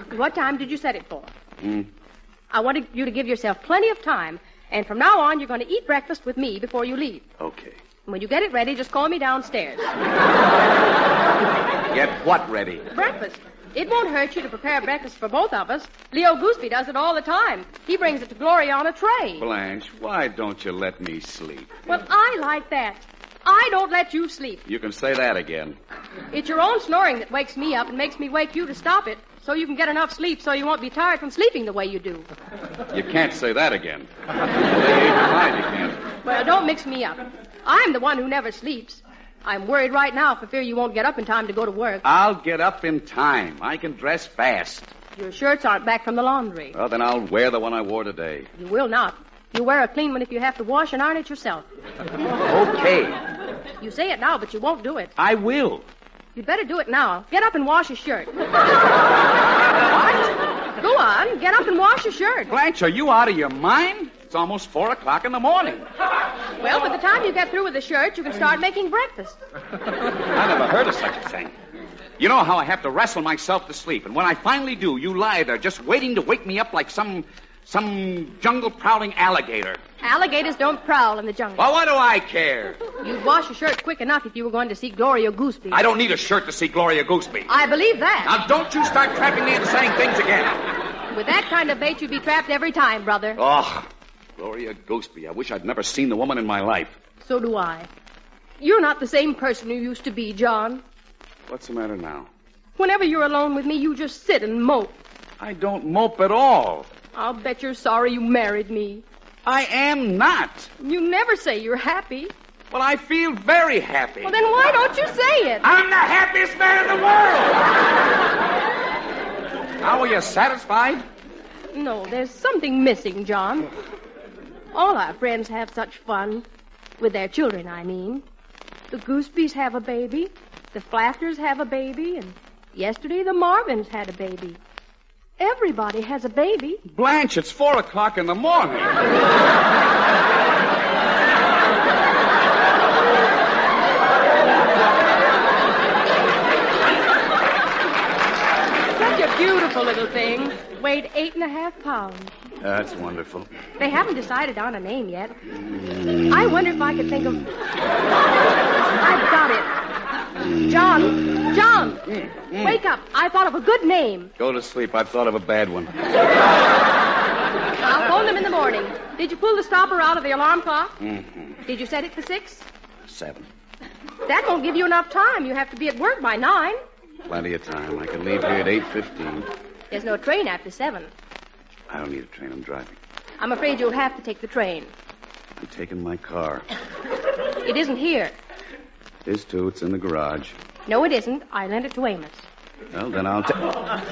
o'clock. What time did you set it for? Hmm. I wanted you to give yourself plenty of time, and from now on, you're going to eat breakfast with me before you leave. Okay. When you get it ready, just call me downstairs. Get what ready? Breakfast. It won't hurt you to prepare breakfast for both of us. Leo Gooseby does it all the time. He brings it to Gloria on a tray. Blanche, why don't you let me sleep? Well, I like that. I don't let you sleep. You can say that again. It's your own snoring that wakes me up and makes me wake you to stop it, so you can get enough sleep so you won't be tired from sleeping the way you do. You can't say that again. Fine, you can't. Well, don't mix me up. I'm the one who never sleeps. I'm worried right now for fear you won't get up in time to go to work. I'll get up in time. I can dress fast. Your shirts aren't back from the laundry. Well, then I'll wear the one I wore today. You will not. You wear a clean one if you have to wash and iron it yourself. Okay. You say it now, but you won't do it. I will. You'd better do it now. Get up and wash your shirt. What? Go on. Get up and wash your shirt. Blanche, are you out of your mind? It's almost 4 o'clock in the morning. Well, by the time you get through with the shirt, you can start making breakfast. I never heard of such a thing. You know how I have to wrestle myself to sleep, and when I finally do, you lie there just waiting to wake me up like some jungle-prowling alligator. Alligators don't prowl in the jungle. Well, what do I care? You'd wash your shirt quick enough if you were going to see Gloria Gooseby. I don't need a shirt to see Gloria Gooseby. I believe that. Now, don't you start trapping me into saying things again. With that kind of bait, you'd be trapped every time, brother. Oh, Gloria Gooseby. I wish I'd never seen the woman in my life. So do I. You're not the same person you used to be, John. What's the matter now? Whenever you're alone with me, you just sit and mope. I don't mope at all. I'll bet you're sorry you married me. I am not. You never say you're happy. Well, I feel very happy. Well, then why don't you say it? I'm the happiest man in the world. Now, are you satisfied? No, there's something missing, John. All our friends have such fun. With their children, I mean. The Goosebeys have a baby. The Flafters have a baby. And yesterday, the Marvins had a baby. Everybody has a baby. Blanche, it's 4 o'clock in the morning. Such a beautiful little thing. Weighed 8.5 pounds. That's wonderful. They haven't decided on a name yet. I wonder if I could think of... I've got it. John, wake up. I thought of a good name. Go to sleep. I've thought of a bad one. I'll phone them in the morning. Did you pull the stopper out of the alarm clock? Mm-hmm. Did you set it for 6? 7. That won't give you enough time. You have to be at work by 9. Plenty of time. I can leave here at 8:15. There's no train after 7. I don't need a train. I'm driving. I'm afraid you'll have to take the train. I'm taking my car. It isn't here. It is, too. It's in the garage. No, it isn't. I lent it to Amos. Well, then I'll take...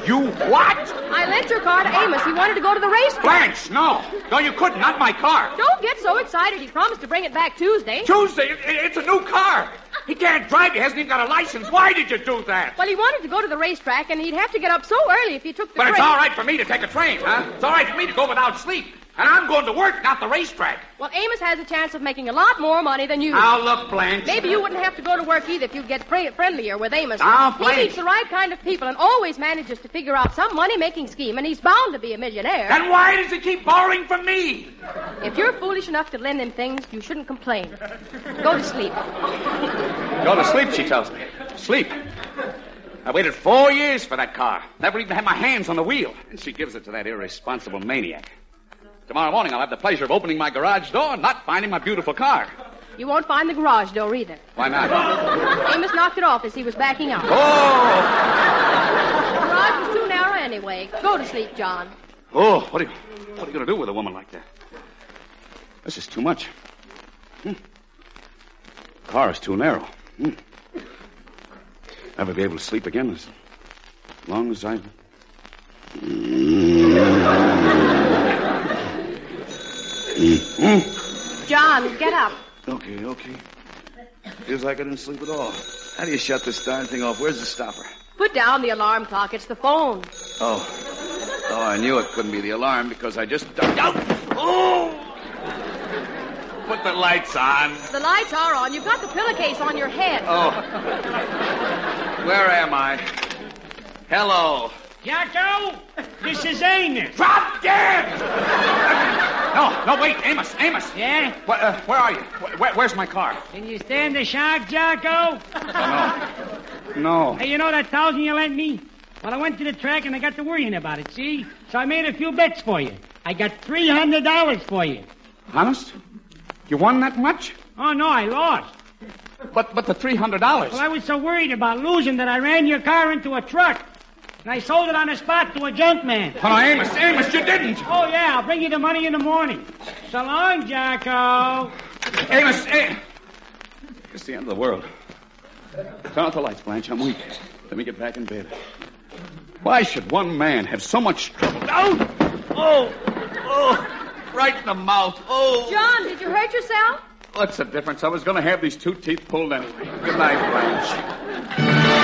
You what? I lent your car to Amos. He wanted to go to the racetrack. Blanche, no. No, you couldn't. Not my car. Don't get so excited. He promised to bring it back Tuesday. Tuesday? It's a new car. He can't drive. He hasn't even got a license. Why did you do that? Well, he wanted to go to the racetrack, and he'd have to get up so early if he took the train. But it's all right for me to take a train, huh? It's all right for me to go without sleep. And I'm going to work, not the racetrack. Well, Amos has a chance of making a lot more money than you. Now, look, Blanche. Maybe you wouldn't have to go to work either if you'd get friendlier with Amos. Now, He Blanche. meets the right kind of people and always manages to figure out some money-making scheme, and he's bound to be a millionaire. Then why does he keep borrowing from me? If you're foolish enough to lend him things, you shouldn't complain. Go to sleep. Go to sleep, she tells me. Sleep. I waited 4 years for that car. Never even had my hands on the wheel. And she gives it to that irresponsible maniac. Tomorrow morning, I'll have the pleasure of opening my garage door and not finding my beautiful car. You won't find the garage door either. Why not? Amos knocked it off as he was backing out. Oh! The garage was too narrow anyway. Go to sleep, John. Oh, what are you going to do with a woman like that? This is too much. The car is too narrow. Never be able to sleep again as long as I... John, get up. Okay. Feels like I didn't sleep at all. How do you shut this darn thing off? Where's the stopper? Put down the alarm clock. It's the phone. Oh, I knew it couldn't be the alarm because I just ducked out. Oh! Put the lights on. The lights are on. You've got the pillowcase on your head. Oh. Where am I? Hello. Jocko, this is Amos. Drop dead! No, wait, Amos. Yeah? Where are you? Where's my car? Can you stand the shock, Jocko? No. Hey, you know that $1,000 you lent me? Well, I went to the track and I got to worrying about it, see? So I made a few bets for you. I got $300 for you. Honest? You won that much? Oh, no, I lost. But the $300. Well, I was so worried about losing that I ran your car into a truck. And I sold it on the spot to a junk man. Oh, no, Amos, you didn't. Oh, yeah, I'll bring you the money in the morning. So long, Jocko. Amos, it's the end of the world. Turn out the lights, Blanche. I'm weak. Let me get back in bed. Why should one man have so much trouble? Oh, right in the mouth. Oh. John, did you hurt yourself? What's the difference? I was going to have these 2 teeth pulled anyway. Good night, Blanche.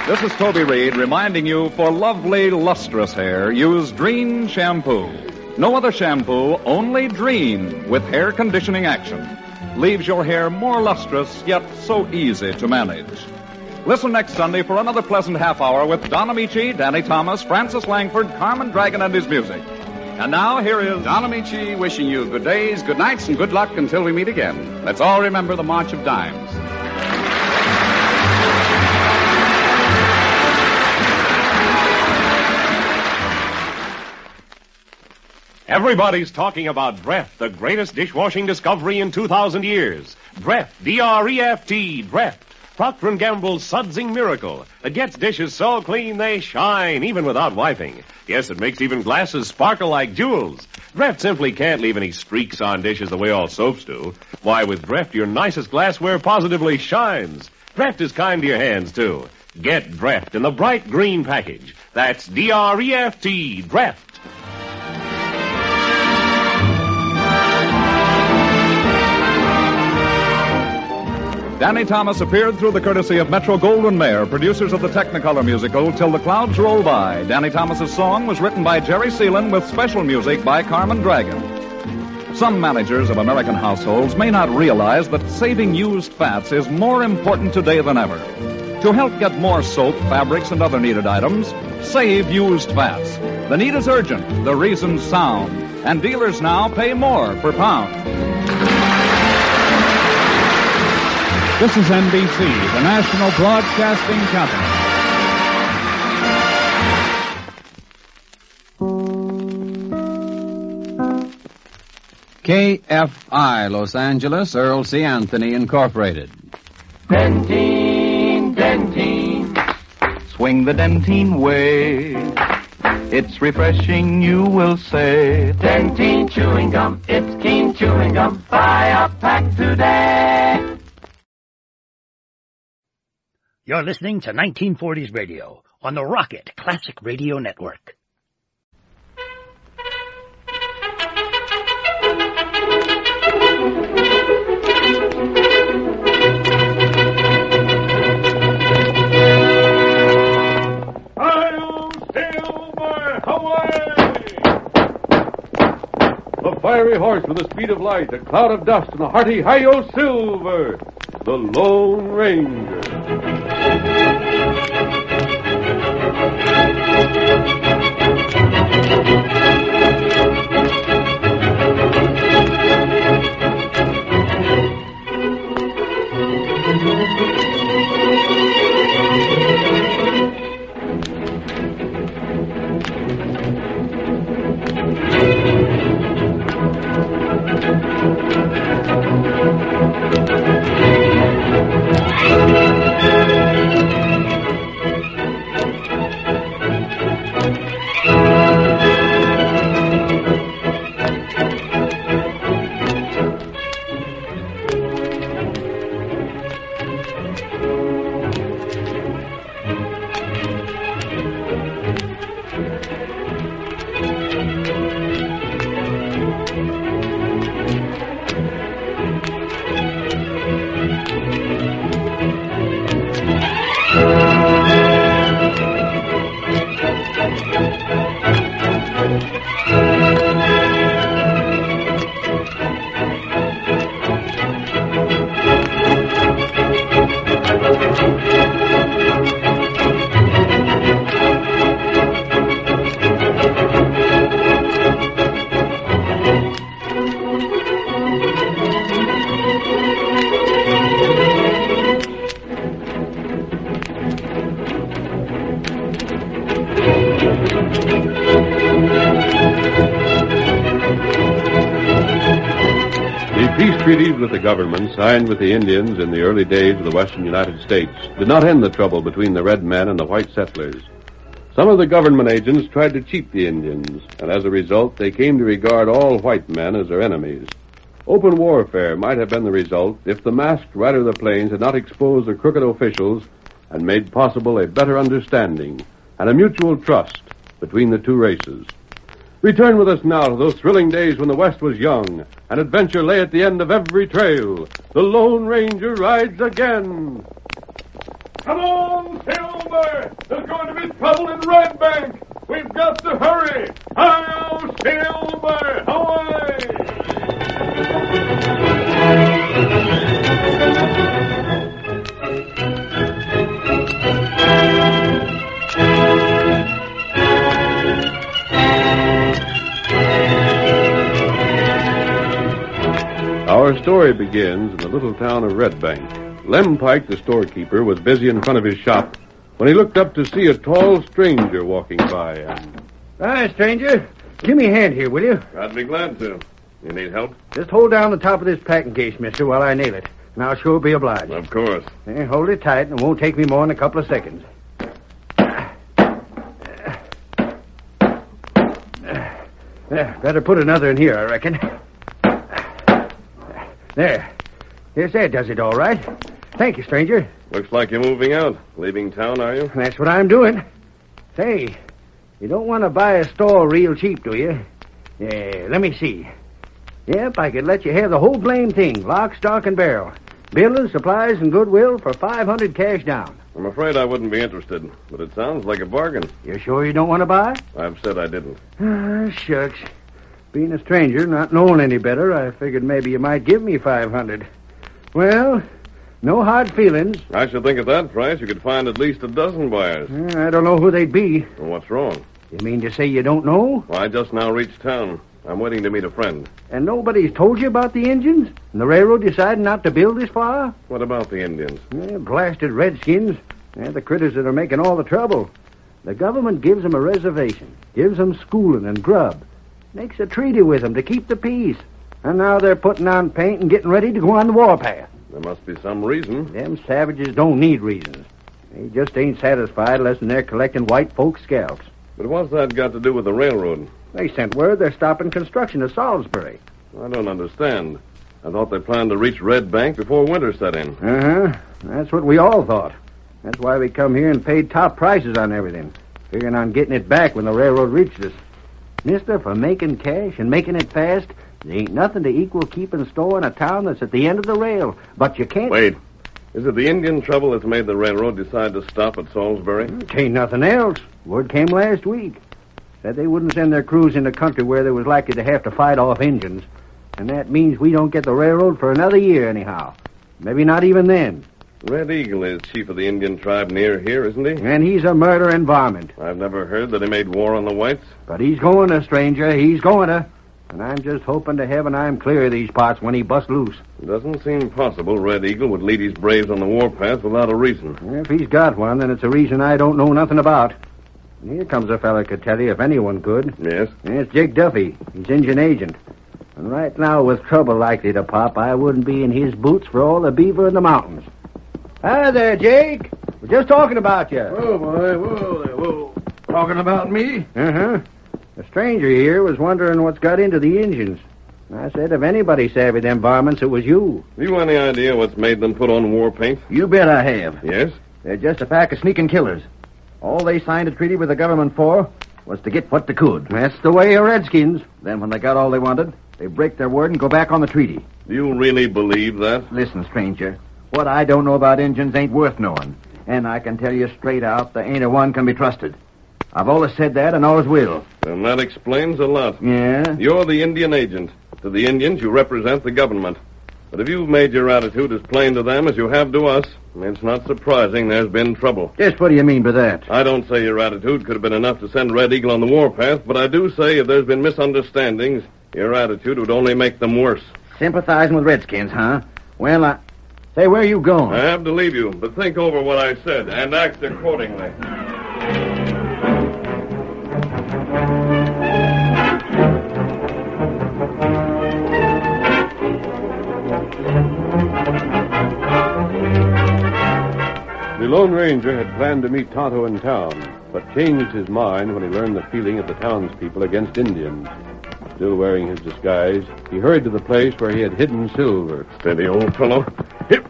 This is Toby Reed reminding you, for lovely, lustrous hair, use Dream Shampoo. No other shampoo, only Dream, with hair conditioning action. Leaves your hair more lustrous, yet so easy to manage. Listen next Sunday for another pleasant half hour with Don Amici, Danny Thomas, Francis Langford, Carmen Dragon, and his music. And now, here is Don Amici wishing you good days, good nights, and good luck until we meet again. Let's all remember the March of Dimes. Everybody's talking Dreft, the greatest dishwashing discovery in 2,000 years. Dreft, D-R-E-F-T, Dreft. Procter & Gamble's sudsing miracle that gets dishes so clean they shine, even without wiping. Yes, it makes even glasses sparkle like jewels. Dreft simply can't leave any streaks on dishes the way all soaps do. Why, with Dreft, your nicest glassware positively shines. Dreft is kind to your hands, too. Get Dreft in the bright green package. That's D-R-E-F-T, Dreft. Danny Thomas appeared through the courtesy of Metro-Goldwyn-Mayer, producers of the Technicolor musical Till the Clouds Roll By. Danny Thomas's song was written by Jerry Seelan with special music by Carmen Dragon. Some managers of American households may not realize that saving used fats is more important today than ever. To help get more soap, fabrics, and other needed items, save used fats. The need is urgent, the reason's sound, and dealers now pay more per pound. This is NBC, the National Broadcasting Company. KFI, Los Angeles, Earl C. Anthony, Incorporated. Dentine. Swing the Dentine way. It's refreshing, you will say. Dentine chewing gum, it's keen chewing gum. Buy a pack today. You're listening to 1940s Radio on the Rocket Classic Radio Network. Hi-yo, Silver, away! The fiery horse with the speed of light, a cloud of dust, and a hearty hi-yo, Silver, the Lone Ranger. Peace treaties with the government signed with the Indians in the early days of the western United States did not end the trouble between the red men and the white settlers. Some of the government agents tried to cheat the Indians, and as a result, they came to regard all white men as their enemies. Open warfare might have been the result if the masked rider of the plains had not exposed the crooked officials and made possible a better understanding and a mutual trust between the two races. Return with us now to those thrilling days when the West was young and adventure lay at the end of every trail. The Lone Ranger rides again. Come on, Silver! There's going to be trouble in Red Bank. We've got to hurry. Hi-yo, Silver! Away! Our story begins in the little town of Red Bank. Lem Pike, the storekeeper, was busy in front of his shop when he looked up to see a tall stranger walking by. Hi, stranger. Give me a hand here, will you? I'd be glad to. You need help? Just hold down the top of this packing case, mister, while I nail it. And I'll sure be obliged. Of course. Hold it tight, and it won't take me more than a couple of seconds. Better put another in here, I reckon. There. Yes, that does it all right. Thank you, stranger. Looks like you're moving out. Leaving town, are you? That's what I'm doing. Say, you don't want to buy a store real cheap, do you? Yeah, let me see. Yep, I could let you have the whole blame thing, lock, stock, and barrel. Building, supplies, and goodwill for $500 cash down. I'm afraid I wouldn't be interested, but it sounds like a bargain. You sure you don't want to buy? I've said I didn't. Shucks. Being a stranger, not knowing any better, I figured maybe you might give me $500. Well, no hard feelings. I should think at that price you could find at least a dozen buyers. I don't know who they'd be. Well, what's wrong? You mean to say you don't know? Well, I just now reached town. I'm waiting to meet a friend. And nobody's told you about the Indians? And the railroad deciding not to build this far? What about the Indians? Blasted redskins. They're the critters that are making all the trouble. The government gives them a reservation, gives them schooling and grub, makes a treaty with them to keep the peace. And now they're putting on paint and getting ready to go on the warpath. There must be some reason. Them savages don't need reasons. They just ain't satisfied unless they're collecting white folks' scalps. But what's that got to do with the railroad? They sent word they're stopping construction of Salisbury. I don't understand. I thought they planned to reach Red Bank before winter set in. That's what we all thought. That's why we come here and paid top prices on everything, figuring on getting it back when the railroad reached us. Mister, for making cash and making it fast, there ain't nothing to equal keeping store in a town that's at the end of the rail. But you can't... Wait. Is it the Indian trouble that's made the railroad decide to stop at Salisbury? It ain't nothing else. Word came last week. Said they wouldn't send their crews into country where they was likely to have to fight off Indians. And that means we don't get the railroad for another year anyhow. Maybe not even then. Red Eagle is chief of the Indian tribe near here, isn't he? And he's a murdering varmint. I've never heard that he made war on the whites. But he's going to, stranger. He's going to. And I'm just hoping to heaven I'm clear of these parts when he busts loose. It doesn't seem possible Red Eagle would lead his braves on the warpath without a reason. If he's got one, then it's a reason I don't know nothing about. And here comes a fella could tell you if anyone could. Yes? It's Jake Duffy. He's Indian agent. And right now, with trouble likely to pop, I wouldn't be in his boots for all the beaver in the mountains. Hi there, Jake. We're just talking about you. Oh, boy. Whoa there, whoa. Talking about me? Uh-huh. The stranger here was wondering what's got into the Indians. I said if anybody savvy them varmints, it was you. You any idea what's made them put on war paint? You bet I have. Yes? They're just a pack of sneaking killers. All they signed a treaty with the government for was to get what they could. That's the way of redskins. Then when they got all they wanted, they break their word and go back on the treaty. Do you really believe that? Listen, stranger. What I don't know about Injuns ain't worth knowing. And I can tell you straight out, there ain't a one can be trusted. I've always said that and always will. And that explains a lot. Yeah? You're the Indian agent. To the Indians, you represent the government. But if you've made your attitude as plain to them as you have to us, it's not surprising there's been trouble. Just what do you mean by that? I don't say your attitude could have been enough to send Red Eagle on the warpath, but I do say if there's been misunderstandings, your attitude would only make them worse. Sympathizing with Redskins, huh? Well, Say, where are you going? I have to leave you, but think over what I said and act accordingly. The Lone Ranger had planned to meet Tonto in town, but changed his mind when he learned the feeling of the townspeople against Indians. Still wearing his disguise, he hurried to the place where he had hidden Silver. Steady, old fellow. Hip.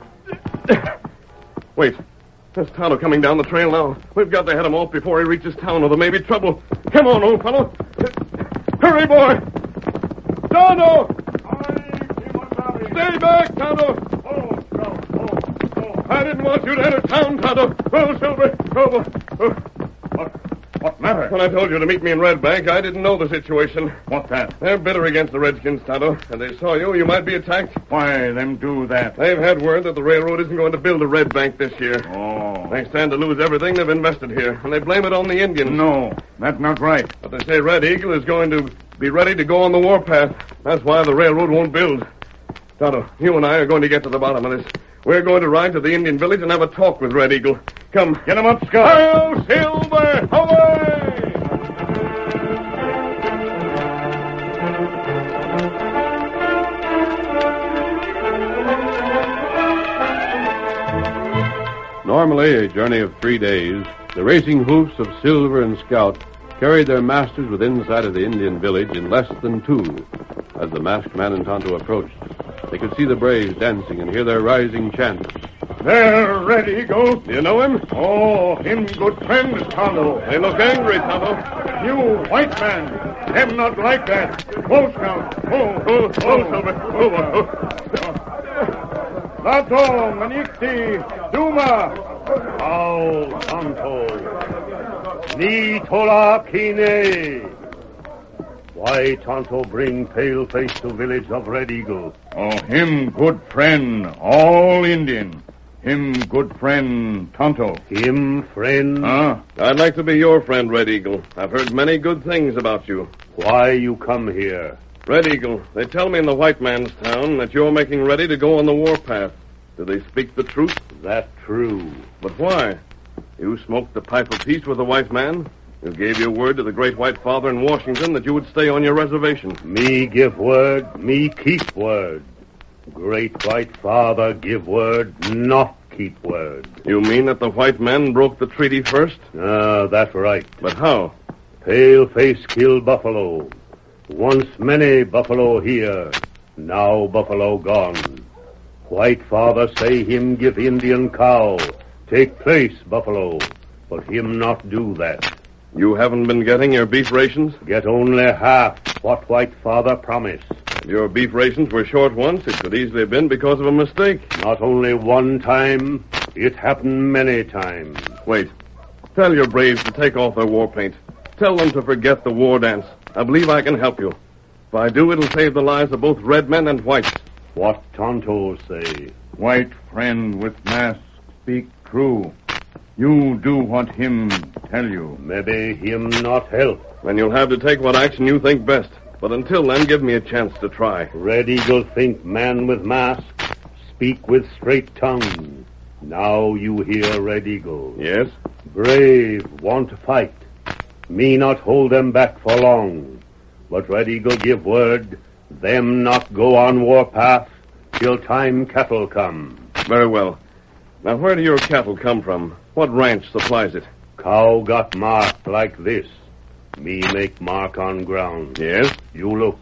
Wait. There's Tonto coming down the trail now. We've got to head him off before he reaches town, or there may be trouble. Come on, old fellow. Hurry, boy. Tonto! Stay back, Tonto! I didn't want you to enter town, Tonto. Oh, Silver. What matter? When I told you to meet me in Red Bank, I didn't know the situation. What's that? They're bitter against the Redskins, Tonto, and they saw you. You might be attacked. Why them do that? They've had word that the railroad isn't going to build a Red Bank this year. Oh. They stand to lose everything they've invested here, and they blame it on the Indians. No, that's not right. But they say Red Eagle is going to be ready to go on the warpath. That's why the railroad won't build. Tonto, you and I are going to get to the bottom of this. We're going to ride to the Indian village and have a talk with Red Eagle. Come. Get him up, Scott. Hail, Silver! Away! Normally a journey of 3 days, the racing hoofs of Silver and Scout carried their masters within sight of the Indian village in less than 2. As the masked man and Tonto approached, they could see the braves dancing and hear their rising chants. There, Red Eagle. Do you know him? Oh, him good friend, Tonto. They look angry, Tonto. You, white man, them not like that. Close now. Oh, Silver. Lato, Manikti, Duma. How, Tonto. Ni tola kine. Why Tonto bring Paleface to village of Red Eagle? Oh, him good friend, all Indian. Him good friend, Tonto. Him friend? Huh? I'd like to be your friend, Red Eagle. I've heard many good things about you. Why you come here? Red Eagle, they tell me in the white man's town that you're making ready to go on the warpath. Do they speak the truth? That true. But why? You smoked the pipe of peace with the white man? You gave your word to the great white father in Washington that you would stay on your reservation. Me give word, me keep word. Great white father give word, not keep word. You mean that the white men broke the treaty first? That's right. But how? Paleface kill buffalo. Once many buffalo here, now buffalo gone. White father say him give Indian cow, take place buffalo, but him not do that. You haven't been getting your beef rations? Get only half what white father promised. If your beef rations were short once, it could easily have been because of a mistake. Not only one time, it happened many times. Wait. Tell your braves to take off their war paint. Tell them to forget the war dance. I believe I can help you. If I do, it'll save the lives of both red men and whites. What Tonto say? White friend with mask, speak true. You do what him tell you. Maybe him not help. Then you'll have to take what action you think best. But until then, give me a chance to try. Red Eagle think man with mask, speak with straight tongue. Now you hear Red Eagle. Yes? Brave, want to fight. Me not hold them back for long. But Red Eagle give word, them not go on warpath till time cattle come. Very well. Now, where do your cattle come from? What ranch supplies it? Cow got marked like this. Me make mark on ground. Yes? You look.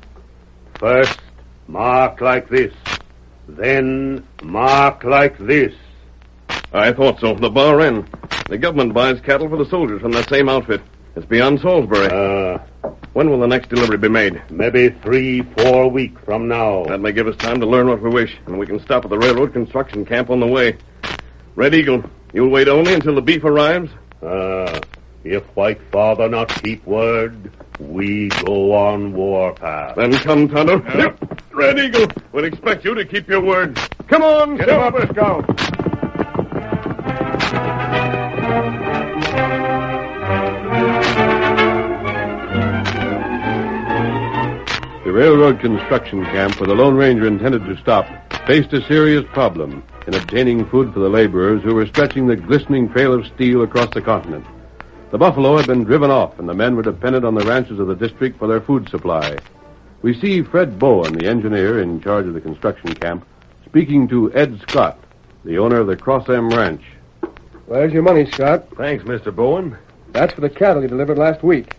First, mark like this. Then, mark like this. I thought so. The bar end. The government buys cattle for the soldiers from that same outfit. It's beyond Salisbury. When will the next delivery be made? Maybe 3-4 weeks from now. That may give us time to learn what we wish, and we can stop at the railroad construction camp on the way. Red Eagle, you'll wait only until the beef arrives? If White Father not keep word, we go on warpath. Then come, Tonto. Yep. Red Eagle, we'll expect you to keep your word. Come on, Get him up, Scout. The railroad construction camp where the Lone Ranger intended to stop faced a serious problem in obtaining food for the laborers who were stretching the glistening trail of steel across the continent. The buffalo had been driven off, and the men were dependent on the ranches of the district for their food supply. We see Fred Bowen, the engineer in charge of the construction camp, speaking to Ed Scott, the owner of the Cross M Ranch. Where's your money, Scott? Thanks, Mr. Bowen. That's for the cattle you delivered last week.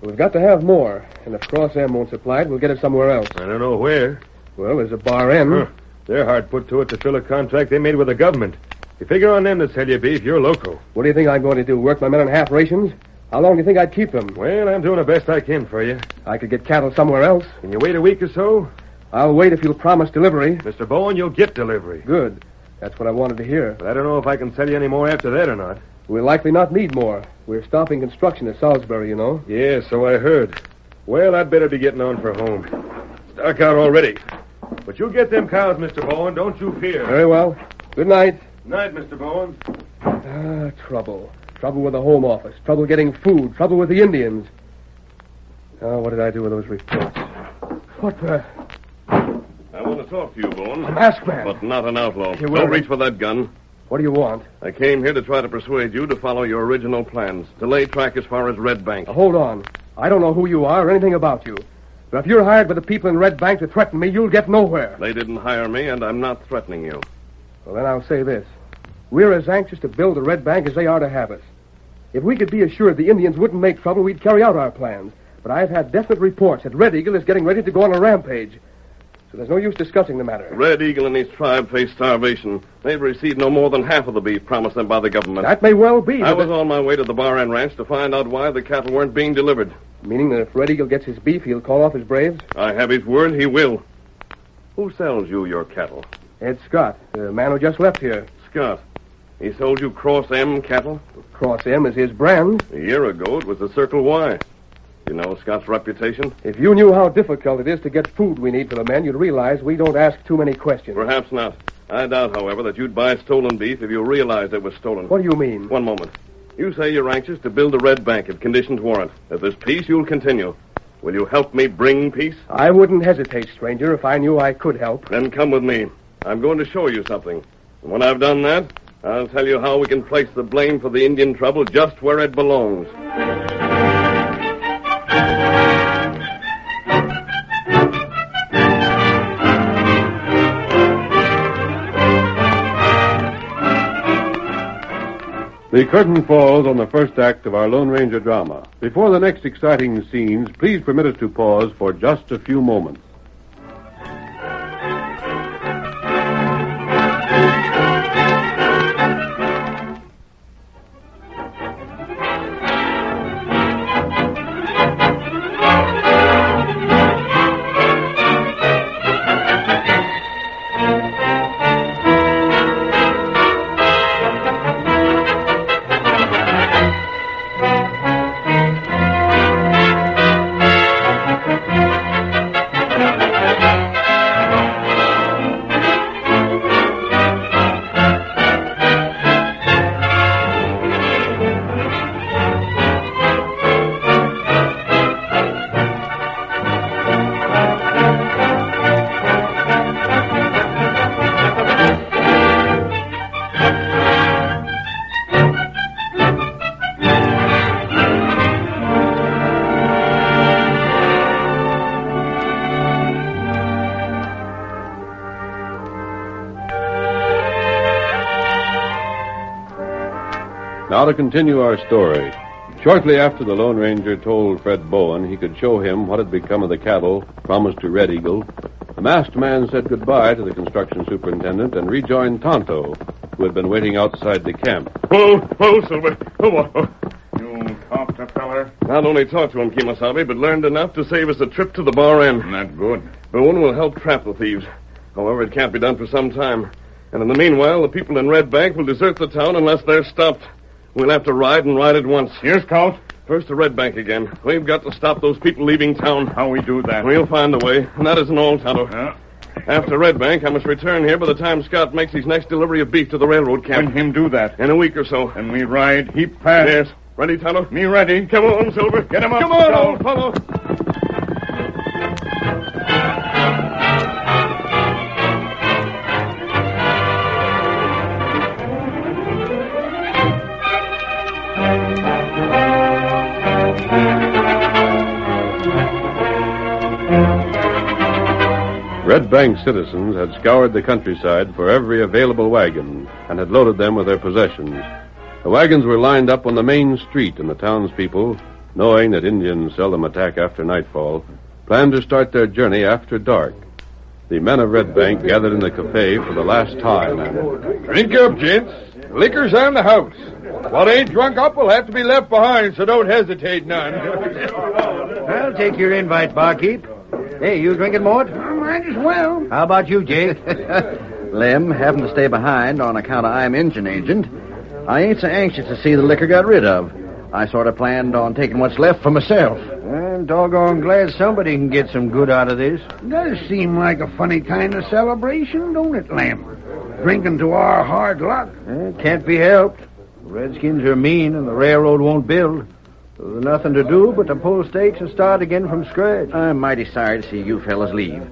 We've got to have more, and if Cross M won't supply it, we'll get it somewhere else. I don't know where. Well, there's a Bar M. Huh. They're hard put to it to fill a contract they made with the government. You figure on them to sell you beef, you're local. What do you think I'm going to do, work my men on half rations? How long do you think I'd keep them? Well, I'm doing the best I can for you. I could get cattle somewhere else. Can you wait a week or so? I'll wait if you'll promise delivery. Mr. Bowen, you'll get delivery. Good. That's what I wanted to hear. But I don't know if I can sell you any more after that or not. We'll likely not need more. We're stopping construction at Salisbury, you know. Yeah, so I heard. Well, I'd better be getting on for home. It's dark out already. But you'll get them cows, Mr. Bowen. Don't you fear. Very well. Good night. Night, Mr. Bowen. Trouble. Trouble with the Home Office. Trouble getting food. Trouble with the Indians. Oh, what did I do with those reports? What the... I want to talk to you, Bowen. A masked man. But not an outlaw. You will. Don't reach for that gun. What do you want? I came here to try to persuade you to follow your original plans, to lay track as far as Red Bank. Now, hold on. I don't know who you are or anything about you. But if you're hired by the people in Red Bank to threaten me, you'll get nowhere. They didn't hire me, and I'm not threatening you. Well, then I'll say this. We're as anxious to build the Red Bank as they are to have us. If we could be assured the Indians wouldn't make trouble, we'd carry out our plans. But I've had definite reports that Red Eagle is getting ready to go on a rampage. So there's no use discussing the matter. Red Eagle and his tribe face starvation. They've received no more than half of the beef promised them by the government. That may well be. I was on my way to the Bar End Ranch to find out why the cattle weren't being delivered. Meaning that if Red Eagle gets his beef, he'll call off his braves? I have his word, he will. Who sells you your cattle? Ed Scott, the man who just left here. Scott. He sold you Cross M cattle? Cross M is his brand. A year ago, it was the Circle Y. You know Scott's reputation? If you knew how difficult it is to get food we need for the men, you'd realize we don't ask too many questions. Perhaps not. I doubt, however, that you'd buy stolen beef if you realized it was stolen. What do you mean? One moment. You say you're anxious to build a Red Bank if conditions warrant. If there's peace, you'll continue. Will you help me bring peace? I wouldn't hesitate, stranger, if I knew I could help. Then come with me. I'm going to show you something. And when I've done that, I'll tell you how we can place the blame for the Indian trouble just where it belongs. The curtain falls on the first act of our Lone Ranger drama. Before the next exciting scenes, please permit us to pause for just a few moments. Now to continue our story. Shortly after the Lone Ranger told Fred Bowen he could show him what had become of the cattle promised to Red Eagle, the masked man said goodbye to the construction superintendent and rejoined Tonto, who had been waiting outside the camp. Whoa, Silver. Whoa. You talked to feller? Not only talked to him, Kemosabe, but learned enough to save us a trip to the Bar End. Not good. Bowen will help trap the thieves. However, it can't be done for some time. And in the meanwhile, the people in Red Bank will desert the town unless they're stopped. We'll have to ride and ride at once. Yes, Scout. First to Red Bank again. We've got to stop those people leaving town. How we do that? We'll find a way, and that isn't all, Tonto. After Red Bank, I must return here by the time Scott makes his next delivery of beef to the railroad camp. When him do that? In a week or so. And we ride heap fast. Yes. Ready, Tonto? Me ready. Come on, Silver. Get him up. Come on, old fellow. Red Bank citizens had scoured the countryside for every available wagon and had loaded them with their possessions. The wagons were lined up on the main street, and the townspeople, knowing that Indians seldom attack after nightfall, planned to start their journey after dark. The men of Red Bank gathered in the cafe for the last time. And drink up, gents. Liquor's on the house. What ain't drunk up will have to be left behind, so don't hesitate none. I'll take your invite, barkeep. Hey, you drinking, Mort? Might as well. How about you, Jake? Lem, having to stay behind on account of I'm engine agent, I ain't so anxious to see the liquor got rid of. I sort of planned on taking what's left for myself. I'm doggone glad somebody can get some good out of this. Does seem like a funny kind of celebration, don't it, Lem? Drinking to our hard luck. Can't be helped. The Redskins are mean and the railroad won't build. There's nothing to do but to pull stakes and start again from scratch. I'm mighty sorry to see you fellas leave.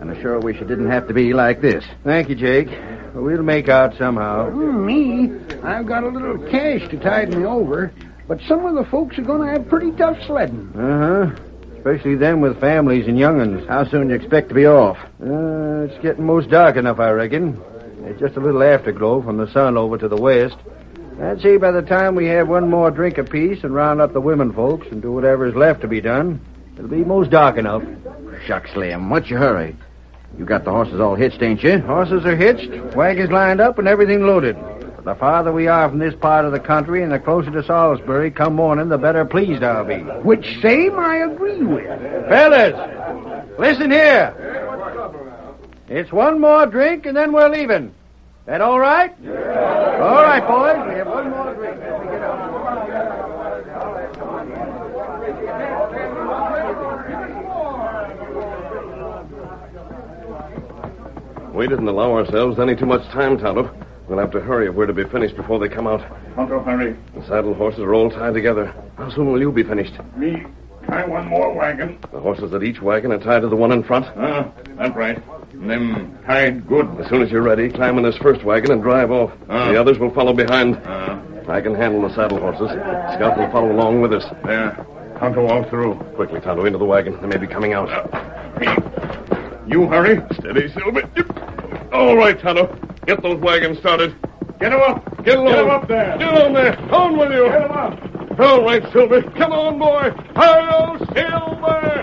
And I sure wish it didn't have to be like this. Thank you, Jake. We'll make out somehow. Me? I've got a little cash to tide me over, but some of the folks are going to have pretty tough sledding. Uh-huh. Especially them with families and young'uns. How soon you expect to be off? It's getting most dark enough, I reckon. It's just a little afterglow from the sun over to the west. I'd say by the time we have one more drink apiece and round up the women folks and do whatever's left to be done, it'll be most dark enough. Shucks, Lem, what's your hurry? You got the horses all hitched, ain't you? Horses are hitched, wagons lined up, and everything loaded. But the farther we are from this part of the country and the closer to Salisbury come morning, the better pleased I'll be. Which same I agree with. Fellas, listen here. It's one more drink and then we're leaving. That all right? Yeah. All right, boys. We have one more drink. Let me get out. We didn't allow ourselves any too much time, Tonto. We'll have to hurry if we're to be finished before they come out. Tonto, hurry. The saddle horses are all tied together. How soon will you be finished? Me. Tie one more wagon. The horses at each wagon are tied to the one in front? That's right. And them tied good. As soon as you're ready, climb in this first wagon and drive off. The others will follow behind. I can handle the saddle horses. Scout will follow along with us. There. Tonto all through. Quickly, Tonto, into the wagon. They may be coming out. You hurry. Steady, Silver. All right, Tonto. Get those wagons started. Get him up. Get along. Get him up there. Get on there. On with you. Get him up. All right, Silver. Come on, boy. Hello, Silver.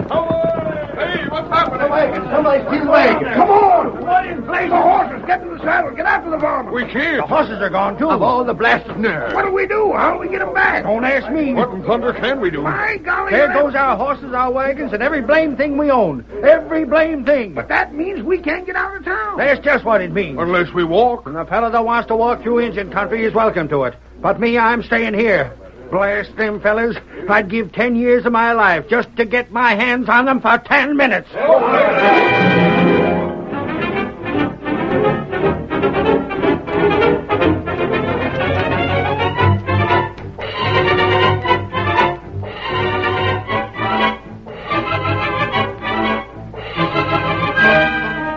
Hey, what's happening? The wagon. Somebody steal the wagon. Come on. What in place? The horses. Get in the saddle. Get after the varmint. We can't. The horses are gone, too. Of all the blasted nerve. What do we do? How do we get them back? Don't ask me. What in thunder can we do? My golly. There goes our horses, our wagons, and every blame thing we own. Every blame thing. But that means we can't get out of town. That's just what it means. Unless we walk. And the fellow that wants to walk through Indian country is welcome to it. But me, I'm staying here. Blast them fellas. I'd give 10 years of my life just to get my hands on them for 10 minutes.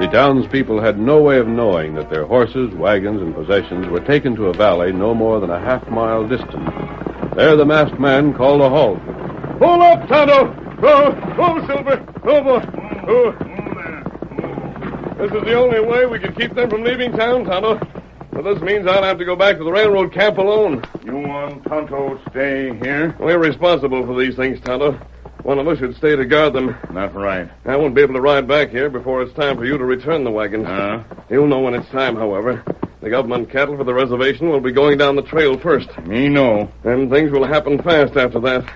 The townspeople had no way of knowing that their horses, wagons, and possessions were taken to a valley no more than a half-mile distant. There the masked man called a halt. Pull up, Tonto. Oh, Silver. Oh, boy. Oh. This is the only way we can keep them from leaving town, Tonto. But this means I'll have to go back to the railroad camp alone. You want Tonto stay here? We're responsible for these things, Tonto. One of us should stay to guard them. That's right. I won't be able to ride back here before it's time for you to return the wagons. You'll know when it's time, however. The government cattle for the reservation will be going down the trail first. Me know. And things will happen fast after that.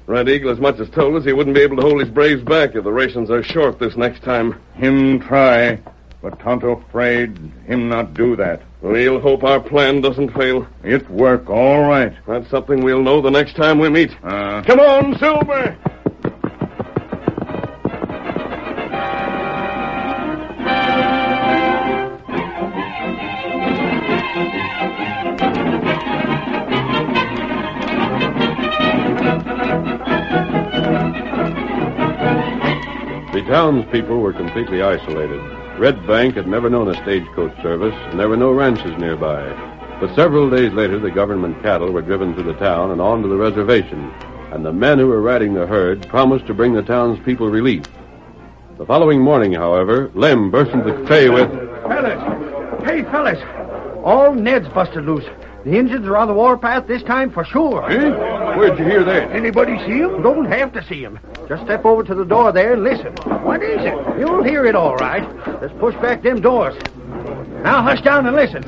Red Eagle as much as told us he wouldn't be able to hold his braves back if the rations are short this next time. Him try, but Tonto afraid him not do that. We'll hope our plan doesn't fail. It work all right. That's something we'll know the next time we meet. Come on, Silver! The townspeople were completely isolated. Red Bank had never known a stagecoach service, and there were no ranches nearby. But several days later, the government cattle were driven through the town and on to the reservation, and the men who were riding the herd promised to bring the townspeople relief. The following morning, however, Lem burst into the cafe with... Fellas! Hey, fellas! All Ned's busted loose. The Indians are on the warpath this time for sure. Eh? Where'd you hear that? Anybody see him? Don't have to see him. Just step over to the door there and listen. What is it? You'll hear it all right. Let's push back them doors. Now hush down and listen.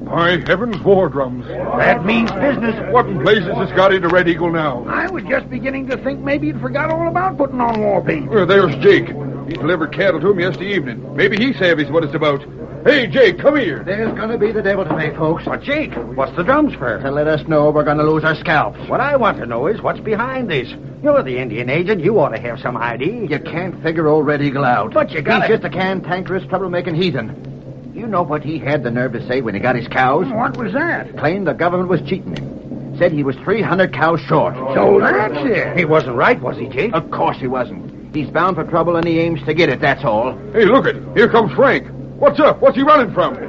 By heavens, war drums. That means business. What in blazes has got into Red Eagle now? I was just beginning to think maybe you'd forgot all about putting on war paint. Well, there's Jake. He delivered cattle to him yesterday evening. Maybe he savies what it's about. Hey, Jake, come here. There's gonna be the devil today, folks. But, Jake, what's the drums for? To let us know we're gonna lose our scalps. What I want to know is what's behind this. You're the Indian agent. You ought to have some idea. You can't figure old Red Eagle out. But you got He's just a cantankerous, troublemaking heathen. You know what he had the nerve to say when he got his cows? What was that? Claimed the government was cheating him. Said he was 300 cows short. So that's it. He wasn't right, was he, Jake? Of course he wasn't. He's bound for trouble and he aims to get it, that's all. Hey, look it. Here comes Frank. What's up? What's he running from? The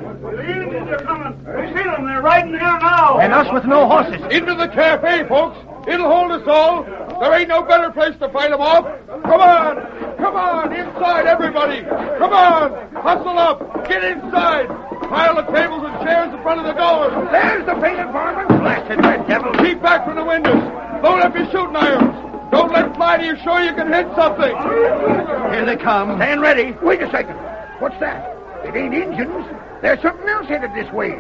Indians are coming. We see them. They're riding here now. And us with no horses. Into the cafe, folks. It'll hold us all. There ain't no better place to fight them off. Come on. Come on. Inside, everybody. Come on. Hustle up. Get inside. Pile the tables and chairs in front of the doors. There's the painted varmint. Blasted red devil. Keep back from the windows. Load up your shooting irons. Don't let fly till you're sure you can hit something. Here they come. Stand ready. Wait a second. What's that? It ain't Indians. There's something else headed this way.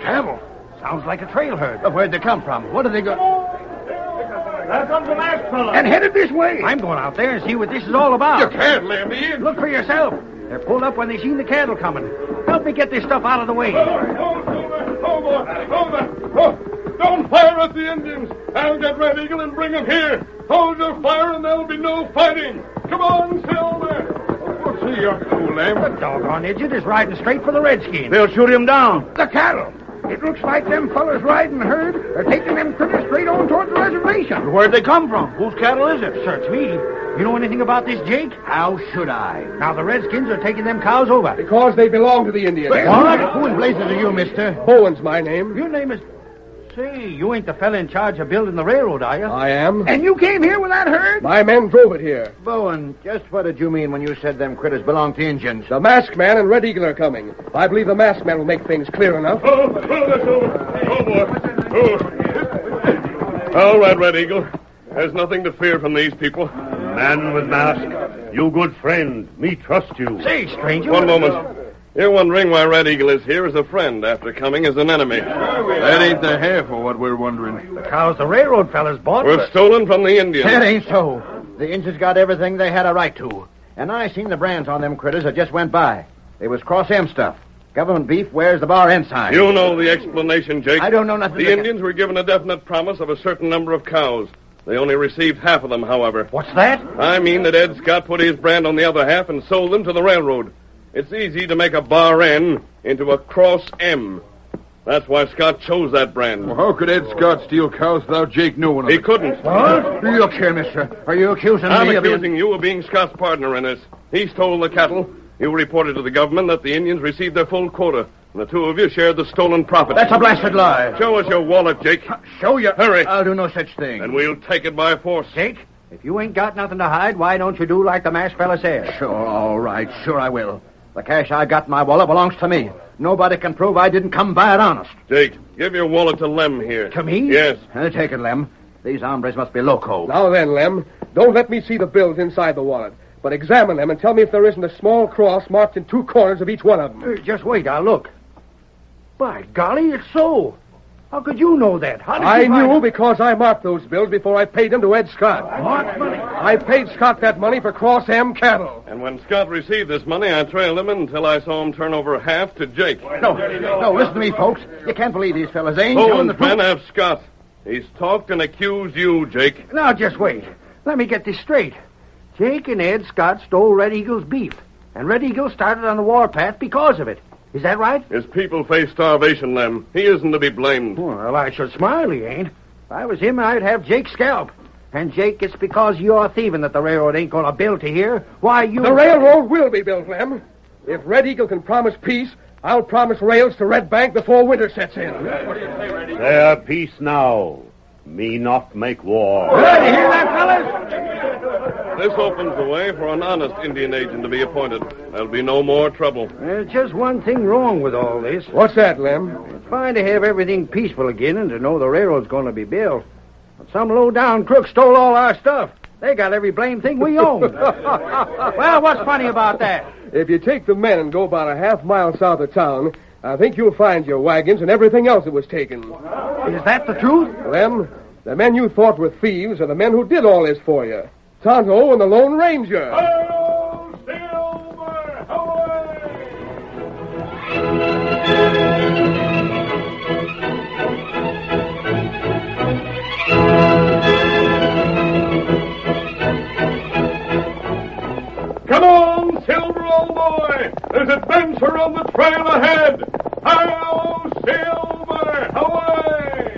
Camel. Sounds like a trail herd. But where'd they come from? What do they go? There comes the masked fella. And headed this way. I'm going out there and see what this is all about. You can't land me in. Look for yourself. They're pulled up when they seen the cattle coming. Help me get this stuff out of the way. Don't fire at the Indians. I'll get Red Eagle and bring them here. Hold your fire and there'll be no fighting. Come on, Silver. What's he up to, Lamb? The doggone idiot is riding straight for the Redskins. They'll shoot him down. The cattle. It looks like them fellas riding the herd are taking them critters straight on toward the reservation. Where'd they come from? Whose cattle is it? Search me. You know anything about this, Jake? How should I? Now, the Redskins are taking them cows over. Because they belong to the Indians. What? Who in blazes are you, mister? Bowen's my name. Your name is... Say, you ain't the fella in charge of building the railroad, are you? I am. And you came here with that herd? My men drove it here. Bowen, just what did you mean when you said them critters belong to Indians? The Masked Man and Red Eagle are coming. I believe the Masked Man will make things clear enough. Oh, boy. All right, Red Eagle. There's nothing to fear from these people. Man with mask, you good friend. Me trust you. Say, stranger... One moment. You're wondering why Red Eagle is here as a friend after coming as an enemy. That ain't the half of what we're wondering. The cows the railroad fellas bought... Were stolen from the Indians. That ain't so. The Indians got everything they had a right to. And I seen the brands on them critters that just went by. They was Cross M stuff. Government beef wears the bar ensign. You know the explanation, Jake. I don't know nothing. The Indians were given a definite promise of a certain number of cows. They only received half of them, however. What's that? I mean that Ed Scott put his brand on the other half and sold them to the railroad. It's easy to make a bar N into a cross M. That's why Scott chose that brand. Well, how could Ed Scott steal cows without Jake knowing of it? He couldn't. What? Look here, mister. Are you accusing I'm me of... accusing you of being Scott's partner in this. He stole the cattle. You reported to the government that the Indians received their full quota, and the two of you shared the stolen profit. That's a blasted lie. Show us your wallet, Jake. Show you? Hurry. I'll do no such thing. And we'll take it by force. Jake, if you ain't got nothing to hide, why don't you do like the masked fella says? Sure, all right. Sure I will. The cash I got in my wallet belongs to me. Nobody can prove I didn't come by it honest. Jake, give your wallet to Lem here. To me? Yes. Take it, Lem. These hombres must be loco. Now then, Lem, don't let me see the bills inside the wallet, but examine them and tell me if there isn't a small cross marked in two corners of each one of them. Just wait, I'll look. By golly, it's so. How could you know that? How did I you find knew it? because I marked those bills before I paid them to Ed Scott. Marked money? I paid Scott that money for Cross M cattle. And when Scott received this money, I trailed him until I saw him turn over half to Jake. No, listen to me, folks. You can't believe these fellas. They ain't telling the Bowen's men truth. have Scott. He's talked and accused you, Jake. Now, just wait. Let me get this straight. Jake and Ed Scott stole Red Eagle's beef, and Red Eagle started on the warpath because of it. Is that right? His people face starvation, Lem. He isn't to be blamed. Well, I should smile he ain't. If I was him, I'd have Jake scalp. And, Jake, it's because you're thieving that the railroad ain't going to build to here. Why, you... The railroad will be built, Lem. If Red Eagle can promise peace, I'll promise rails to Red Bank before winter sets in. What do you say, Red Eagle? There peace now. Me not make war. Good, you hear that, fellas? This opens the way for an honest Indian agent to be appointed. There'll be no more trouble. There's just one thing wrong with all this. What's that, Lem? It's fine to have everything peaceful again and to know the railroad's going to be built. But some low-down crook stole all our stuff. They got every blame thing we own. Well, what's funny about that? If you take the men and go about a half-mile south of town, I think you'll find your wagons and everything else that was taken. Is that the truth? Lem, the men you thought were thieves are the men who did all this for you. Tonto and the Lone Ranger. Come on, Silver, old boy. There's adventure on the trail ahead. Hi-yo, Silver, away!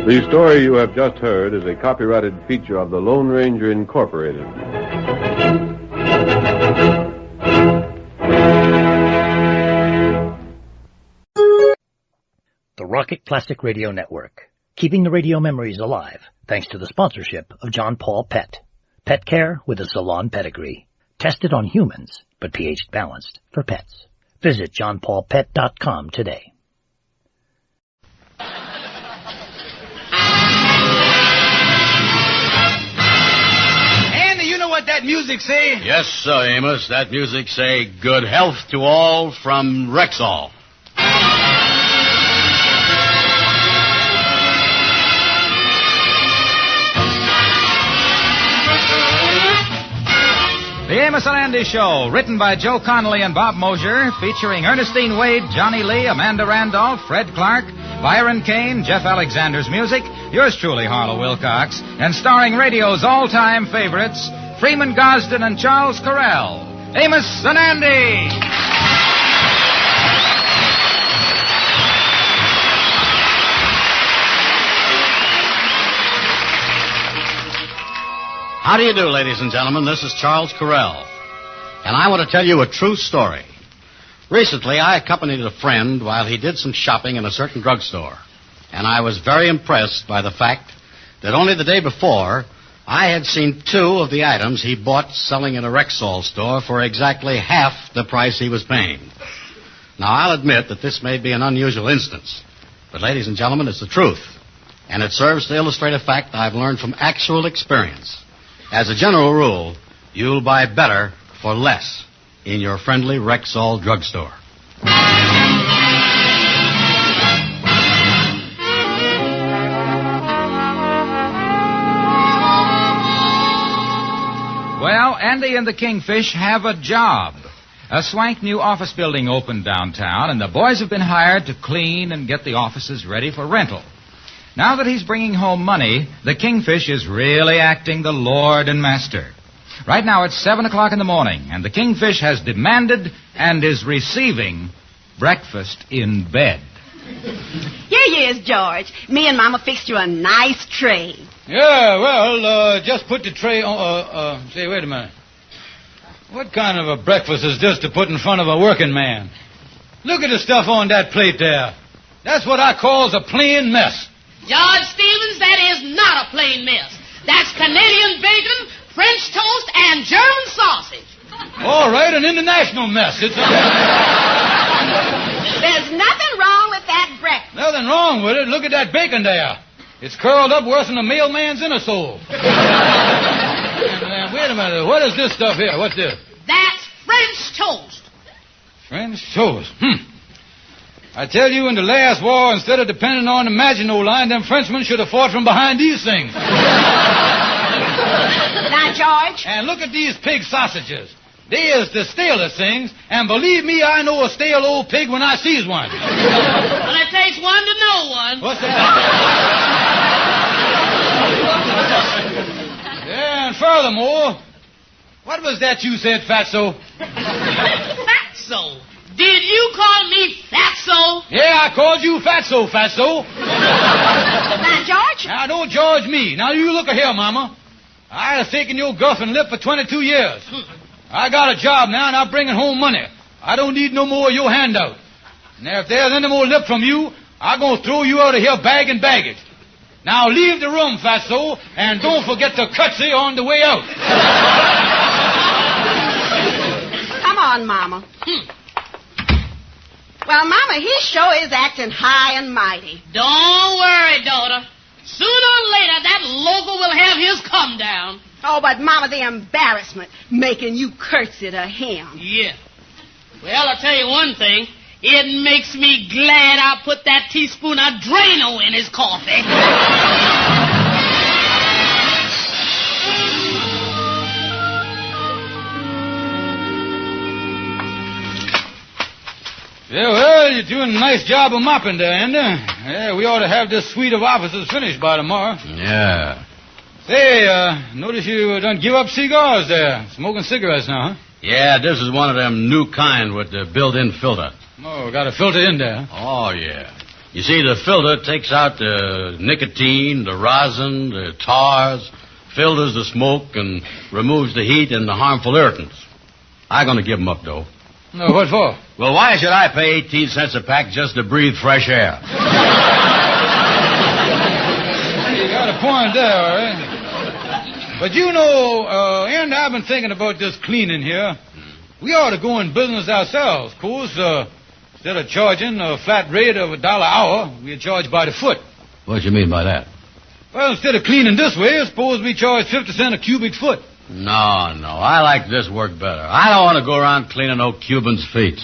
The story you have just heard is a copyrighted feature of the Lone Ranger Incorporated. The Rocket Classic Radio Network, keeping the radio memories alive thanks to the sponsorship of John Paul Pet. Pet care with a salon pedigree. Tested on humans, but pH balanced for pets. Visit johnpaulpet.com today. Andy, you know what that music say? Yes, sir, Amos. That music say good health to all from Rexall. The Amos and Andy Show, written by Joe Connolly and Bob Mosier, featuring Ernestine Wade, Johnny Lee, Amanda Randolph, Fred Clark, Byron Kane, Jeff Alexander's music, yours truly, Harlow Wilcox, and starring radio's all-time favorites, Freeman Gosden and Charles Correll. Amos and Andy! How do you do, ladies and gentlemen? This is Charles Correll, and I want to tell you a true story. Recently, I accompanied a friend while he did some shopping in a certain drugstore, and I was very impressed by the fact that only the day before, I had seen 2 of the items he bought selling in a Rexall store for exactly half the price he was paying. Now, I'll admit that this may be an unusual instance, but, ladies and gentlemen, it's the truth. And it serves to illustrate a fact I've learned from actual experience. As a general rule, you'll buy better for less in your friendly Rexall drugstore. Well, Andy and the Kingfish have a job. A swank new office building opened downtown, and the boys have been hired to clean and get the offices ready for rental. Now that he's bringing home money, the Kingfish is really acting the lord and master. Right now it's 7 o'clock in the morning, and the Kingfish has demanded and is receiving breakfast in bed. Here you is, George. Me and Mama fixed you a nice tray. Yeah, well, just put the tray on... say, wait a minute. What kind of a breakfast is this to put in front of a working man? Look at the stuff on that plate there. That's what I calls a plain mess. George Stevens, that is not a plain mess. That's Canadian bacon, French toast, and German sausage. All right, an international mess. It's a... There's nothing wrong with that breakfast. Nothing wrong with it. Look at that bacon there. It's curled up worse than a mailman's inner soul. Wait a minute. What is this stuff here? What's this? That's French toast. French toast. I tell you, in the last war, instead of depending on the Maginot Line, them Frenchmen should have fought from behind these things. Now, George. And look at these pig sausages. They is the stalest things, and believe me, I know a stale old pig when I sees one. Well, it takes one to know one. What's that? Yeah, and furthermore, what was that you said, Fatso? Fatso? Did you call me Fatso? Yeah, I called you Fatso, Fatso. Now, George? Now, don't George me. Now, you look here, Mama. I have taken your guff and lip for 22 years. I got a job now, and I'm bringing home money. I don't need no more of your handout. Now, if there's any more lip from you, I'm going to throw you out of here bag and baggage. Now, leave the room, Fatso, and don't forget to curtsy on the way out. Come on, Mama. Well, Mama, he sure is acting high and mighty. Don't worry, daughter. Sooner or later, that local will have his come down. Oh, but, Mama, the embarrassment making you curtsy to him. Yeah. Well, I'll tell you one thing. It makes me glad I put that teaspoon of Drano in his coffee. Yeah, well, you're doing a nice job of mopping there, Andy. Yeah, we ought to have this suite of offices finished by tomorrow. Yeah. Say, notice you done give up cigars there. Smoking cigarettes now, huh? Yeah, this is one of them new kind with the built-in filter. Oh, got a filter in there. Oh, yeah. You see, the filter takes out the nicotine, the rosin, the tars, filters the smoke, and removes the heat and the harmful irritants. I'm going to give them up, though. No, what for? Well, why should I pay 18 cents a pack just to breathe fresh air? You got a point there, all right. But you know, Aaron, I've been thinking about this cleaning here. We ought to go in business ourselves, of course. Instead of charging a flat rate of $1 an hour, we charge by the foot. What do you mean by that? Well, instead of cleaning this way, I suppose we charge 50 cents a cubic foot. No. I like this work better. I don't want to go around cleaning no Cuban's feet.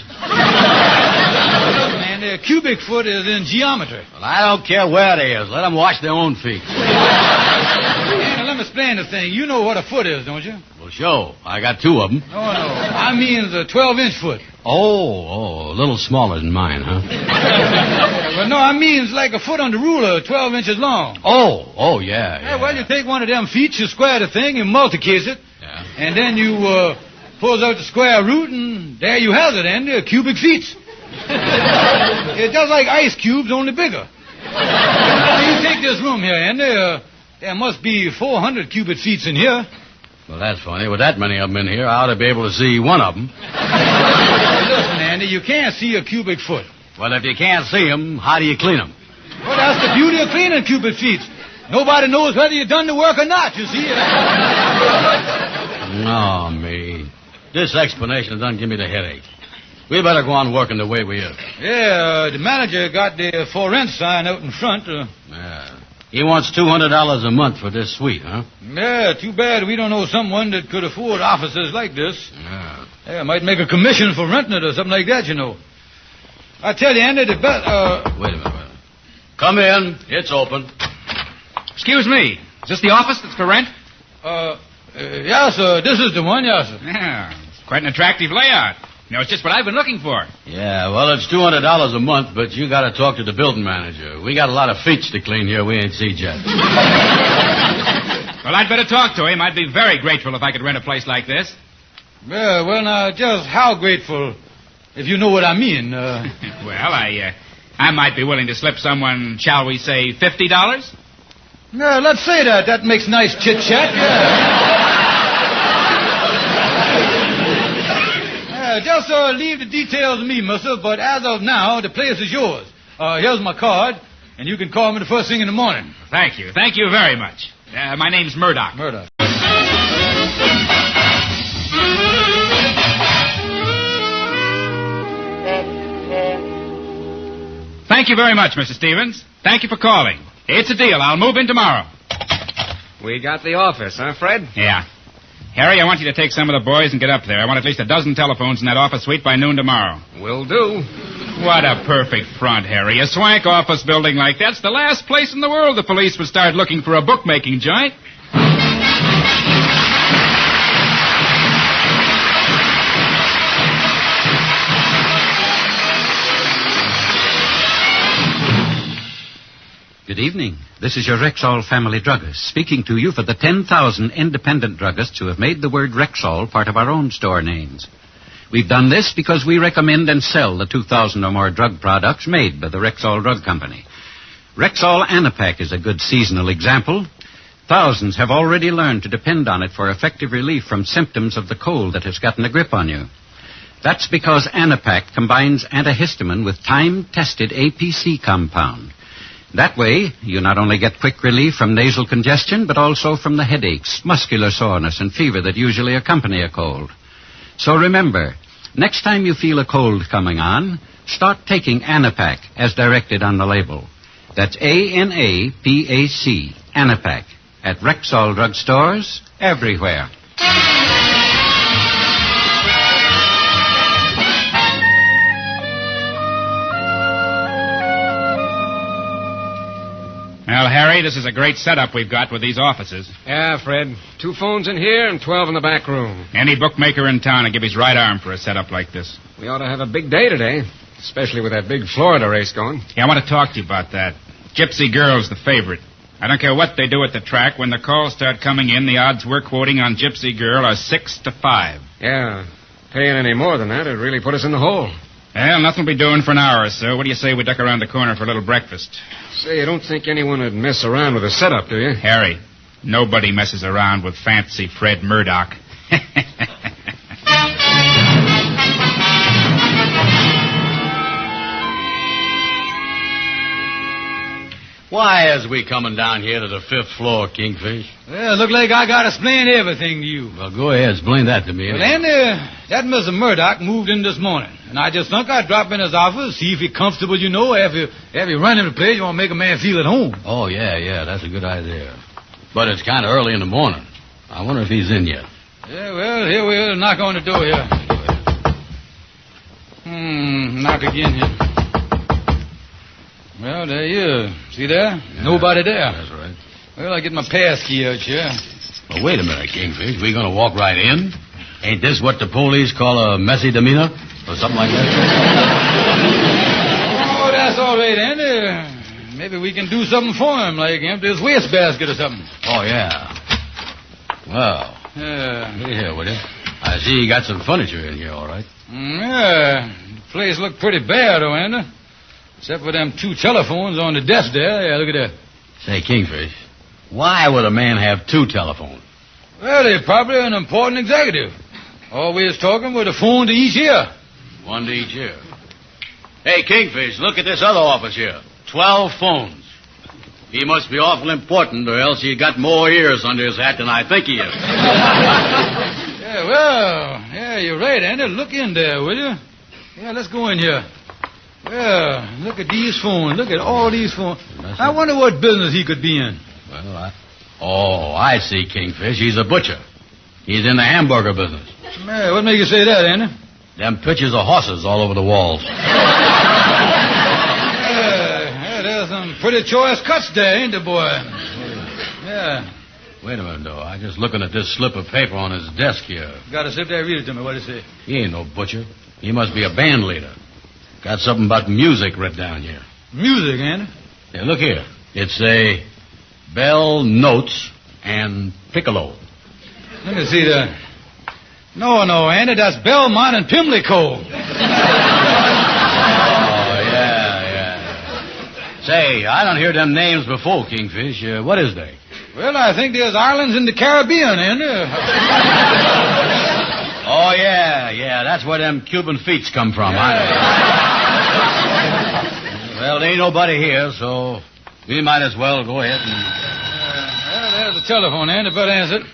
And a cubic foot is in geometry. Well, I don't care where it is. Let them wash their own feet. Now, let me explain the thing. You know what a foot is, don't you? Well, sure. I got 2 of them. No. I mean the 12-inch foot. Oh, a little smaller than mine, huh? Well, no, I mean it's like a foot on the ruler, 12 inches long. Oh, yeah. Well, you take one of them feet, you square the thing, you multicase it, and then you pulls out the square root, and there you have it, Andy, cubic feet. It's just like ice cubes, only bigger. You take this room here, Andy, there must be 400 cubic feet in here. Well, that's funny. With that many of them in here, I ought to be able to see one of them. Listen, Andy, you can't see a cubic foot. Well, if you can't see them, how do you clean them? Well, that's the beauty of cleaning cubic feet. Nobody knows whether you done the work or not, you see. No, me. This explanation done give me the headache. We better go on working the way we is. Yeah, the manager got the for rent sign out in front. Yeah. He wants $200 a month for this suite, huh? Yeah, too bad we don't know someone that could afford offices like this. Yeah. Might make a commission for renting it or something like that, you know. I tell you, Andy, the best... Wait a minute. Come in. It's open. Excuse me. Is this the office that's for rent? Yes, sir. This is the one, yes, sir. Yeah, it's quite an attractive layout. You know, it's just what I've been looking for. Yeah, well, it's $200 a month, but you got to talk to the building manager. We got a lot of feet to clean here we ain't seen yet. Well, I'd better talk to him. I'd be very grateful if I could rent a place like this. Yeah, well, now, just how grateful, if you know what I mean. Well, I might be willing to slip someone, shall we say, $50? Yeah, let's say that. That makes nice chit-chat, just leave the details to me, mister, but as of now, the place is yours. Here's my card, and you can call me the first thing in the morning. Thank you. Thank you very much. My name's Murdoch. Murdoch. Thank you very much, Mr. Stevens. Thank you for calling. It's a deal. I'll move in tomorrow. We got the office, huh, Fred? Yeah. Harry, I want you to take some of the boys and get up there. I want at least a dozen telephones in that office suite by noon tomorrow. Will do. What a perfect front, Harry. A swank office building like that's the last place in the world the police would start looking for a bookmaking joint. Good evening. This is your Rexall family druggist speaking to you for the 10,000 independent druggists who have made the word Rexall part of our own store names. We've done this because we recommend and sell the 2,000 or more drug products made by the Rexall Drug Company. Rexall Anapac is a good seasonal example. Thousands have already learned to depend on it for effective relief from symptoms of the cold that has gotten a grip on you. That's because Anapac combines antihistamine with time-tested APC compound. That way, you not only get quick relief from nasal congestion, but also from the headaches, muscular soreness, and fever that usually accompany a cold. So remember, next time you feel a cold coming on, start taking Anapac as directed on the label. That's A-N-A-P-A-C, Anapac, at Rexall drugstores everywhere. Well, Harry, this is a great setup we've got with these offices. Yeah, Fred. 2 phones in here and 12 in the back room. Any bookmaker in town would give his right arm for a setup like this. We ought to have a big day today, especially with that big Florida race going. Yeah, I want to talk to you about that. Gypsy Girl's the favorite. I don't care what they do at the track. When the calls start coming in, the odds we're quoting on Gypsy Girl are 6-5. Yeah. Paying any more than that, it'd really put us in the hole. Well, nothing we'll be doing for an hour or so. What do you say we duck around the corner for a little breakfast? Say, you don't think anyone would mess around with a setup, do you? Harry, nobody messes around with fancy Fred Murdoch. Why is we coming down here to the 5th floor, Kingfish? Well, look like I got to explain everything to you. Well, go ahead. Explain that to me. Well, Andy, that Mr. Murdoch moved in this morning, and I just thought I'd drop in his office, see if he's comfortable, you know, after running the place, you want to make a man feel at home. Oh, yeah, that's a good idea. But it's kind of early in the morning. I wonder if he's in yet. Yeah, well, here we are. Knock on the door here. Knock again here. Well, there you are. See there? Yeah, nobody there. That's right. Well, I get my pass key out here. Well, wait a minute, Kingfish. We going to walk right in? Ain't this what the police call a messy demeanor? Or something like that? Oh, that's all right, Andy. Maybe we can do something for him, like empty his wastebasket or something. Oh, yeah. Well. Yeah. Look here, will you? I see you got some furniture in here, all right. Yeah. The place looked pretty bare, though, Andy. Except for them 2 telephones on the desk there. Yeah, look at that. Say, Kingfish, why would a man have 2 telephones? Well, they're probably an important executive. Always talking with a phone to each ear. 1 to each ear. Hey, Kingfish, look at this other office here. 12 phones. He must be awful important, or else he got more ears under his hat than I think he is. Yeah, you're right, Andy. Look in there, will you? Yeah, let's go in here. Yeah, look at these phones. Look at all these phones. I wonder what business he could be in. Well, I see, Kingfish. He's a butcher. He's in the hamburger business. Man, what makes you say that, Andy? Them pictures of horses all over the walls. Yeah, there's some pretty choice cuts there, ain't there, boy? Yeah. Wait a minute, though. I'm just looking at this slip of paper on his desk here. Got to sit there and read it to me. What do you say? He ain't no butcher. He must be a band leader. Got something about music written down here. Music, Andy? Yeah, look here. It's a bell, notes, and piccolo. Let me see that. No, Andy, that's Belmont and Pimlico. Yeah. Say, I don't hear them names before, Kingfish. What is they? Well, I think there's islands in the Caribbean, Andy. Oh, yeah. That's where them Cuban feets come from. Well, there ain't nobody here, so we might as well go ahead and... there's the telephone, Andy. Better answer it.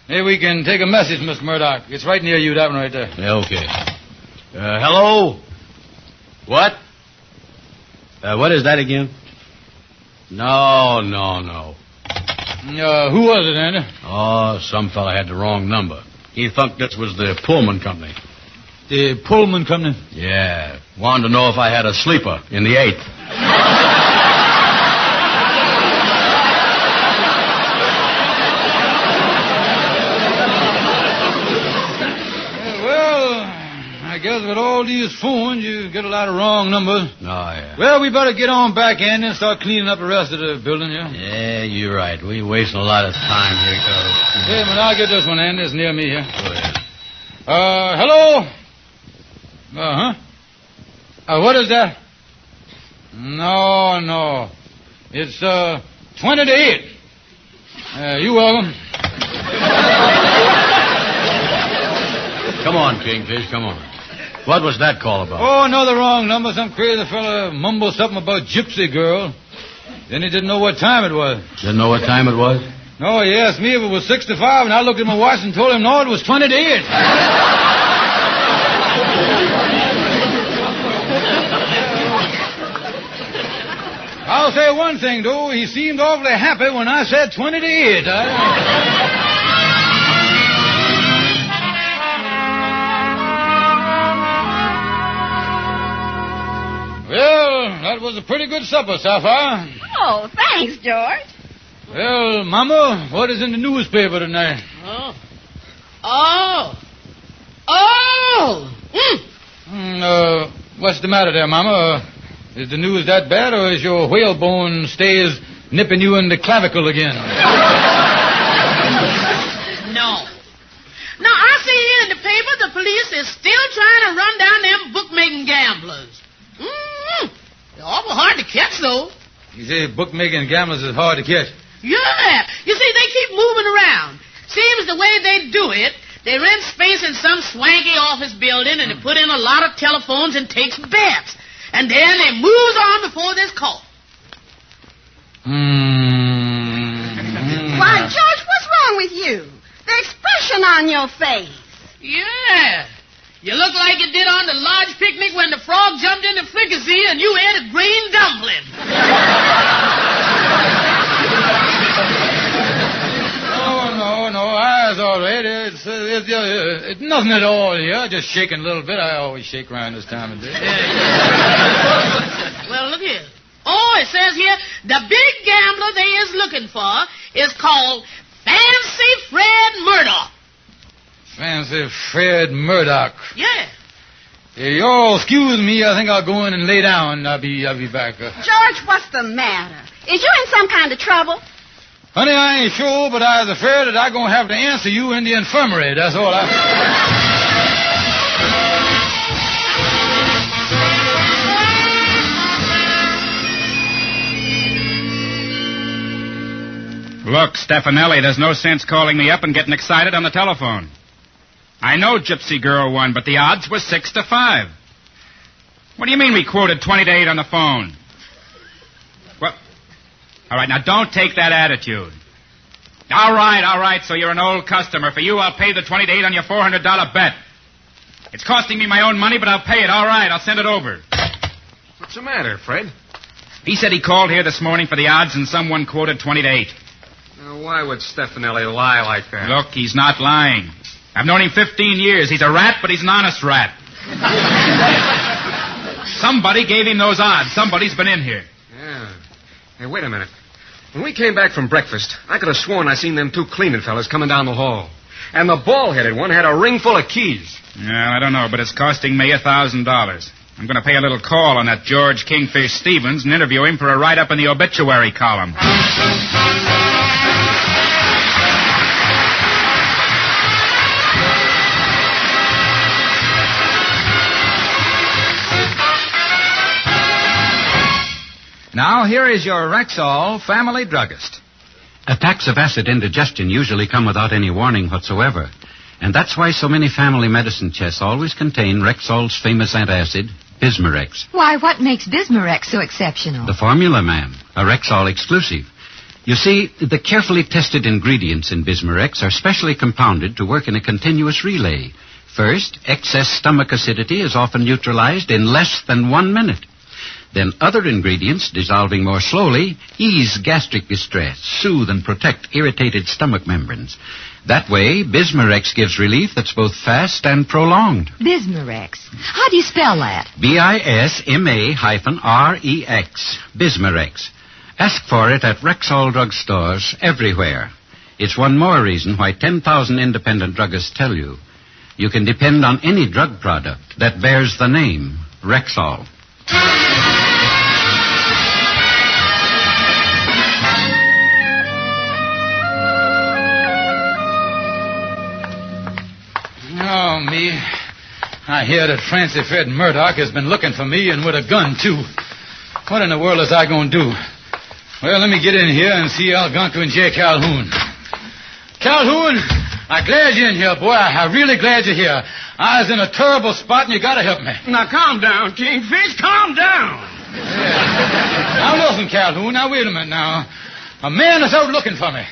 Maybe we can take a message, Mr. Murdoch. It's right near you, that one right there. Yeah, okay. Hello? What? What is that again? No. Who was it, Andy? Oh, some fella had the wrong number. He thought this was the Pullman Company. The Pullman Company? Yeah. Wanted to know if I had a sleeper in the 8th. I guess with all these phones, you get a lot of wrong numbers. Oh, yeah. Well, we better get on back, Andy, and start cleaning up the rest of the building, yeah? Yeah, you're right. We're wasting a lot of time here. Hey, but I'll get this one, Andy. It's near me here. Go ahead. Hello? Uh-huh. What is that? No. It's, 20 to 8. You welcome. Come on, Kingfish, come on. What was that call about? Oh, another wrong number. Some crazy fella mumbled something about Gypsy Girl. Then he didn't know what time it was. Didn't know what time it was? No, he asked me if it was 6 to 5, and I looked at my watch and told him, no, it was 20 to 8. I'll say one thing, though. He seemed awfully happy when I said 20 to 8. Well, that was a pretty good supper, Sapphire. Oh, thanks, George. Well, Mama, what is in the newspaper tonight? What's the matter there, Mama? Is the news that bad, or is your whalebone stays nipping you in the clavicle again? No. Now, I see here in the paper the police is still trying to run down them bookmaking gamblers. They're awful hard to catch, though. You say bookmaking gamblers is hard to catch? Yeah. You see, they keep moving around. Seems the way they do it, they rent space in some swanky office building, and they put in a lot of telephones and takes bets. And then they moves on before there's call. Why, George, what's wrong with you? The expression on your face. Yeah. You look like you did on the lodge picnic when the frog jumped into fricassee and you ate a green dumpling. No, I was all right. It's nothing at all here. Just shaking a little bit. I always shake around this time of day. Well, look here. Oh, it says here, the big gambler they is looking for is called Fancy Fred Murdoch. Fancy Fred Murdoch. Yeah. Hey, y'all excuse me. I think I'll go in and lay down. I'll be back. George, what's the matter? Is you in some kind of trouble? Honey, I ain't sure, but I was afraid that I'm going to have to answer you in the infirmary. That's all Look, Stefanelli, there's no sense calling me up and getting excited on the telephone. I know Gypsy Girl won, but the odds were 6 to 5. What do you mean we quoted 20 to 8 on the phone? Well, All right, now don't take that attitude. All right, so you're an old customer. For you, I'll pay the 28 on your $400 bet. It's costing me my own money, but I'll pay it. All right, I'll send it over. What's the matter, Fred? He said he called here this morning for the odds, and someone quoted 28. Now, why would Stefanelli lie like that? Look, he's not lying. I've known him 15 years. He's a rat, but he's an honest rat. Somebody gave him those odds. Somebody's been in here. Yeah. Hey, wait a minute. When we came back from breakfast, I could have sworn I seen them two cleaning fellas coming down the hall. And the bald-headed one had a ring full of keys. Yeah, I don't know, but it's costing me $1,000. I'm going to pay a little call on that George Kingfish Stevens and interview him for a write-up in the obituary column. Now, here is your Rexall family druggist. Attacks of acid indigestion usually come without any warning whatsoever. And that's why so many family medicine chests always contain Rexall's famous antacid, Bismarex. Why, what makes Bismarex so exceptional? The formula, ma'am. A Rexall exclusive. You see, the carefully tested ingredients in Bismarex are specially compounded to work in a continuous relay. First, excess stomach acidity is often neutralized in less than 1 minute. Then other ingredients, dissolving more slowly, ease gastric distress, soothe and protect irritated stomach membranes. That way, Bismarex gives relief that's both fast and prolonged. Bismarex. How do you spell that? Bisma-Rex. Bismarex. Ask for it at Rexall drugstores everywhere. It's one more reason why 10,000 independent druggists tell you you can depend on any drug product that bears the name Rexall. Oh, me. I hear that Francie Fred Murdoch has been looking for me and with a gun, too. What in the world is I going to do? Well, let me get in here and see Algonquin and J. Calhoun. Calhoun, I'm glad you're in here, boy. I'm really glad you're here. I was in a terrible spot, and you got to help me. Now, calm down, Kingfish. Calm down. Yeah. Now, listen, Calhoun. Now, wait a minute now. A man is out looking for me.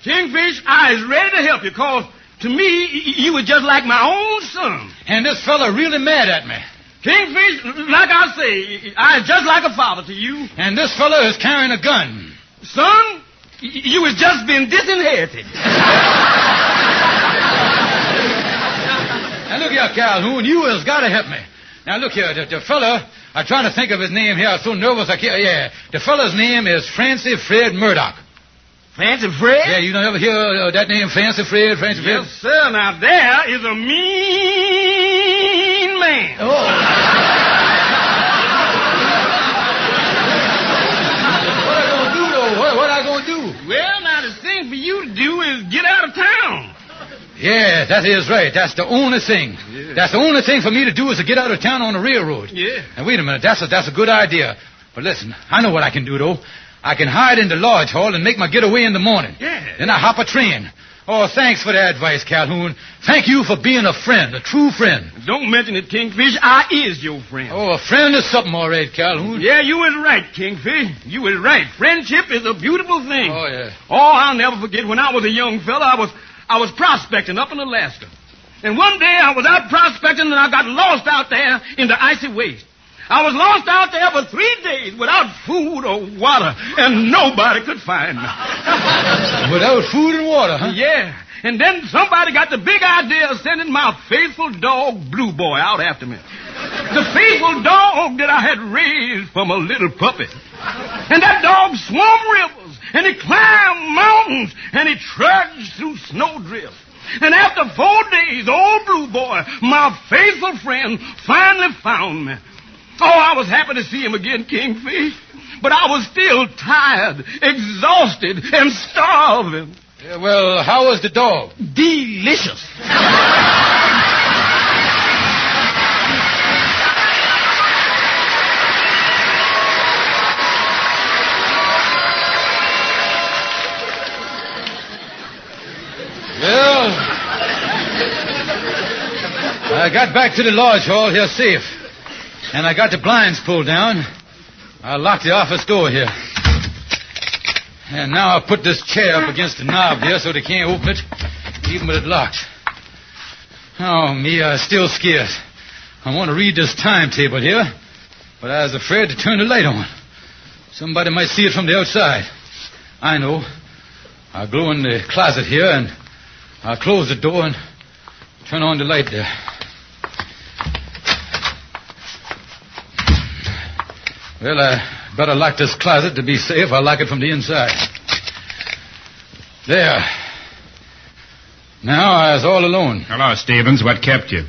Kingfish, I is ready to help you, cause to me, you were just like my own son. And this fella really mad at me. Kingfish, like I say, I is just like a father to you. And this fella is carrying a gun. Son, you has just been disinherited. Now, look here, Calhoun, you has got to help me. Now, look here, the fella, I'm trying to think of his name here. I'm so nervous I can't, yeah. The fella's name is Francie Fred Murdoch. Fancy Fred? Yeah, you don't ever hear that name, Fancy Fred, Fancy Fred? Yes, sir. Now, there is a mean man. Oh. What I going to do, though? What I going to do? Well, now, the thing for you to do is get out of town. Yeah, that is right. That's the only thing. Yeah. That's the only thing for me to do is to get out of town on the railroad. Yeah. Now, wait a minute. That's a good idea. But listen, I know what I can do, though. I can hide in the lodge hall and make my getaway in the morning. Yeah. Then I hop a train. Oh, thanks for the advice, Calhoun. Thank you for being a friend, a true friend. Don't mention it, Kingfish. I is your friend. Oh, a friend is something, all right, Calhoun. Yeah, you is right, Kingfish. You is right. Friendship is a beautiful thing. Oh, yeah. Oh, I'll never forget when I was a young fella, I was prospecting up in Alaska. And one day I was out prospecting and I got lost out there in the icy waste. I was lost out there for 3 days without food or water, and nobody could find me. Without food and water, huh? Yeah. And then somebody got the big idea of sending my faithful dog, Blue Boy, out after me. The faithful dog that I had raised from a little puppy. And that dog swam rivers, and he climbed mountains, and he trudged through snowdrifts. And after 4 days, old Blue Boy, my faithful friend, finally found me. Oh, I was happy to see him again, Kingfish. But I was still tired, exhausted, and starving. Yeah, well, how was the dog? Delicious. Well, I got back to the lodge hall here safe. And I got the blinds pulled down. I locked the office door here. And now I'll put this chair up against the knob here so they can't open it, even with it locked. Oh, me, I'm still scared. I want to read this timetable here, but I was afraid to turn the light on. Somebody might see it from the outside. I know. I'll go in the closet here, and I'll close the door and turn on the light there. Well, I better lock this closet to be safe. I'll lock it from the inside. There. Now I was all alone. Hello, Stevens. What kept you?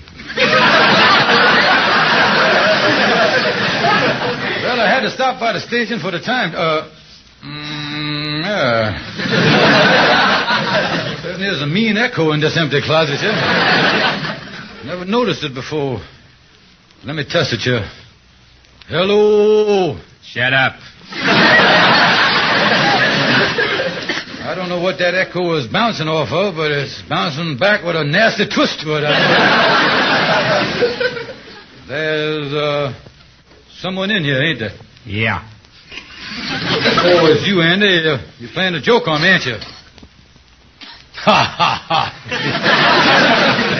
Well, I had to stop by the station for the time. Yeah. There's a mean echo in this empty closet here. Never noticed it before. Let me test it here. Hello. Shut up. I don't know what that echo is bouncing off of, but it's bouncing back with a nasty twist to it. There's someone in here, ain't there? Yeah. Oh, it's you, Andy. You're playing a joke on me, ain't you? Ha, ha, ha.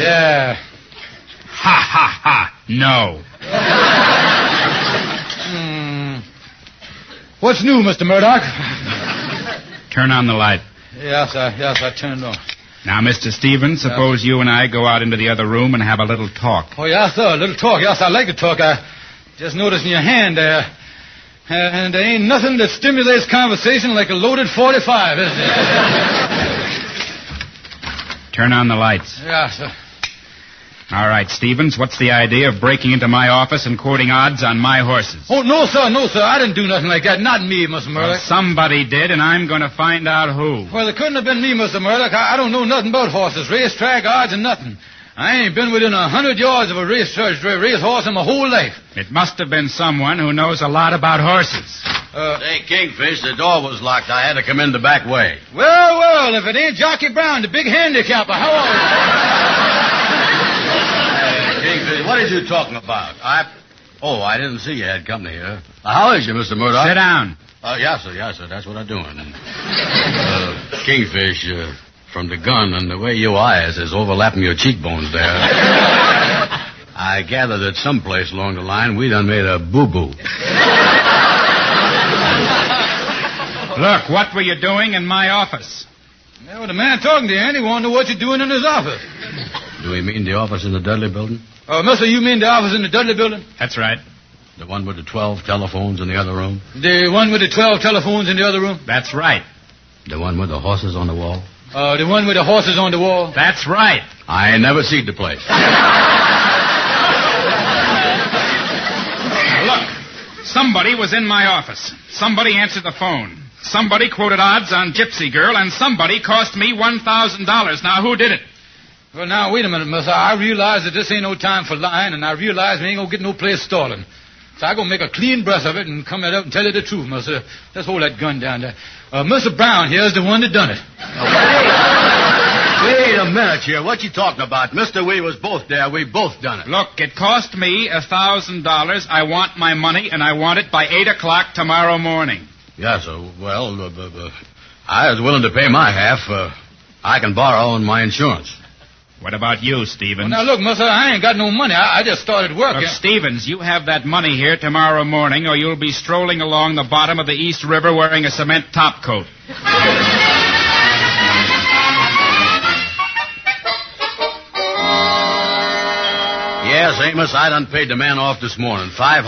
Yeah. Ha, ha, ha. No. What's new, Mr. Murdoch? Turn on the light. Yes, I turned on. Now, Mr. Stevens, suppose you and I go out into the other room and have a little talk. Oh, yes, sir, a little talk. Yes, I like to talk. I just noticed in your hand there. And there ain't nothing that stimulates conversation like a loaded 45, is there? Turn on the lights. Yeah, sir. All right, Stevens, what's the idea of breaking into my office and quoting odds on my horses? Oh, no, sir. I didn't do nothing like that. Not me, Mr. Murdoch. Well, somebody did, and I'm going to find out who. Well, it couldn't have been me, Mr. Murdoch. I don't know nothing about horses, racetrack, odds, and nothing. I ain't been within 100 yards of a racehorse in my whole life. It must have been someone who knows a lot about horses. Hey, Kingfish, the door was locked. I had to come in the back way. Well, if it ain't Jockey Brown, the big handicapper, how are you? Kingfish, what are you talking about? I didn't see you had company here. How is you, Mr. Murdoch? Sit down. Yes, sir. That's what I'm doing. Kingfish, from the gun and the way your eyes is overlapping your cheekbones there, I gather that someplace along the line we done made a boo-boo. Look, what were you doing in my office? Yeah, well, the man talking to you, Andy, wanted to know what you're doing in his office. Do we mean the office in the Dudley building? Mister, you mean the office in the Dudley building? That's right. The one with the 12 telephones in the other room? The one with the 12 telephones in the other room? That's right. The one with the horses on the wall? The one with the horses on the wall? That's right. I ain't never seen the place. Look, somebody was in my office. Somebody answered the phone. Somebody quoted odds on Gypsy Girl, and somebody cost me $1,000. Now, who did it? Well, now, wait a minute, mister. I realize that this ain't no time for lying, and I realize we ain't gonna get no place stolen. So I'm gonna make a clean breast of it and come right out and tell you the truth, mister. Let's hold that gun down there. Mr. Brown here's the one that done it. Wait a minute here. What you talking about? Mister, we was both there. We both done it. Look, it cost me $1,000. I want my money, and I want it by 8 o'clock tomorrow morning. Yes, sir. Well, I was willing to pay my half. I can borrow on my insurance. What about you, Stevens? Well, now, look, mister, I ain't got no money. I just started working. Look, Stevens, you have that money here tomorrow morning, or you'll be strolling along the bottom of the East River wearing a cement topcoat. Yes, Amos, I done paid the man off this morning, $500.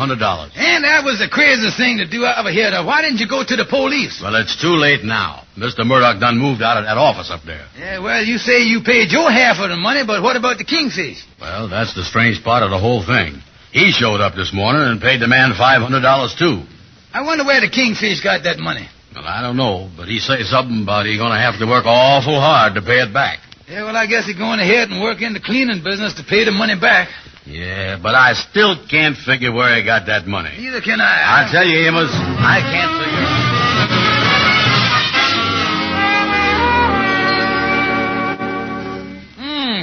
And that was the craziest thing to do over here. Why didn't you go to the police? Well, it's too late now. Mr. Murdoch done moved out of that office up there. Yeah, well, you say you paid your half of the money, but what about the Kingfish? Well, that's the strange part of the whole thing. He showed up this morning and paid the man $500, too. I wonder where the Kingfish got that money. Well, I don't know, but he said something about he's going to have to work awful hard to pay it back. Yeah, well, I guess he's going ahead and work in the cleaning business to pay the money back. Yeah, but I still can't figure where he got that money. Neither can I. I'll tell you, Amos, I can't figure.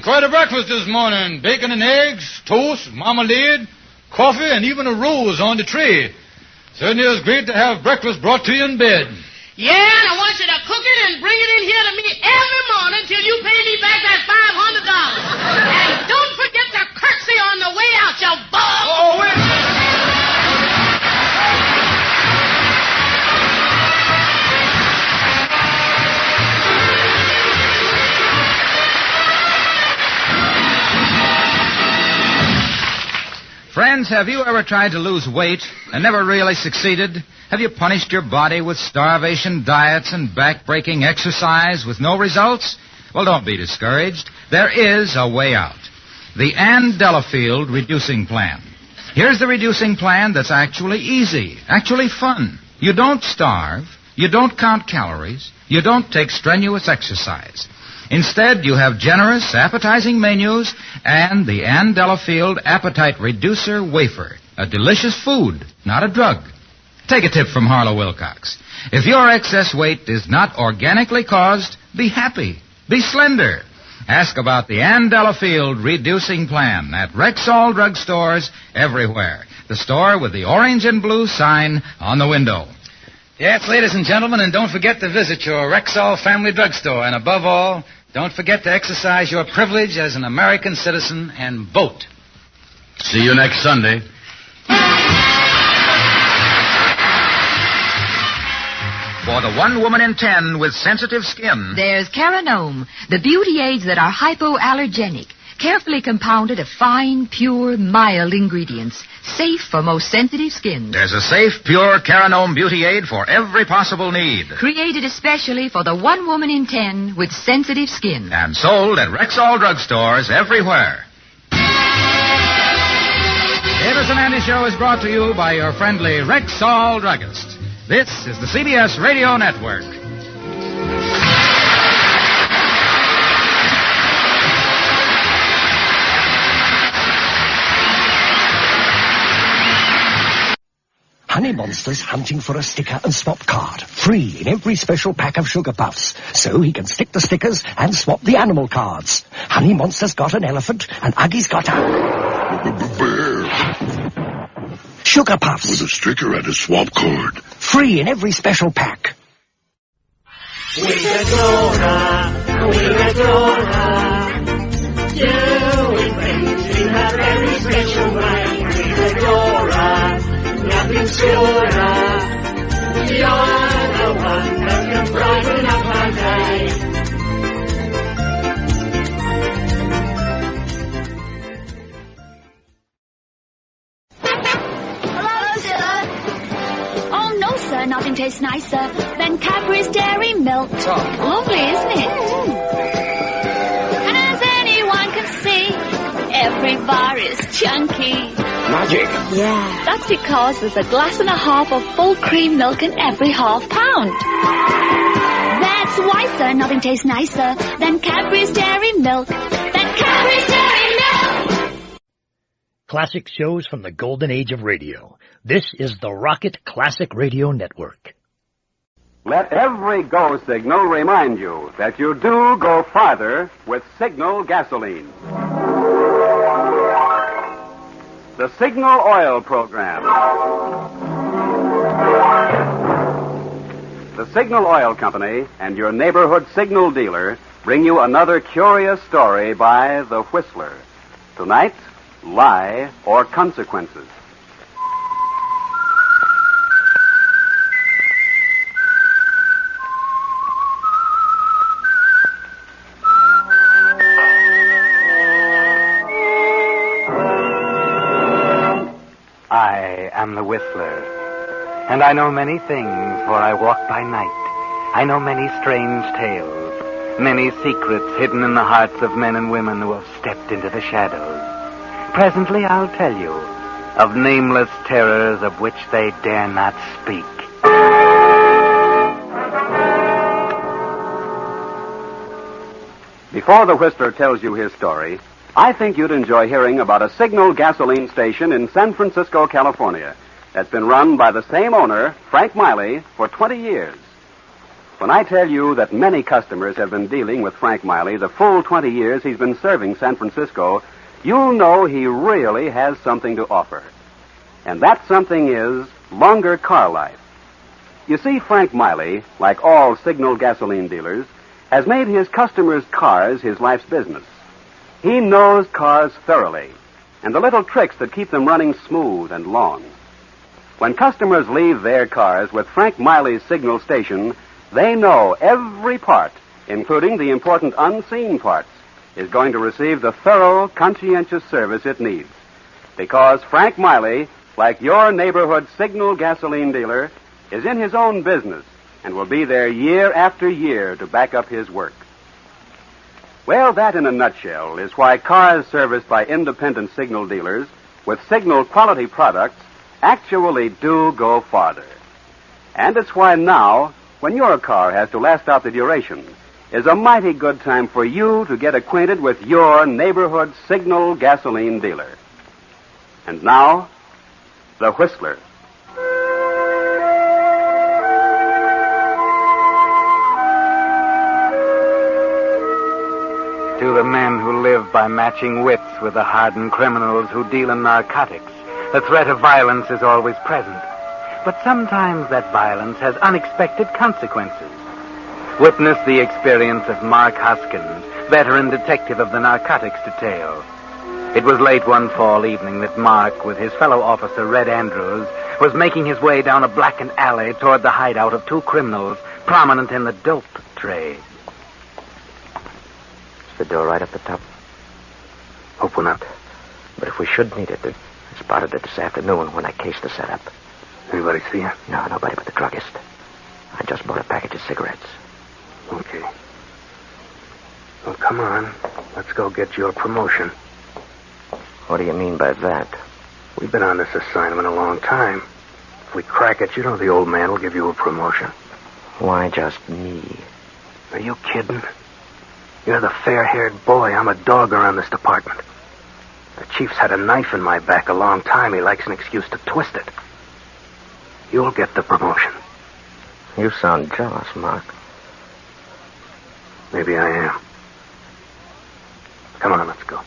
Quite a breakfast this morning. Bacon and eggs, toast, marmalade, coffee, and even a rose on the tray. Certainly it was great to have breakfast brought to you in bed. Yeah, and I want you to cook it and bring it in here to me every morning till you pay me back that $500. And don't forget to curtsy on the way out, you bum! Oh, wait. Friends, have you ever tried to lose weight and never really succeeded? Have you punished your body with starvation diets and back-breaking exercise with no results? Well, don't be discouraged. There is a way out. The Ann Delafield Reducing Plan. Here's the reducing plan that's actually easy, actually fun. You don't starve. You don't count calories. You don't take strenuous exercise. Instead, you have generous, appetizing menus and the Ann Delafield Appetite Reducer Wafer, a delicious food, not a drug. Take a tip from Harlow Wilcox. If your excess weight is not organically caused, be happy, be slender. Ask about the Ann Delafield Reducing Plan at Rexall drugstores everywhere. The store with the orange and blue sign on the window. Yes, ladies and gentlemen, and don't forget to visit your Rexall Family Drugstore. And above all, don't forget to exercise your privilege as an American citizen and vote. See you next Sunday. For the 1 woman in 10 with sensitive skin. There's Caranome, the beauty aids that are hypoallergenic, carefully compounded of fine, pure, mild ingredients, safe for most sensitive skins. There's a safe, pure Caranome beauty aid for every possible need. Created especially for the 1 woman in 10 with sensitive skin. And sold at Rexall drugstores everywhere. Davis and Andy Show is brought to you by your friendly Rexall druggist. This is the CBS Radio Network. Honey Monster's hunting for a sticker and swap card. Free in every special pack of Sugar Puffs. So he can stick the stickers and swap the animal cards. Honey Monster's got an elephant and Uggie's got a bear. Sugar Puffs. With a sticker and a swap card. Free in every special pack. We adore her. We adore her. Doing things in a very special way. We adore her. Nothing's purer. You're the one that can brighten up our day. Nothing tastes nicer than Cadbury's Dairy Milk. Lovely, isn't it? And as anyone can see, every bar is chunky. Magic. Yeah, that's because there's a glass and a half of full cream milk in every half pound. That's why, sir, nothing tastes nicer than Cadbury's Dairy Milk. Cadbury's Dairy Milk! Classic shows from the golden age of radio. This is the Rocket Classic Radio Network. Let every go signal remind you that you do go farther with Signal gasoline. The Signal Oil Program. The Signal Oil Company and your neighborhood signal dealer bring you another curious story by The Whistler. Tonight, Lie or Consequences. I am the Whistler, and I know many things, for I walk by night. I know many strange tales, many secrets hidden in the hearts of men and women who have stepped into the shadows. Presently I'll tell you of nameless terrors of which they dare not speak. Before the Whistler tells you his story, I think you'd enjoy hearing about a Signal gasoline station in San Francisco, California, that's been run by the same owner, Frank Miley, for 20 years. When I tell you that many customers have been dealing with Frank Miley the full 20 years he's been serving San Francisco, you'll know he really has something to offer. And that something is longer car life. You see, Frank Miley, like all Signal gasoline dealers, has made his customers' cars his life's business. He knows cars thoroughly, and the little tricks that keep them running smooth and long. When customers leave their cars with Frank Miley's Signal station, they know every part, including the important unseen parts, is going to receive the thorough, conscientious service it needs. Because Frank Miley, like your neighborhood Signal gasoline dealer, is in his own business and will be there year after year to back up his work. Well, that in a nutshell is why cars serviced by independent Signal dealers with Signal quality products actually do go farther. And it's why now, when your car has to last out the duration, is a mighty good time for you to get acquainted with your neighborhood Signal gasoline dealer. And now, the Whistler. To the men who live by matching wits with the hardened criminals who deal in narcotics, the threat of violence is always present. But sometimes that violence has unexpected consequences. Witness the experience of Mark Hoskins, veteran detective of the narcotics detail. It was late one fall evening that Mark, with his fellow officer Red Andrews, was making his way down a blackened alley toward the hideout of two criminals prominent in the dope trade. The door right up the top. Open not. But if we should need it, I spotted it this afternoon when I cased the setup. Anybody see you? No, nobody but the druggist. I just bought a package of cigarettes. Okay. Well, come on. Let's go get your promotion. What do you mean by that? We've been on this assignment a long time. If we crack it, you know the old man will give you a promotion. Why just me? Are you kidding? You're the fair-haired boy. I'm a dog around this department. The chief's had a knife in my back a long time. He likes an excuse to twist it. You'll get the promotion. You sound jealous, Mark. Maybe I am. Come on, let's go.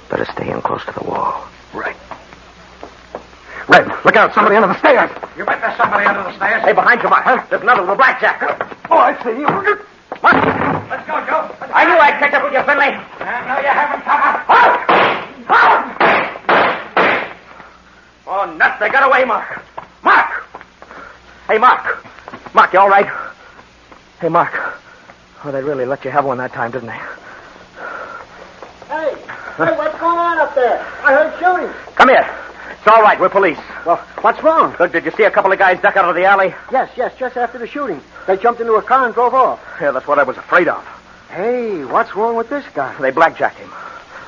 Better stay in close to the wall. Right. Red, look out. Somebody under the stairs. You bet there's somebody under the stairs. Hey, behind you, Mark. Huh? There's another little blackjack. Oh, I see you. What? Let's go, Joe. I knew I'd catch up with you, Finley. No, you haven't, Papa. Oh, nuts. They got away, Mark. Mark! Hey, Mark. Mark, you all right? Hey, Mark. Oh, they really let you have one that time, didn't they? Hey, what's going on up there? I heard shooting. Come here. It's all right. We're police. Well, what's wrong? Look, did you see a couple of guys duck out of the alley? Yes, just after the shooting. They jumped into a car and drove off. Yeah, that's what I was afraid of. Hey, what's wrong with this guy? They blackjacked him.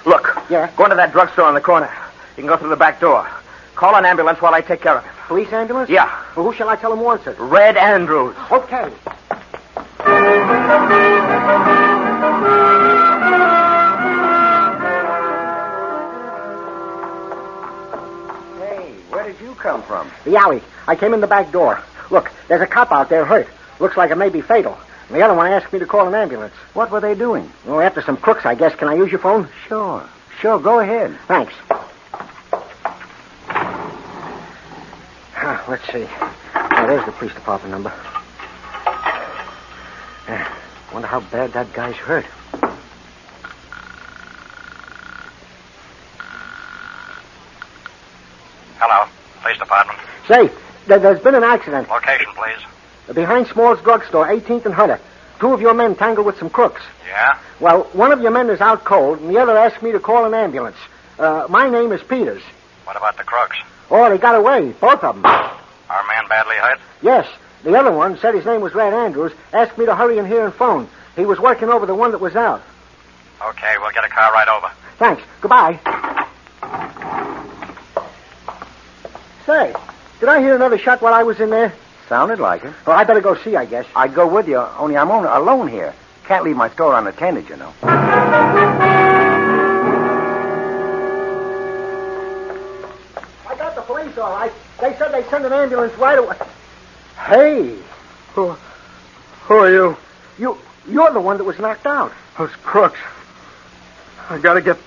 Look. Yeah? Go into that drugstore on the corner. You can go through the back door. Call an ambulance while I take care of him. Police ambulance? Yeah. Well, who shall I tell him wants it? Red Andrews. Okay. Where did you come from? The alley. I came in the back door. Look, there's a cop out there hurt. Looks like it may be fatal. And the other one asked me to call an ambulance. What were they doing? Oh, after some crooks, I guess. Can I use your phone? Sure, go ahead. Thanks. Let's see. Oh, there's the police department number. Wonder how bad that guy's hurt. Hello, police department. Say, there's been an accident. Location, please. Behind Small's drugstore, 18th and Hunter. Two of your men tangled with some crooks. Yeah? Well, one of your men is out cold, and the other asked me to call an ambulance. My name is Peters. What about the crooks? Oh, they got away, both of them. Our man badly hurt? Yes. The other one said his name was Red Andrews, asked me to hurry in here and phone. He was working over the one that was out. Okay, we'll get a car right over. Thanks. Goodbye. Say, did I hear another shot while I was in there? Sounded like it. Well, I better go see, I guess. I'd go with you, only I'm alone here. Can't leave my store unattended, you know. I got the police all right. They said they'd send an ambulance right away. Hey. Who are you? You're the one that was knocked out. Those crooks. I gotta get...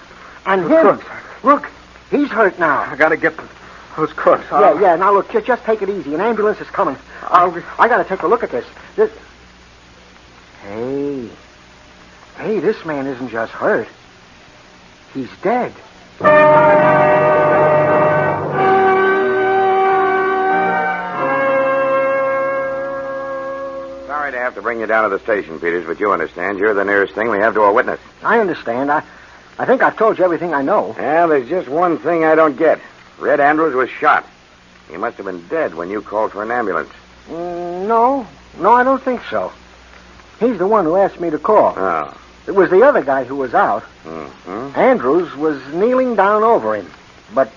And the him. crooks. Look, he's hurt now. I gotta get them. Those crooks, huh? Yeah. Now, look, just take it easy. An ambulance is coming. I got to take a look at this. Hey, this man isn't just hurt. He's dead. Sorry to have to bring you down to the station, Peters, but you understand. You're the nearest thing we have to a witness. I understand. I think I've told you everything I know. Yeah, there's just one thing I don't get. Red Andrews was shot. He must have been dead when you called for an ambulance. No, I don't think so. He's the one who asked me to call. Oh. It was the other guy who was out. Mm-hmm. Andrews was kneeling down over him. But,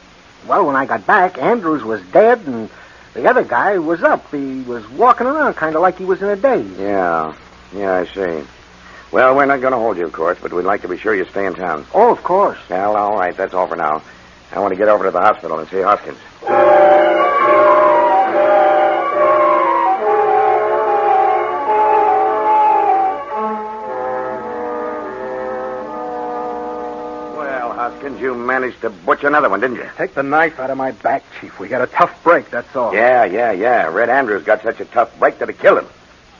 well, when I got back, Andrews was dead and the other guy was up. He was walking around kind of like he was in a daze. Yeah, I see. Well, we're not going to hold you, of course, but we'd like to be sure you stay in town. Oh, of course. Well, all right, that's all for now. I want to get over to the hospital and see Hoskins. Well, Hoskins, you managed to butcher another one, didn't you? Take the knife out of my back, Chief. We got a tough break, that's all. Yeah. Red Andrews got such a tough break that it killed him.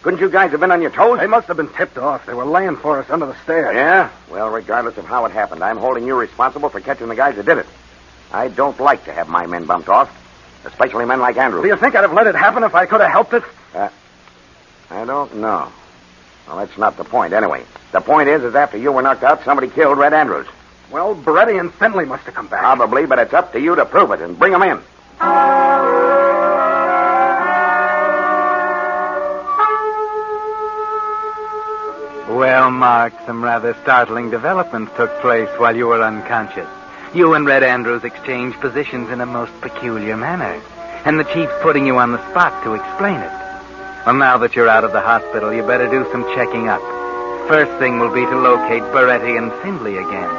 Couldn't you guys have been on your toes? They must have been tipped off. They were laying for us under the stairs. Yeah? Well, regardless of how it happened, I'm holding you responsible for catching the guys that did it. I don't like to have my men bumped off, especially men like Andrews. Do you think I'd have let it happen if I could have helped it? I don't know. Well, that's not the point, anyway. The point is after you were knocked out, somebody killed Red Andrews. Well, Beretti and Findlay must have come back. Probably, but it's up to you to prove it and bring them in. Well, Mark, some rather startling developments took place while you were unconscious. You and Red Andrews exchanged positions in a most peculiar manner, and the chief's putting you on the spot to explain it. Well, now that you're out of the hospital, you better do some checking up. First thing will be to locate Beretti and Findlay again.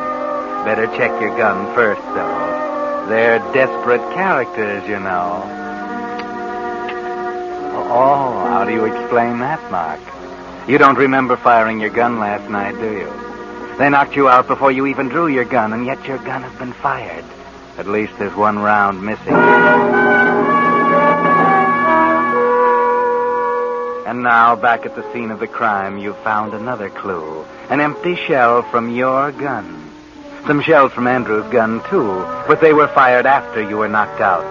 Better check your gun first, though. They're desperate characters, you know. Oh, how do you explain that, Mark? You don't remember firing your gun last night, do you? They knocked you out before you even drew your gun, and yet your gun has been fired. At least there's one round missing. And now, back at the scene of the crime, you've found another clue. An empty shell from your gun. Some shells from Andrew's gun, too, but they were fired after you were knocked out.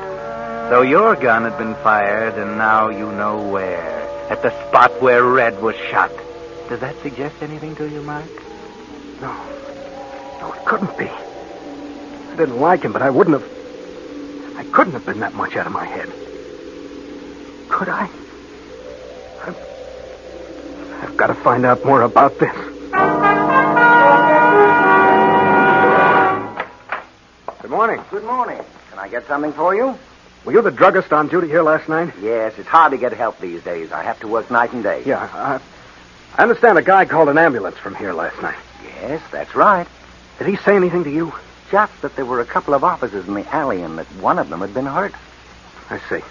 So your gun had been fired, and now you know where. At the spot where Red was shot. Does that suggest anything to you, Mark? No, it couldn't be. I didn't like him, but I couldn't have been that much out of my head. Could I? I've got to find out more about this. Good morning. Good morning. Can I get something for you? Were you the druggist on duty here last night? Yes, it's hard to get help these days. I have to work night and day. Yeah, I understand a guy called an ambulance from here last night. Yes, that's right. Did he say anything to you? Just that there were a couple of officers in the alley and that one of them had been hurt. I see.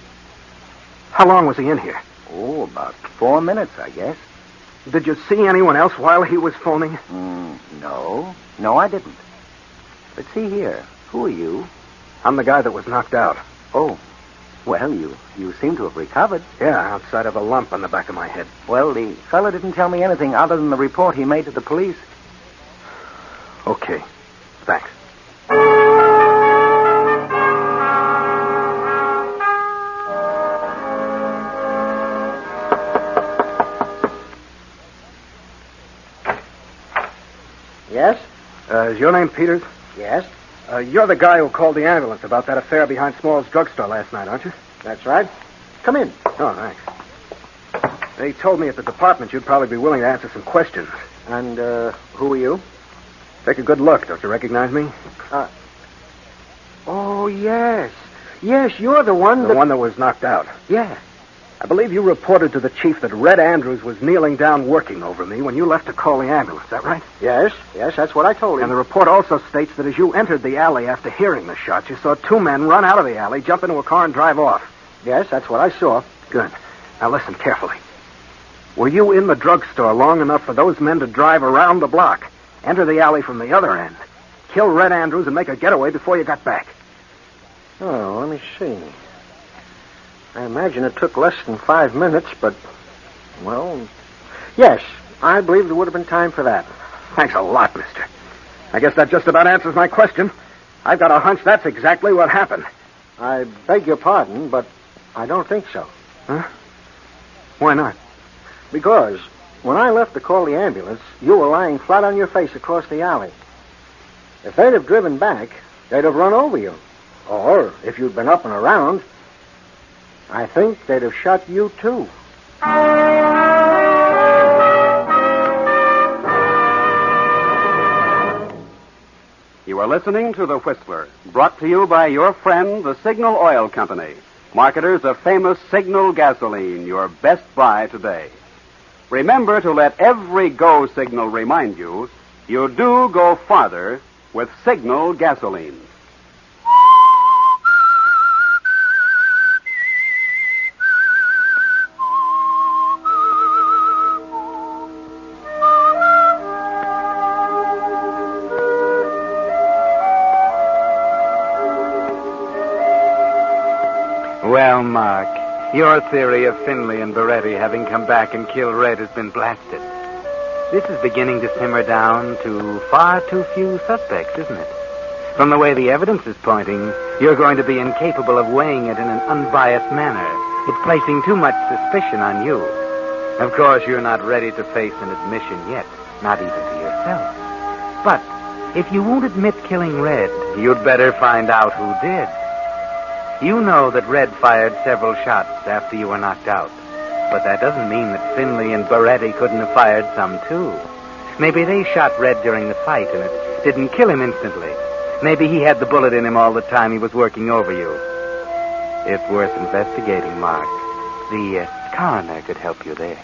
How long was he in here? Oh, about 4 minutes, I guess. Did you see anyone else while he was phoning? No. No, I didn't. But see here. Who are you? I'm the guy that was knocked out. Oh. Well, you seem to have recovered. Yeah, outside of a lump on the back of my head. Well, the fella didn't tell me anything other than the report he made to the police. Okay. Thanks. Yes? Is your name Peters? Yes. You're the guy who called the ambulance about that affair behind Small's drugstore last night, aren't you? That's right. Come in. Oh, thanks. They told me at the department you'd probably be willing to answer some questions. And, who are you? Take a good look. Don't you recognize me? Oh, yes. Yes, you're the one The one that was knocked out. Yeah. I believe you reported to the chief that Red Andrews was kneeling down working over me when you left to call the ambulance. Is that right? Yes, that's what I told him. And the report also states that as you entered the alley after hearing the shot, you saw two men run out of the alley, jump into a car, and drive off. Yes, that's what I saw. Good. Now listen carefully. Were you in the drugstore long enough for those men to drive around the block, enter the alley from the other end, kill Red Andrews, and make a getaway before you got back? Oh, let me see. I imagine it took less than 5 minutes, but, well, yes, I believe there would have been time for that. Thanks a lot, mister. I guess that just about answers my question. I've got a hunch that's exactly what happened. I beg your pardon, but I don't think so. Huh? Why not? Because when I left to call the ambulance, you were lying flat on your face across the alley. If they'd have driven back, they'd have run over you. Or, if you'd been up and around, I think they'd have shot you, too. You are listening to The Whistler, brought to you by your friend, the Signal Oil Company, marketers of famous Signal gasoline, your best buy today. Remember to let every go signal remind you, you do go farther with Signal gasoline. Well, Mark, your theory of Finley and Beretti having come back and killed Red has been blasted. This is beginning to simmer down to far too few suspects, isn't it? From the way the evidence is pointing, you're going to be incapable of weighing it in an unbiased manner. It's placing too much suspicion on you. Of course, you're not ready to face an admission yet, not even to yourself. But if you won't admit killing Red, you'd better find out who did. You know that Red fired several shots after you were knocked out. But that doesn't mean that Finley and Beretti couldn't have fired some, too. Maybe they shot Red during the fight, and it didn't kill him instantly. Maybe he had the bullet in him all the time he was working over you. It's worth investigating, Mark. The coroner could help you there.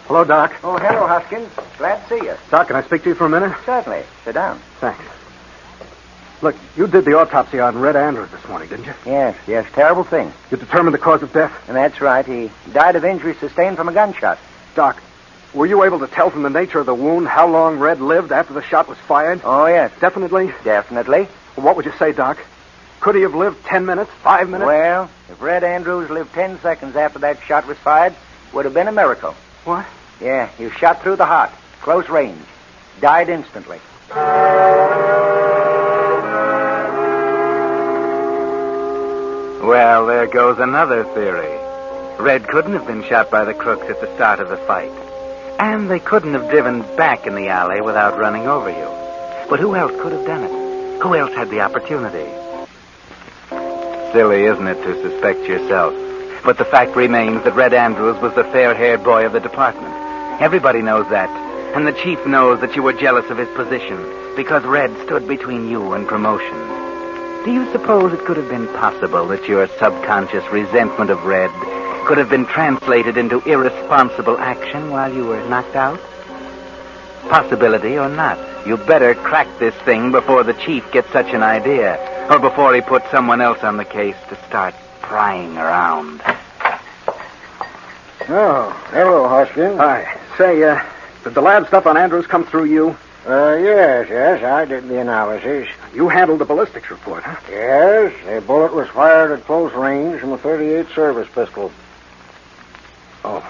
Hello, Doc. Oh, hello, Hoskins. Glad to see you. Doc, can I speak to you for a minute? Certainly. Sit down. Thanks. Look, you did the autopsy on Red Andrews this morning, didn't you? Yes. Terrible thing. You determined the cause of death? And that's right. He died of injuries sustained from a gunshot. Doc, were you able to tell from the nature of the wound how long Red lived after the shot was fired? Oh, yes. Definitely? Definitely. Well, what would you say, Doc? Could he have lived 10 minutes, 5 minutes? Well, if Red Andrews lived 10 seconds after that shot was fired, would have been a miracle. What? Yeah, he was shot through the heart, close range. Died instantly. Well, there goes another theory. Red couldn't have been shot by the crooks at the start of the fight. And they couldn't have driven back in the alley without running over you. But who else could have done it? Who else had the opportunity? Silly, isn't it, to suspect yourself? But the fact remains that Red Andrews was the fair-haired boy of the department. Everybody knows that. And the chief knows that you were jealous of his position because Red stood between you and promotion. Do you suppose it could have been possible that your subconscious resentment of Red could have been translated into irresponsible action while you were knocked out? Possibility or not, you better crack this thing before the chief gets such an idea, or before he puts someone else on the case to start prying around. Oh, hello, Hoskins. Hi. Say, did the lab stuff on Andrews come through you? Yes, I did the analysis. You handled the ballistics report, huh? Yes, a bullet was fired at close range from a .38 service pistol. Oh,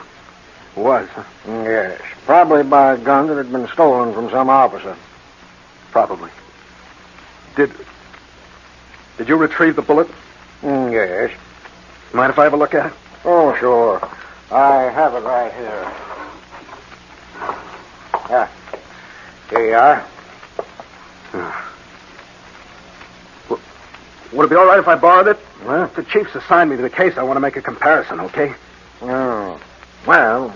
was, huh? Yes, probably by a gun that had been stolen from some officer. Probably. Did you retrieve the bullet? Yes. Mind if I have a look at it? Oh, sure. I have it right here. Yeah. Here you are. Would it be all right if I borrowed it? Well, if the chief's assigned me to the case, I want to make a comparison, okay? Oh. Well,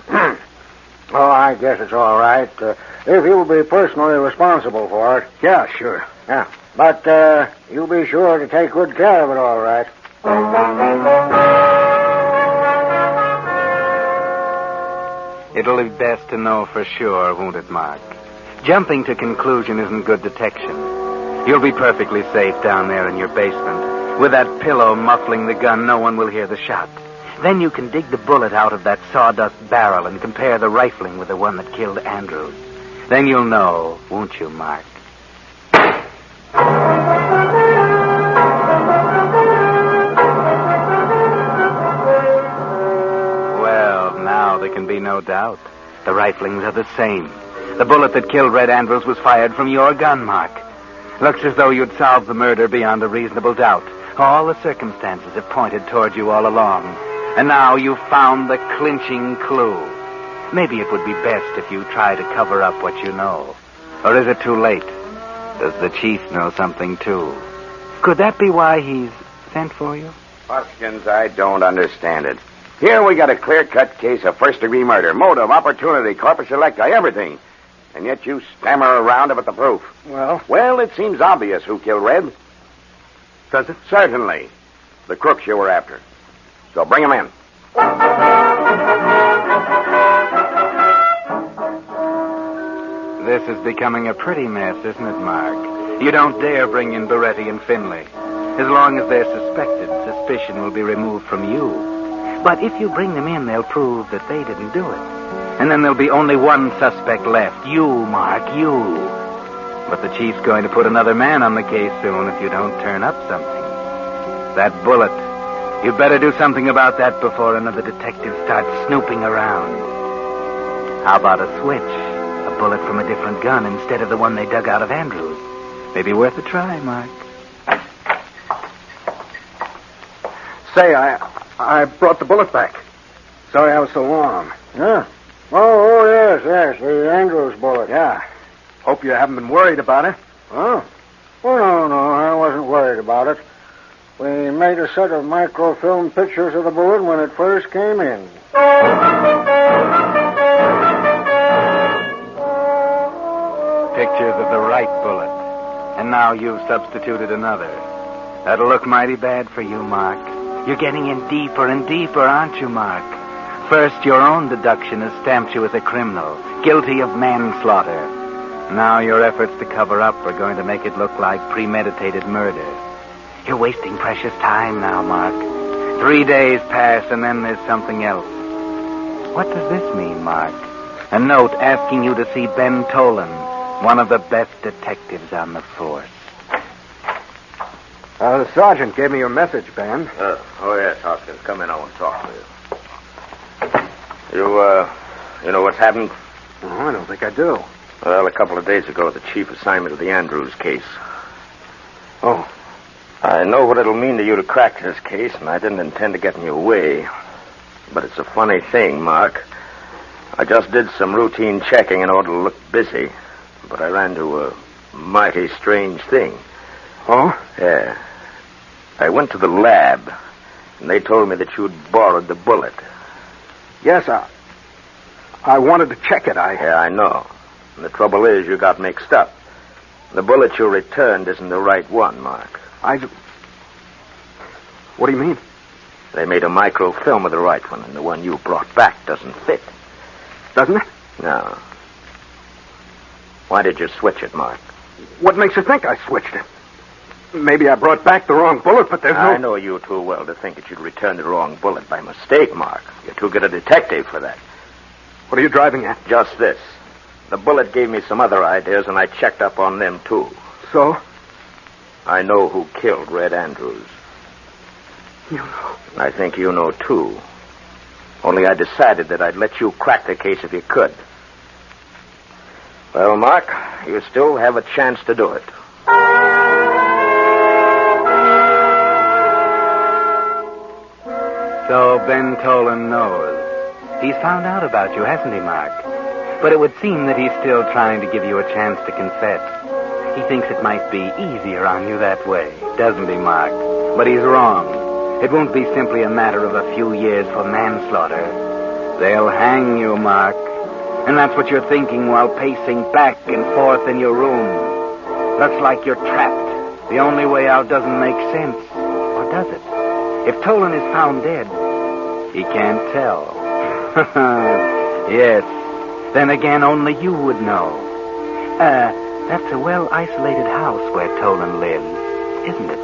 I guess it's all right. If you'll be personally responsible for it. Yeah, sure. Yeah. But you'll be sure to take good care of it, all right. It'll be best to know for sure, won't it, Mark? Jumping to conclusion isn't good detection. You'll be perfectly safe down there in your basement. With that pillow muffling the gun, no one will hear the shot. Then you can dig the bullet out of that sawdust barrel and compare the rifling with the one that killed Andrews. Then you'll know, won't you, Mark? Now there can be no doubt. The riflings are the same. The bullet that killed Red Andrews was fired from your gun, Mark. Looks as though you'd solved the murder beyond a reasonable doubt. All the circumstances have pointed toward you all along. And now you've found the clinching clue. Maybe it would be best if you try to cover up what you know. Or is it too late? Does the chief know something, too? Could that be why he's sent for you? Hoskins, I don't understand it. Here we got a clear-cut case of first-degree murder. Motive, opportunity, corpus electi, everything. And yet you stammer around about the proof. Well, it seems obvious who killed Red. Does it? Certainly. The crooks you were after. So bring him in. This is becoming a pretty mess, isn't it, Mark? You don't dare bring in Beretti and Finley. As long as they're suspected, suspicion will be removed from you. But if you bring them in, they'll prove that they didn't do it. And then there'll be only one suspect left. You, Mark, you. But the chief's going to put another man on the case soon if you don't turn up something. That bullet. You'd better do something about that before another detective starts snooping around. How about a switch? A bullet from a different gun instead of the one they dug out of Andrews. Maybe worth a try, Mark. Say, I brought the bullet back. Sorry I was so long. Yeah. Oh, yes, the Andrews bullet. Yeah. Hope you haven't been worried about it. Oh? Well, no, I wasn't worried about it. We made a set of microfilm pictures of the bullet when it first came in. Pictures of the right bullet. And now you've substituted another. That'll look mighty bad for you, Mark. You're getting in deeper and deeper, aren't you, Mark? First, your own deduction has stamped you as a criminal, guilty of manslaughter. Now your efforts to cover up are going to make it look like premeditated murder. You're wasting precious time now, Mark. 3 days pass, and then there's something else. What does this mean, Mark? A note asking you to see Ben Tolan, one of the best detectives on the force. The sergeant gave me your message, Ben. Oh, yes, Hoskins. Come in. I want to talk to you. You know what's happened? Oh, I don't think I do. Well, a couple of days ago, the chief assigned me to the Andrews case. Oh. I know what it'll mean to you to crack this case, and I didn't intend to get in your way. But it's a funny thing, Mark. I just did some routine checking in order to look busy, but I ran into a mighty strange thing. Oh? Yeah. I went to the lab, and they told me that you'd borrowed the bullet. Yes, I wanted to check it. Yeah, I know. And the trouble is, you got mixed up. The bullet you returned isn't the right one, Mark. What do you mean? They made a microfilm of the right one, and the one you brought back doesn't fit. Doesn't it? No. Why did you switch it, Mark? What makes you think I switched it? Maybe I brought back the wrong bullet, but there's no... I know you too well to think that you'd return the wrong bullet by mistake, Mark. You're too good a detective for that. What are you driving at? Just this. The bullet gave me some other ideas, and I checked up on them, too. So? I know who killed Red Andrews. You know? I think you know, too. Only I decided that I'd let you crack the case if you could. Well, Mark, you still have a chance to do it. So Ben Tolan knows. He's found out about you, hasn't he, Mark? But it would seem that he's still trying to give you a chance to confess. He thinks it might be easier on you that way, doesn't he, Mark? But he's wrong. It won't be simply a matter of a few years for manslaughter. They'll hang you, Mark. And that's what you're thinking while pacing back and forth in your room. Looks like you're trapped. The only way out doesn't make sense. Or does it? If Tolan is found dead, he can't tell. Yes. Then again, only you would know. That's a well-isolated house where Tolan lives, isn't it?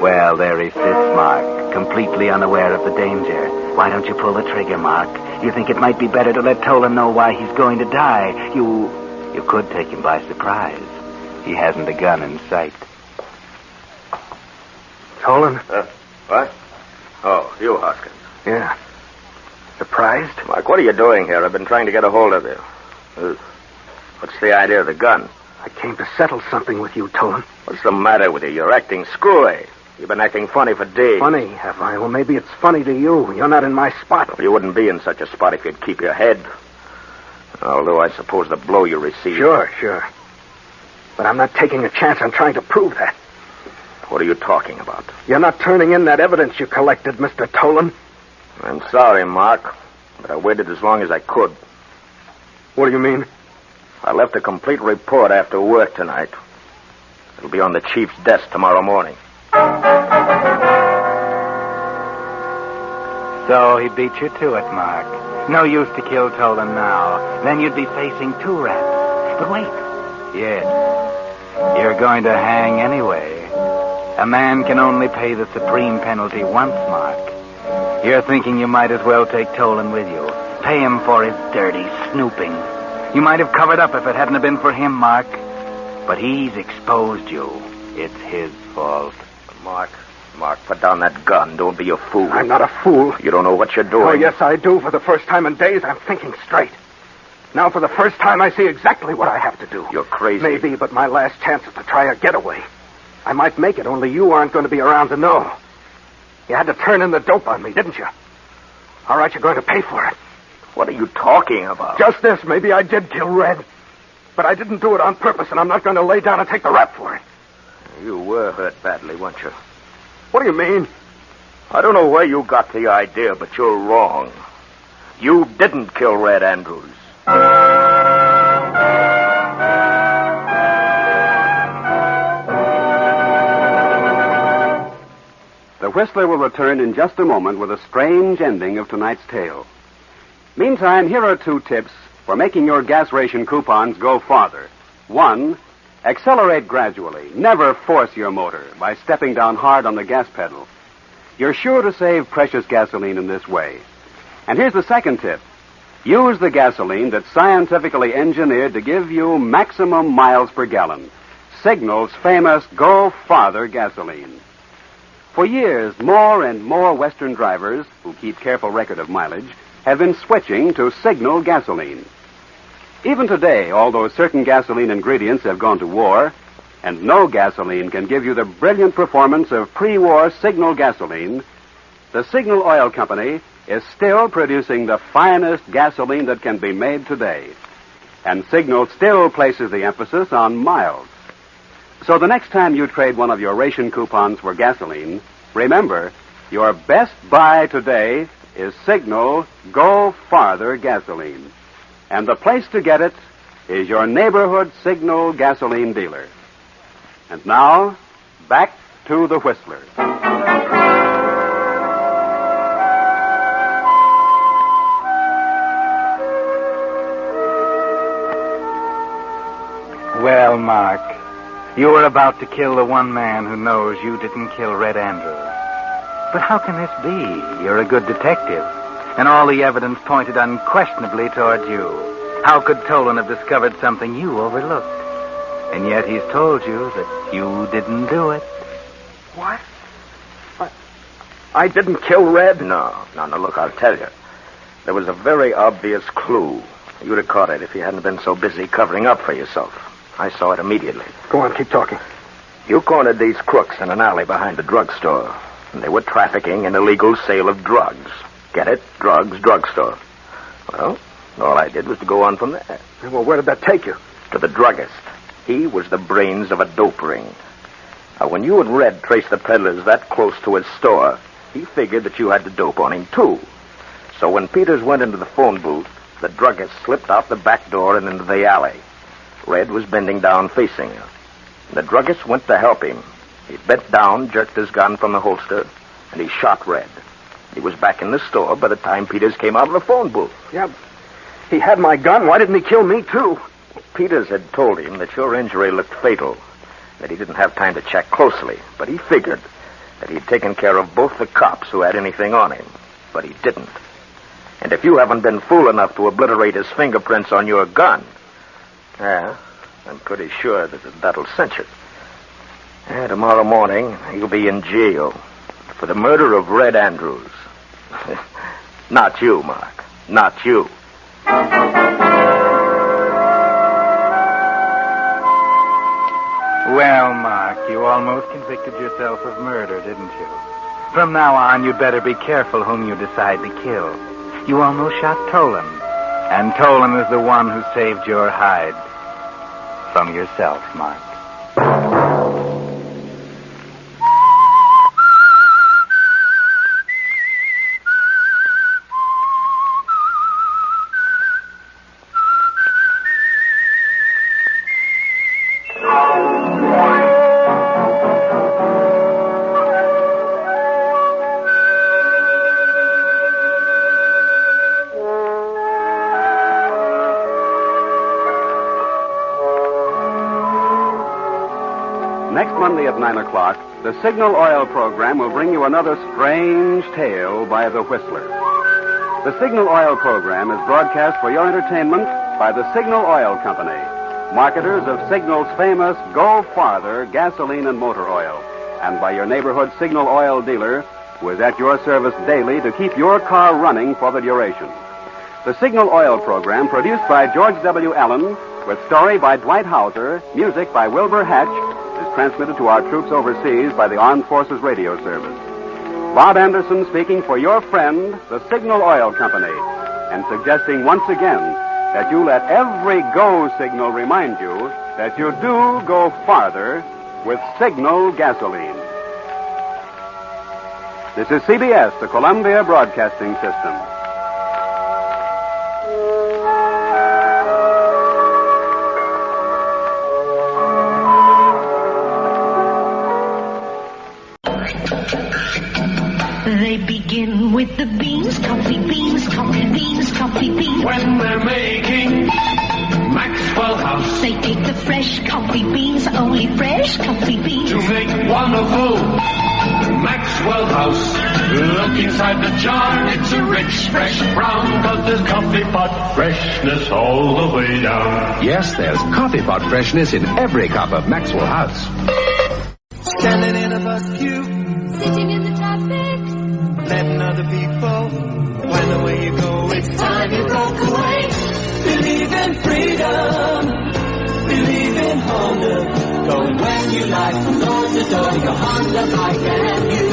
Well, there he sits, Mark, completely unaware of the danger. Why don't you pull the trigger, Mark? You think it might be better to let Tolan know why he's going to die. You could take him by surprise. He hasn't a gun in sight. Tolan? What? Oh, you, Hoskins. Yeah. surprised? Mark, what are you doing here? I've been trying to get a hold of you. What's the idea of the gun? I came to settle something with you, Tolan. What's the matter with you? You're acting screwy. You've been acting funny for days. Funny, have I? Well, maybe it's funny to you. You're not in my spot. Well, you wouldn't be in such a spot if you'd keep your head. Although I suppose the blow you received... Sure. But I'm not taking a chance on trying to prove that. What are you talking about? You're not turning in that evidence you collected, Mr. Tolan. I'm sorry, Mark, but I waited as long as I could. What do you mean? I left a complete report after work tonight. It'll be on the chief's desk tomorrow morning. So he beat you to it, Mark. No use to kill Tolan now. Then you'd be facing 2 rats. But wait. Yes. You're going to hang anyway. A man can only pay the supreme penalty once, Mark. You're thinking you might as well take Tolan with you. Pay him for his dirty snooping. You might have covered up if it hadn't been for him, Mark. But he's exposed you. It's his fault. Mark, put down that gun. Don't be a fool. I'm not a fool. You don't know what you're doing. Oh, yes, I do. For the first time in days, I'm thinking straight. Now, for the first time, I see exactly what I have to do. You're crazy. Maybe, but my last chance is to try a getaway. I might make it, only you aren't going to be around to know. You had to turn in the dope on me, didn't you? All right, you're going to pay for it. What are you talking about? Just this. Maybe I did kill Red. But I didn't do it on purpose, and I'm not going to lay down and take the rap for it. You were hurt badly, weren't you? What do you mean? I don't know where you got the idea, but you're wrong. You didn't kill Red Andrews. The Whistler will return in just a moment with a strange ending of tonight's tale. Meantime, here are 2 tips for making your gas ration coupons go farther. 1, accelerate gradually. Never force your motor by stepping down hard on the gas pedal. You're sure to save precious gasoline in this way. And here's the second tip. Use the gasoline that's scientifically engineered to give you maximum miles per gallon. Signal's famous Go Farther gasoline. For years, more and more Western drivers who keep careful record of mileage have been switching to Signal gasoline. Even today, although certain gasoline ingredients have gone to war, and no gasoline can give you the brilliant performance of pre-war Signal gasoline, the Signal Oil Company is still producing the finest gasoline that can be made today. And Signal still places the emphasis on miles. So the next time you trade one of your ration coupons for gasoline, remember, your best buy today is Signal Go Farther gasoline. And the place to get it is your neighborhood Signal gasoline dealer. And now, back to the Whistler. Well, Mark, you were about to kill the one man who knows you didn't kill Red Andrews. But how can this be? You're a good detective, and all the evidence pointed unquestionably toward you. How could Tolan have discovered something you overlooked? And yet he's told you that you didn't do it. What? I didn't kill Red? No, look, I'll tell you. There was a very obvious clue. You'd have caught it if you hadn't been so busy covering up for yourself. I saw it immediately. Go on, keep talking. You cornered these crooks in an alley behind the drugstore, and they were trafficking in illegal sale of drugs. Get it? Drugs, drugstore. Well, all I did was to go on from there. Well, where did that take you? To the druggist. He was the brains of a dope ring. Now, when you and Red traced the peddlers that close to his store, he figured that you had the dope on him, too. So when Peters went into the phone booth, the druggist slipped out the back door and into the alley. Red was bending down facing her. The druggist went to help him. He bent down, jerked his gun from the holster, and he shot Red. He was back in the store by the time Peters came out of the phone booth. Yeah, he had my gun. Why didn't he kill me, too? Peters had told him that your injury looked fatal, that he didn't have time to check closely, but he figured that he'd taken care of both the cops who had anything on him, but he didn't. And if you haven't been fool enough to obliterate his fingerprints on your gun, I'm pretty sure that that'll cinch it. Tomorrow morning, you'll be in jail for the murder of Red Andrews. Not you, Mark. Not you. Well, Mark, you almost convicted yourself of murder, didn't you? From now on, you'd better be careful whom you decide to kill. You almost shot Tolan. And Tolan is the one who saved your hide. From yourself, Mark. Next Monday at 9 o'clock, the Signal Oil program will bring you another strange tale by the Whistler. The Signal Oil program is broadcast for your entertainment by the Signal Oil Company, marketers of Signal's famous Go Farther gasoline and motor oil, and by your neighborhood Signal Oil dealer, who is at your service daily to keep your car running for the duration. The Signal Oil program, produced by George W. Allen, with story by Dwight Hauser, music by Wilbur Hatch, is transmitted to our troops overseas by the Armed Forces Radio Service. Bob Anderson speaking for your friend, the Signal Oil Company, and suggesting once again that you let every go signal remind you that you do go farther with Signal gasoline. This is CBS, the Columbia Broadcasting System. They begin with the beans, coffee beans, coffee beans, coffee beans. When they're making Maxwell House, they take the fresh coffee beans, only fresh coffee beans, to make wonderful Maxwell House. Look inside the jar, it's a rich, fresh brown, 'cause there's coffee pot freshness all the way down. Yes, there's coffee pot freshness in every cup of Maxwell House. Standing in a bus queue, sitting in the traffic, letting other people find the way you go. It's time you broke away. Believe in freedom. Believe in Honda. Going when you like, from door to door, your Honda bike and you.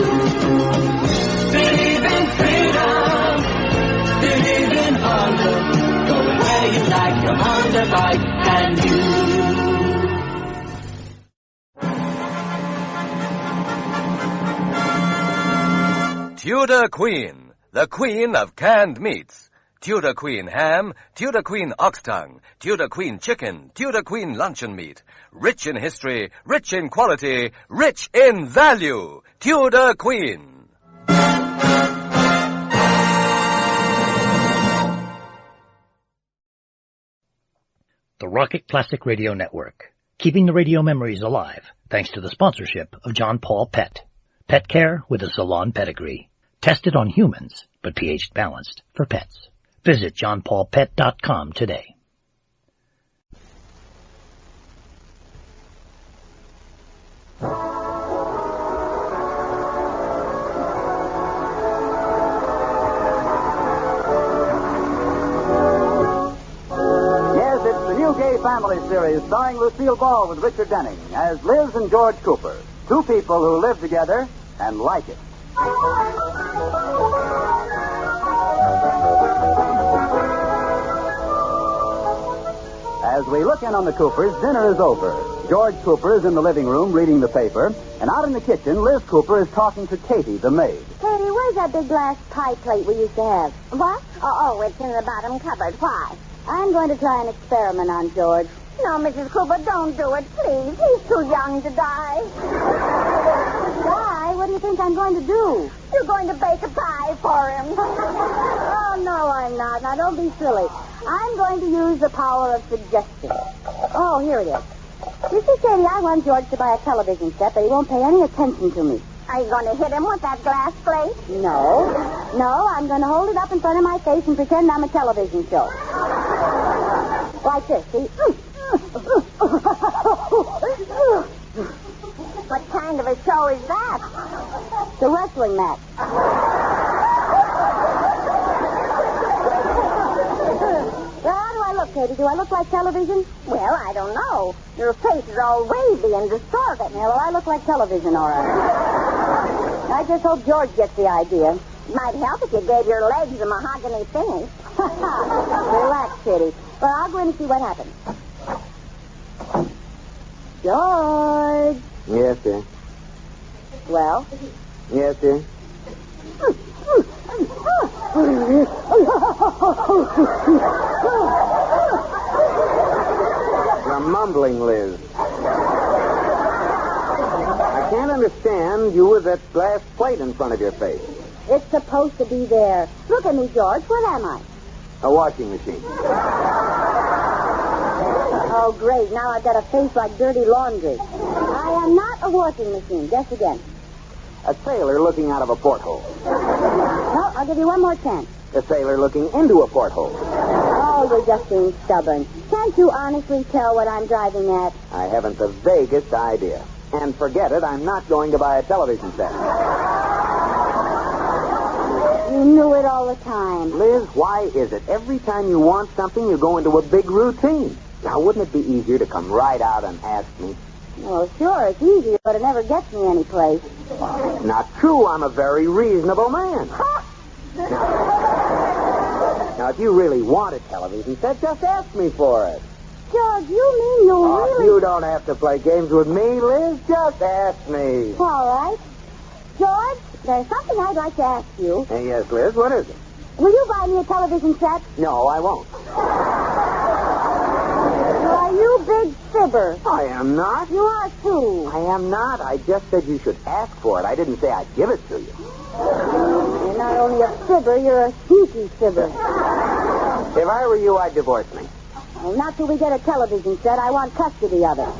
Believe in freedom. Believe in Honda. Going where you like, your Honda bike and you. Tudor Queen, the queen of canned meats. Tudor Queen ham, Tudor Queen ox tongue, Tudor Queen chicken, Tudor Queen luncheon meat. Rich in history, rich in quality, rich in value. Tudor Queen. The Rocket Classic Radio Network, keeping the radio memories alive thanks to the sponsorship of John Paul Pet. Pet care with a salon pedigree. Tested on humans, but pH balanced for pets. Visit johnpaulpet.com today. Yes, it's the new Gay Family series starring Lucille Ball with Richard Denning as Liz and George Cooper, two people who live together and like it. As we look in on the Coopers, dinner is over. George Cooper is in the living room reading the paper, and out in the kitchen, Liz Cooper is talking to Katie, the maid. Katie, where's that big glass pie plate we used to have? What? Oh, it's in the bottom cupboard. Why? I'm going to try an experiment on George. No, Mrs. Cooper, don't do it, please. He's too young to die. Die? What do you think I'm going to do? You're going to bake a pie for him. Oh, no, I'm not. Now, don't be silly. I'm going to use the power of suggestion. Oh, here it is. You see, Katie, I want George to buy a television set, but he won't pay any attention to me. Are you going to hit him with that glass plate? No. No, I'm going to hold it up in front of my face and pretend I'm a television show. Like this, see? What kind of a show is that? The wrestling match. Katie. Do I look like television? Well, I don't know. Your face is all wavy and distorted. Yeah, well, I look like television, all right. I just hope George gets the idea. Might help if you gave your legs a mahogany finish. Relax, Kitty. Well, I'll go in and see what happens. George. Yes, dear. Well? Yes, dear. You're mumbling, Liz. I can't understand you with that glass plate in front of your face. It's supposed to be there. Look at me, George. What am I? A washing machine. Oh, great. Now I've got a face like dirty laundry. I am not a washing machine. Guess again. A sailor looking out of a porthole. No, I'll give you one more chance. A sailor looking into a porthole. Oh, you're just being stubborn. Can't you honestly tell what I'm driving at? I haven't the vaguest idea. And forget it, I'm not going to buy a television set. You knew it all the time. Liz, why is it every time you want something, you go into a big routine? Now, wouldn't it be easier to come right out and ask me? Well, sure, it's easier, but it never gets me anyplace. Not true. I'm a very reasonable man. Now, if you really want a television set, just ask me for it. George, you mean you really... You don't have to play games with me, Liz. Just ask me. All right. George, there's something I'd like to ask you. Hey, yes, Liz, what is it? Will you buy me a television set? No, I won't. Are you big fibber? I am not. You are, too. I am not. I just said you should ask for it. I didn't say I'd give it to you. You're not only a fibber, you're a sneaky fibber. If I were you, I'd divorce me. Well, not till we get a television set. I want custody of it.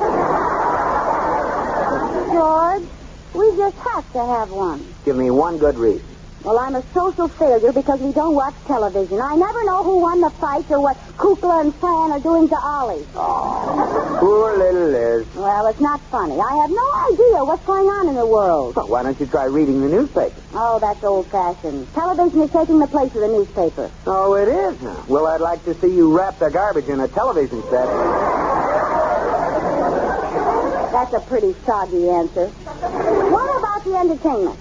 George, we just have to have one. Give me one good reason. Well, I'm a social failure because we don't watch television. I never know who won the fight or what Kukla and Fran are doing to Ollie. Oh, poor little Liz. Well, it's not funny. I have no idea what's going on in the world. Well, why don't you try reading the newspaper? Oh, that's old-fashioned. Television is taking the place of the newspaper. Oh, it is, huh? Well, I'd like to see you wrap the garbage in a television set. That's a pretty soggy answer. What about the entertainment?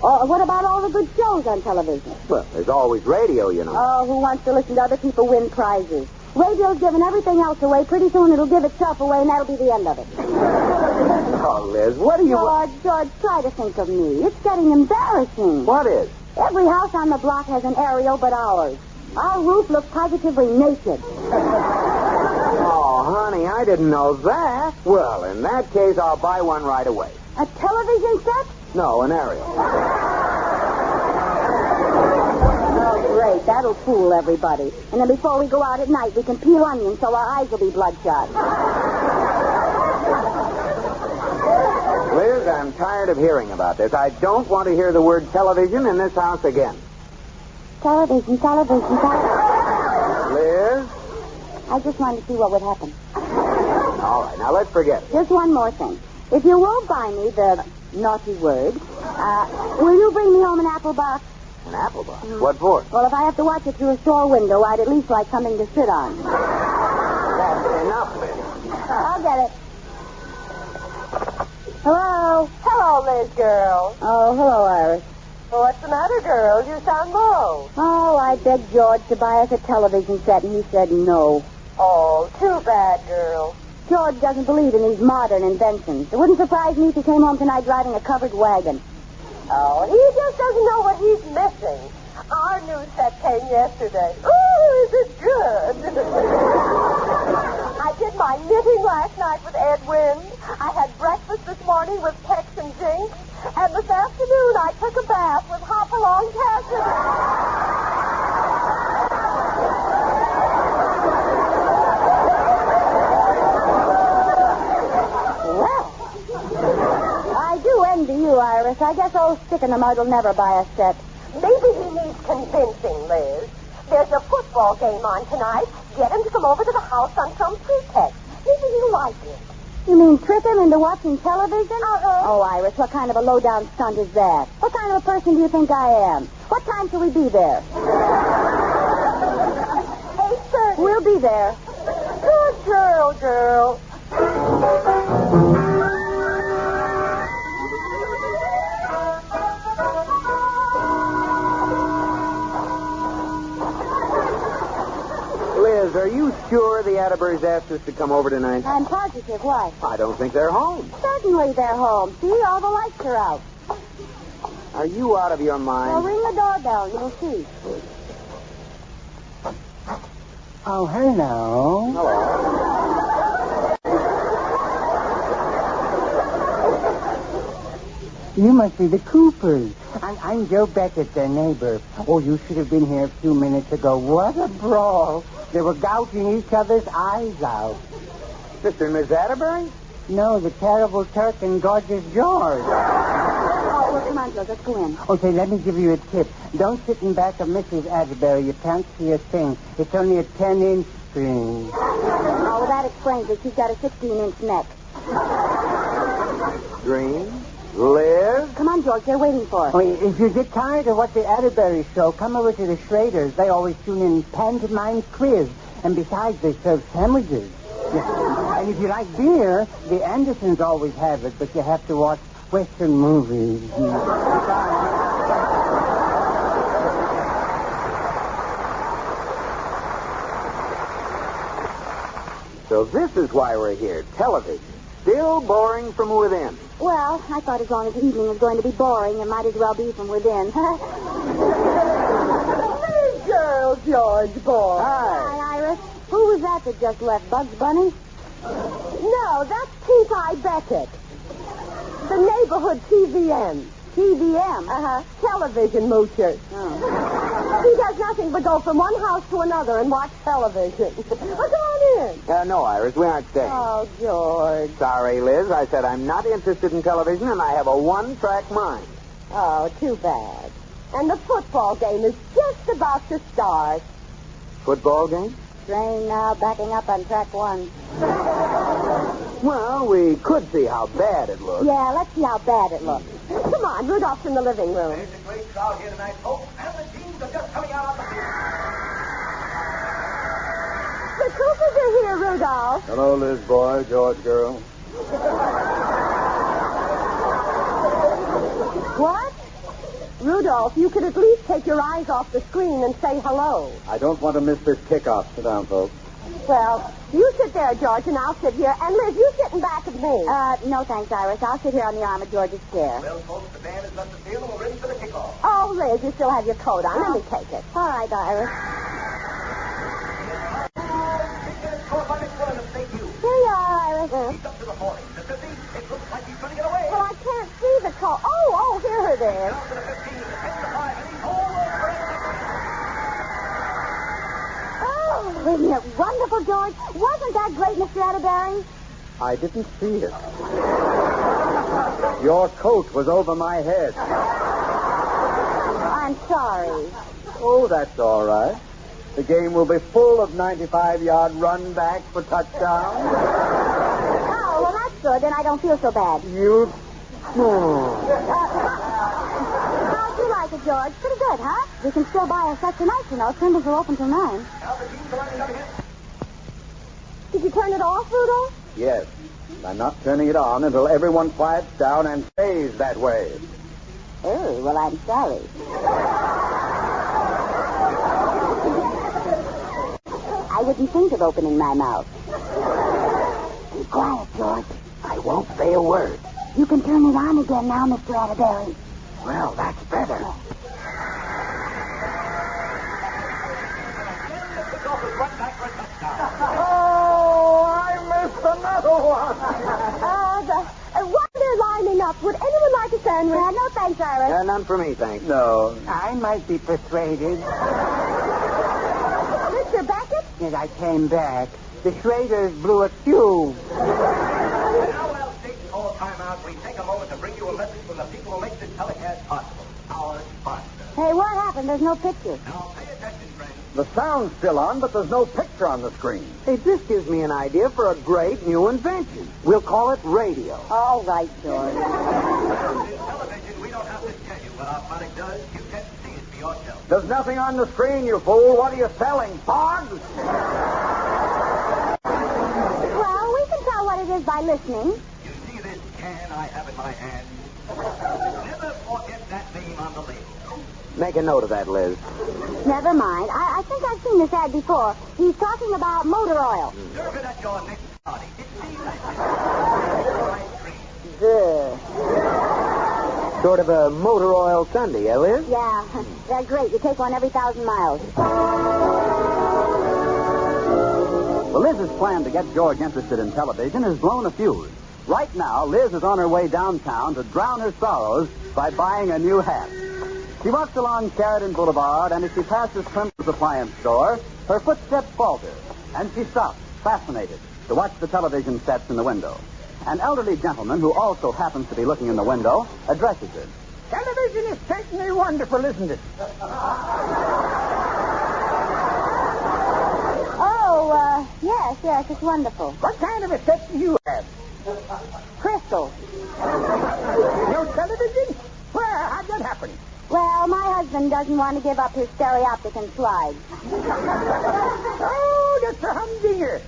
Or what about all the good shows on television? Well, there's always radio, you know. Oh, who wants to listen to other people win prizes? Radio's giving everything else away. Pretty soon it'll give itself away, and that'll be the end of it. Oh, Liz, what are you... George, try to think of me. It's getting embarrassing. What is? Every house on the block has an aerial but ours. Our roof looks positively naked. Oh, honey, I didn't know that. Well, in that case, I'll buy one right away. A television set? No, an aerial. Oh, great. That'll fool everybody. And then before we go out at night, we can peel onions so our eyes will be bloodshot. Liz, I'm tired of hearing about this. I don't want to hear the word television in this house again. Television. Liz? I just wanted to see what would happen. All right, now let's forget it. Just one more thing. If you won't buy me the naughty word, will you bring me home an apple box? An apple box? What for? Well, if I have to watch it through a store window, I'd at least like something to sit on. That's enough, Liz. I'll get it. Hello? Hello, Liz, girl. Oh, hello, Iris. What's the matter, girl? You sound low. Oh, I begged George to buy us a television set, and he said no. Oh, too bad, girl. George doesn't believe in these modern inventions. It wouldn't surprise me if he came home tonight driving a covered wagon. Oh, he just doesn't know what he's missing. Our new set came yesterday. Ooh, is it good? I did my knitting last night with Edwin. I had breakfast this morning with Tex and Jinx. And this afternoon I took a bath with Hopalong Cassidy. I do envy you, Iris. I guess old Stick-in-the-Mud will never buy a set. Maybe he needs convincing, Liz. There's a football game on tonight. Get him to come over to the house on some pretext. Maybe he'll like it. You mean trick him into watching television? Uh-huh. Oh, Iris, what kind of a low-down stunt is that? What kind of a person do you think I am? What time shall we be there? 8:30. We'll be there. little girl. Liz, are you sure the Atterburys asked us to come over tonight? I'm positive. Why? I don't think they're home. Certainly they're home. See, all the lights are out. Are you out of your mind? Well, ring the doorbell. You'll see. Oh, hello. You must be the Coopers. I'm Joe Beckett, their neighbor. Oh, you should have been here a few minutes ago. What a brawl. They were gouging each other's eyes out. Mr. and Miss Atterbury? No, the terrible Turk and gorgeous George. Oh, well, come on, Joe. Let's go in. Okay, let me give you a tip. Don't sit in back of Mrs. Atterbury. You can't see a thing. It's only a 10-inch screen. Oh, well, that explains it. She's got a 16-inch neck. Green? Liz? Come on, George. They're waiting for us. Oh, if you get tired of what the Atterbury show, come over to the Schraders. They always tune in pantomime quiz. And besides, they serve sandwiches. And if you like beer, the Andersons always have it, but you have to watch Western movies. So this is why we're here. Television. Still boring from within. Well, I thought as long as the evening was going to be boring, it might as well be from within. Hey, girl, George boy. Hi, Iris. Who was that just left? Bugs Bunny? No, that's Pink Eye Beckett. The neighborhood TVM. TVM? Uh-huh. Television moocher. Oh. He does nothing but go from one house to another and watch television. Well, come on in. No, Iris, we aren't staying. Oh, George. Sorry, Liz. I said I'm not interested in television, and I have a one-track mind. Oh, too bad. And the football game is just about to start. Football game? Train now, backing up on track 1. Well, we could see how bad it looks. Yeah, let's see how bad it looks. Come on, Rudolph's in the living room. There's a great crowd here tonight, folks, and the teams are just coming out on the field. The Coopers are here, Rudolph. Hello, Liz boy, George girl. What? Rudolph, you could at least take your eyes off the screen and say hello. I don't want to miss this kickoff. Sit down, folks. Well, you sit there, George, and I'll sit here. And Liz, you sit in back of me. No thanks, Iris. I'll sit here on the arm of George's chair. Well, folks, the band has left the field and we're ready for the kickoff. Oh, Liz, you still have your coat on. Let me take it. All right, Iris. Here you are, Iris. He's up to the 40. The 50. It looks like he's going to get away. Well, I can't see the coat. Oh, here it is. Down to the 15, the 10 to 5, and he's all over it. Oh, isn't it wonderful, George? Wasn't that great, Mr. Atterbury? I didn't see it. Your coat was over my head. I'm sorry. Oh, that's all right. The game will be full of 95-yard run backs for touchdown. Oh, well, that's good. Then I don't feel so bad. You... How'd you like it, George? Pretty good, huh? We can still buy our sets tonight, you know. Symbols are open till 9. Did you turn it off, Rudolph? Yes. I'm not turning it on until everyone quiets down and stays that way. Oh, well, I'm sorry. I wouldn't think of opening my mouth. Be quiet, George. I won't say a word. You can turn it on again now, Mr. Atterbury. Well, that's better. Oh, I missed another one. While they're lining up, would anyone like a sandwich? No, thanks, Iris. None for me, thanks. No. I might be persuaded. Mr. Beckett? As I came back, the Schraders blew a cube. Now, while State's call timeout, we take a moment to bring you a message from the people who make this telecast possible. Our sponsor. Hey, what happened? There's no picture. Now, pay attention, friends. The sound's still on, but there's no picture on the screen. Hey, this gives me an idea for a great new invention. We'll call it radio. All right, George. In television, we don't have to tell you what our product does. You can see it for yourself. There's nothing on the screen, you fool. What are you selling? Pogs? it is by listening. You see this can I have in my hand? Never forget that name on the label. Make a note of that, Liz. Never mind. I think I've seen this ad before. He's talking about motor oil. Serve it at your next party. It seems Good. Sort of a motor oil Sunday, eh, Liz? Yeah, they're great. You take one every 1,000 miles. Well, Liz's plan to get George interested in television has blown a fuse. Right now, Liz is on her way downtown to drown her sorrows by buying a new hat. She walks along Sheridan Boulevard, and as she passes Trimble's appliance store, her footsteps falter, and she stops, fascinated, to watch the television sets in the window. An elderly gentleman, who also happens to be looking in the window, addresses her. Television is certainly wonderful, isn't it? Oh, yes, it's wonderful. What kind of a set do you have? Crystal. No television? Where? How'd that happen? Well, my husband doesn't want to give up his stereoptic and slides. Oh, that's a humdinger.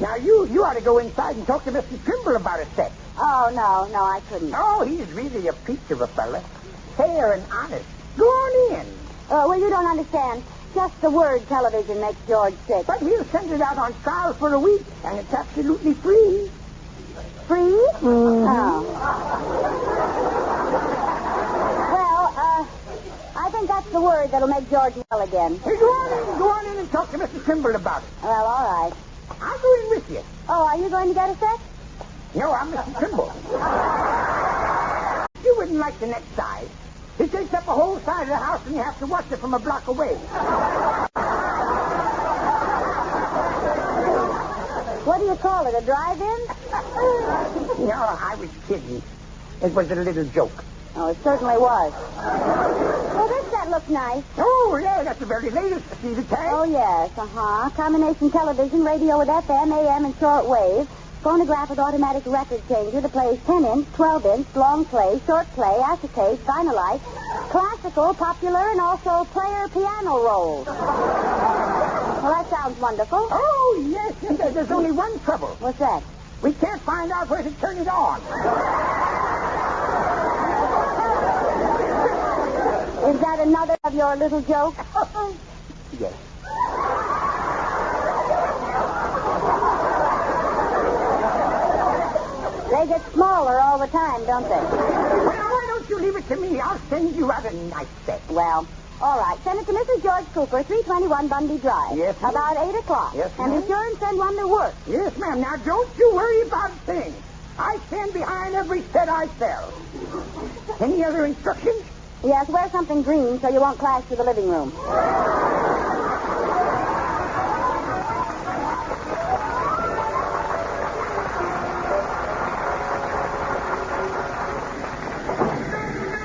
Now, you ought to go inside and talk to Mr. Trimble about a set. Oh, no, I couldn't. Oh, he's really a peach of a fella. Fair and honest. Go on in. Well, you don't understand. Just the word television makes George sick. But we'll send it out on trial for a week, and it's absolutely free. Free? Mm-hmm. Oh. Well, I think that's the word that'll make George well again. Hey, go on in and talk to Mr. Trimble about it. Well, all right. I'll go in with you. Oh, are you going to get a set? No, I'm Mr. Trimble. You wouldn't like the next size. It takes up a whole side of the house, and you have to watch it from a block away. What do you call it, a drive-in? No, I was kidding. It was a little joke. Oh, it certainly was. Well, this set looks nice. Oh, yeah, that's the very latest. See the tag? Oh, yes, combination television, radio with FM, AM, and short wave. Phonograph with automatic record changer that plays 10-inch, 12-inch, long play, short play, acetate, vinylite, classical, popular, and also player piano rolls. Well, that sounds wonderful. Oh, yes, and there's only one trouble. What's that? We can't find out where to turn it on. Is that another of your little jokes? Yes. They get smaller all the time, don't they? Well, why don't you leave it to me? I'll send you out a nice set. Well, all right. Send it to Mrs. George Cooper, 321 Bundy Drive. Yes, ma'am. About 8 o'clock. Yes, and ma'am. be sure and send one that works. Yes, ma'am. Now, don't you worry about a thing. I stand behind every set I sell. Any other instructions? Yes, wear something green so you won't clash with the living room.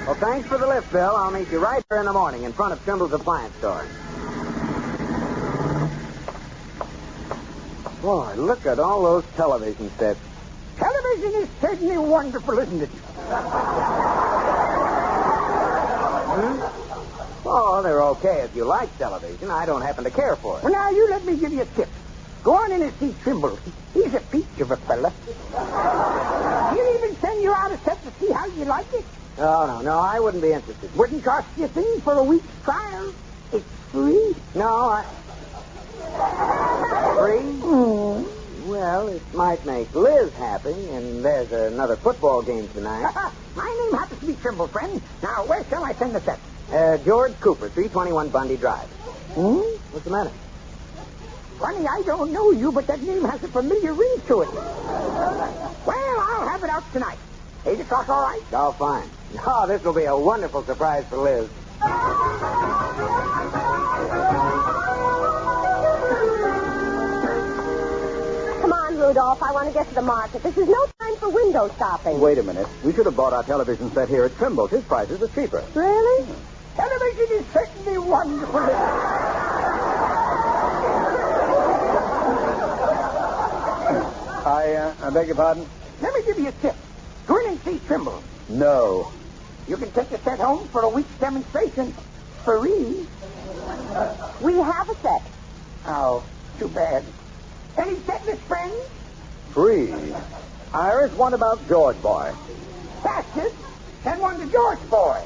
Well, thanks for the lift, Bill. I'll meet you right here in the morning in front of Trimble's appliance store. Boy, look at all those television sets. Television is certainly wonderful, isn't it? Oh, they're okay if you like television. I don't happen to care for it. Well, now, you let me give you a tip. Go on in and see Trimble. He's a peach of a fella. He'll even send you out a set to see how you like it. Oh, no, I wouldn't be interested. Wouldn't cost you a thing for a week's trial. It's free. No, Free? Well, it might make Liz happy, and there's another football game tonight. My name happens to be Trimble, friend. Now, where shall I send the set? George Cooper, 321 Bundy Drive. What's the matter? Funny, I don't know you, but that name has a familiar ring to it. Well, I'll have it out tonight. 8 o'clock, all right? Oh, fine. Oh, this will be a wonderful surprise for Liz. Come on, Rudolph. I want to get to the market. This is no time for window shopping. Wait a minute. We should have bought our television set here at Trimble's. His prices are cheaper. Really? Television is certainly wonderful. I beg your pardon? Let me give you a tip. Go in and see Trimble. No. You can take the set home for a week's demonstration. Free. We have a set. Oh, too bad. Any setless friends? Free. Iris, what about George Boy? That's it. Send one to George Boy.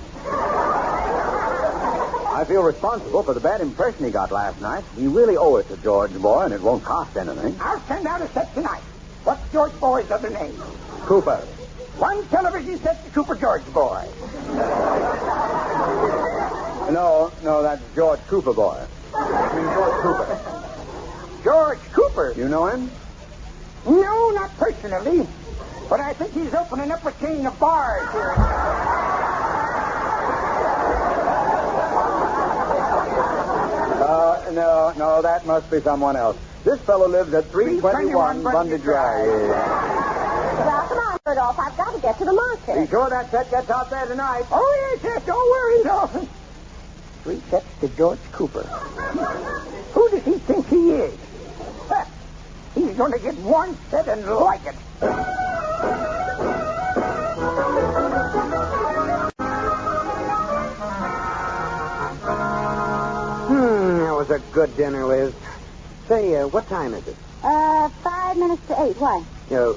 I feel responsible for the bad impression he got last night. We really owe it to George Boy, and it won't cost anything. I'll send out a set tonight. What's George Boy's other name? Cooper. One television set to Cooper George Boy. No, that's George Cooper Boy. I mean, George Cooper. George Cooper? You know him? No, not personally. But I think he's opening up a chain of bars here. No, that must be someone else. This fellow lives at 321 Bundy Drive. Well, come on, Rudolph. I've got to get to the market. Be sure that set gets out there tonight. Oh, yes, don't worry, Dolphin. 3 sets to George Cooper. Who does he think he is? He's going to get 1 set and like it. That was a good dinner, Liz. Say, what time is it? 5 minutes to 8. Why? You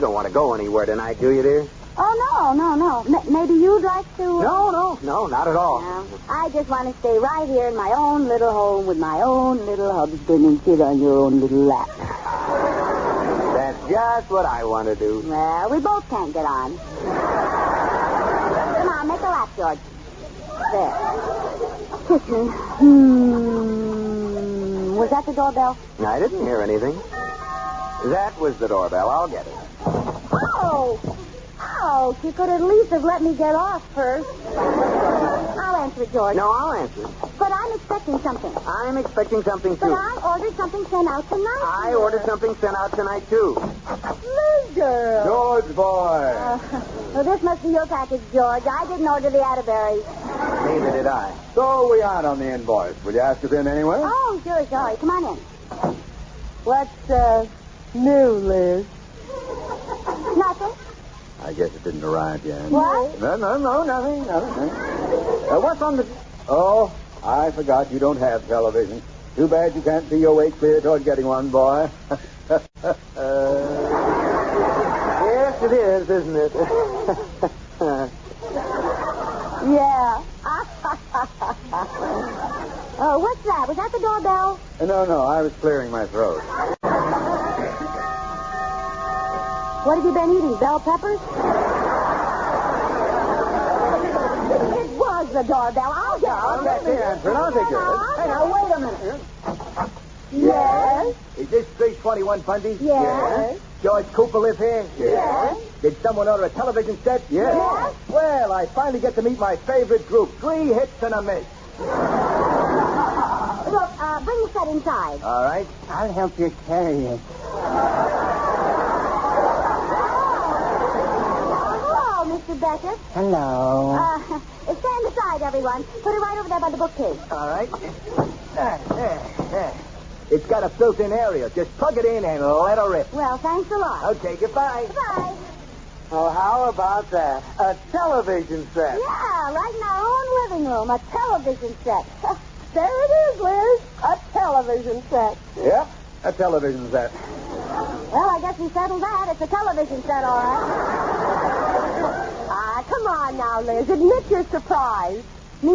don't want to go anywhere tonight, do you, dear? Oh, no. Maybe you'd like to... No, not at all. No, I just want to stay right here in my own little home with my own little husband and sit on your own little lap. That's just what I want to do. Well, we both can't get on. Come on, make a lap, George. There. Listen. Was that the doorbell? I didn't hear anything. That was the doorbell. I'll get it. Oh, you could at least have let me get off first. I'll answer it, George. No, I'll answer it. But I'm expecting something. I'm expecting something, too. But I ordered something sent out tonight. I ordered something sent out tonight, too. Liz girl. George Boy. Well, this must be your package, George. I didn't order the Atterberries. Neither did I. So we aren't on the invoice. Will you ask us in anyway? Oh, sure, sorry. Come on in. What's new, Liz? Nothing. I guess it didn't arrive yet. What? No, nothing. What's on the... Oh, I forgot you don't have television. Too bad you can't see your way clear toward getting one, boy. Yes, it is, isn't it? Yeah. Oh, what's that? Was that the doorbell? No, I was clearing my throat. What have you been eating? Bell peppers? It was the doorbell. I'll get it. I'll take the answer, and I'll take yours. Hey, now, wait a minute. Yes? Is this 321 Bundy? Yes. George Cooper live here? Yes. Did someone order a television set? Yes. Well, I finally get to meet my favorite group. 3 hits and a miss. Look, bring the set inside. All right. I'll help you carry it. Hello, Mr. Beckett. Hello. Stand aside, everyone. Put it right over there by the bookcase. All right. There. It's got a built-in area. Just plug it in and let her rip. Well, thanks a lot. Okay, goodbye. Goodbye. Oh, how about that? A television set. Yeah, right in our own living room. A television set. There it is, Liz. A television set. Yep, a television set. Well, I guess we settled that. It's a television set, all right. Come on now, Liz. Admit you're surprised. Me?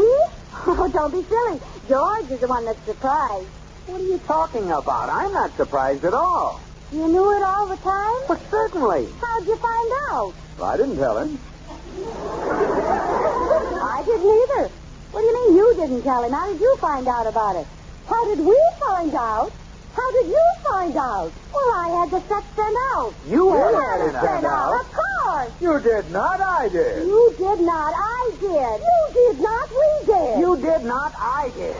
Oh, don't be silly. George is the one that's surprised. What are you talking about? I'm not surprised at all. You knew it all the time? Well, certainly. How'd you find out? Well, I didn't tell him. I didn't either. What do you mean you didn't tell him? How did you find out about it? How did we find out? How did you find out? Well, I had the set sent out. You had it sent out? Of course. You did not, I did. You did not, I did. You did not, we did. You did not, I did.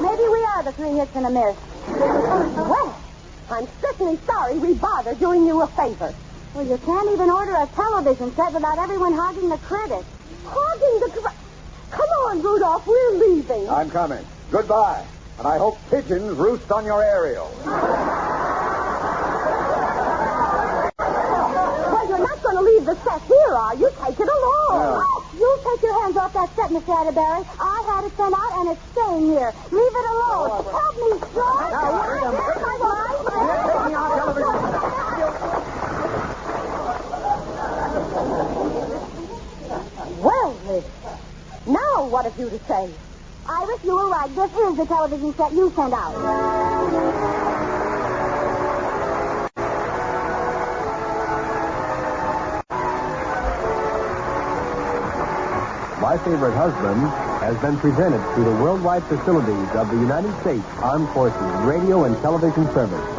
Maybe we are the 3 hits and a miss. Well, I'm certainly sorry we bothered doing you a favor. Well, you can't even order a television set without everyone hogging the credit. Hogging the credit? Come on, Rudolph, we're leaving. I'm coming. Goodbye. And I hope pigeons roost on your aerial. Well, you're not going to leave the set here, are you? Take it along. No. You take your hands off that set, Mr. Atterbury. I had it sent out, and it's staying here. Leave it alone. Help me, George. Now, wait a minute. Here's my wife. You're taking our television. wanted you to say. Iris, you were right. This is the television set you sent out. My Favorite Husband has been presented through the worldwide facilities of the United States Armed Forces Radio and Television Service.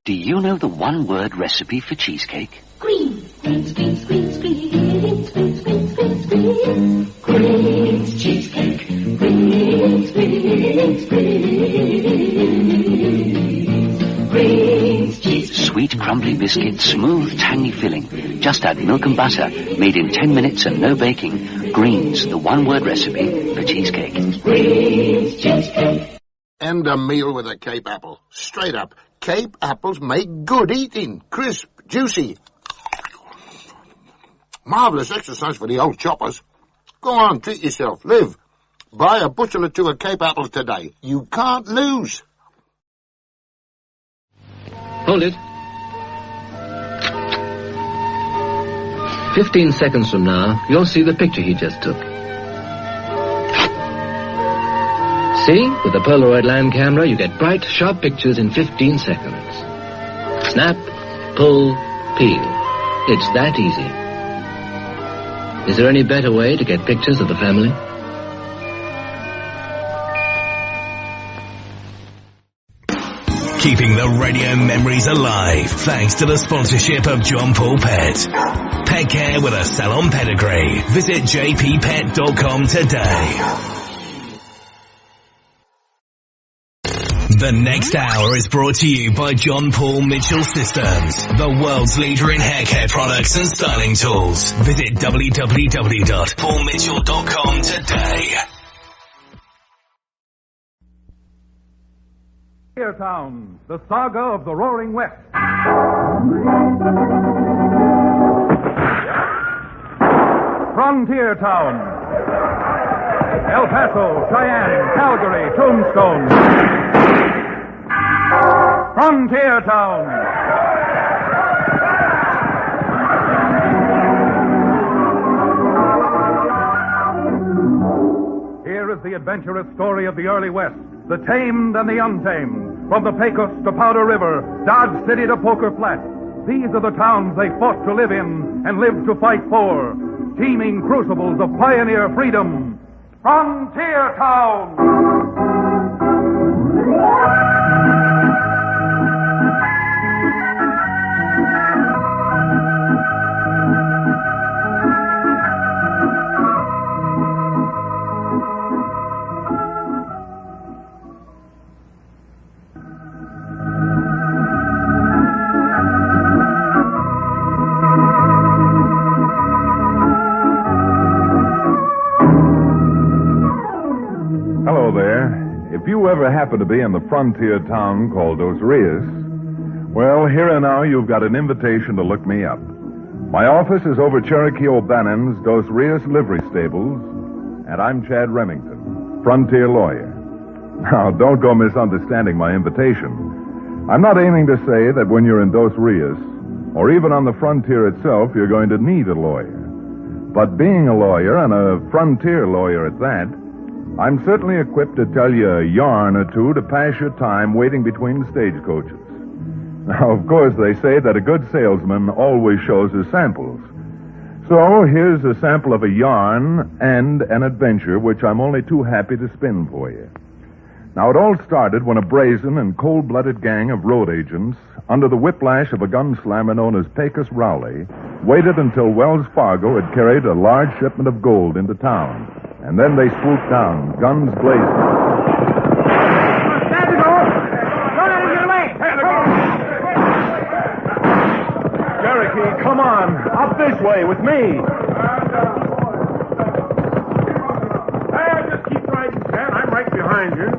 Do you know the one-word recipe for cheesecake? Greens, greens, greens, greens, greens, greens, greens, greens, greens. Greens cheesecake. Greens, greens, greens. Greens cheesecake. Sweet, crumbly biscuit, smooth, tangy filling. Just add milk and butter, made in 10 minutes and no baking. Greens, the one-word recipe for cheesecake. Greens cheesecake. And a meal with a Cape apple. Straight up. Cape apples make good eating. Crisp, juicy. Marvelous exercise for the old choppers. Go on, treat yourself. Live. Buy a bushel or two of Cape apples today. You can't lose. Hold it. 15 seconds from now, you'll see the picture he just took. See? With the Polaroid line camera, you get bright, sharp pictures in 15 seconds. Snap, pull, peel. It's that easy. Is there any better way to get pictures of the family? Keeping the radio memories alive thanks to the sponsorship of John Paul Pet. Pet care with a salon pedigree. Visit jppet.com today. The next hour is brought to you by John Paul Mitchell Systems, the world's leader in hair care products and styling tools. Visit www.paulmitchell.com today. Frontier Town, the saga of the Roaring West. Frontier Town. El Paso, Cheyenne, Calgary, Tombstone. Frontier Town. Here is the adventurous story of the early West, the tamed and the untamed, from the Pecos to Powder River, Dodge City to Poker Flat. These are the towns they fought to live in and lived to fight for, teeming crucibles of pioneer freedom. Frontier Town! Hello there. If you ever happen to be in the frontier town called Dos Rios, well, here and now you've got an invitation to look me up. My office is over Cherokee O'Bannon's Dos Rios livery stables, and I'm Chad Remington, frontier lawyer. Now, don't go misunderstanding my invitation. I'm not aiming to say that when you're in Dos Rios, or even on the frontier itself, you're going to need a lawyer. But being a lawyer, and a frontier lawyer at that, I'm certainly equipped to tell you a yarn or two to pass your time waiting between the stagecoaches. Now, of course, they say that a good salesman always shows his samples. So, here's a sample of a yarn and an adventure which I'm only too happy to spin for you. Now, it all started when a brazen and cold-blooded gang of road agents, under the whiplash of a gunslammer known as Pecos Rowley, waited until Wells Fargo had carried a large shipment of gold into town. And then they swooped down, guns blazing. on, up this way with me. Just keep riding, Chad. I'm right behind you.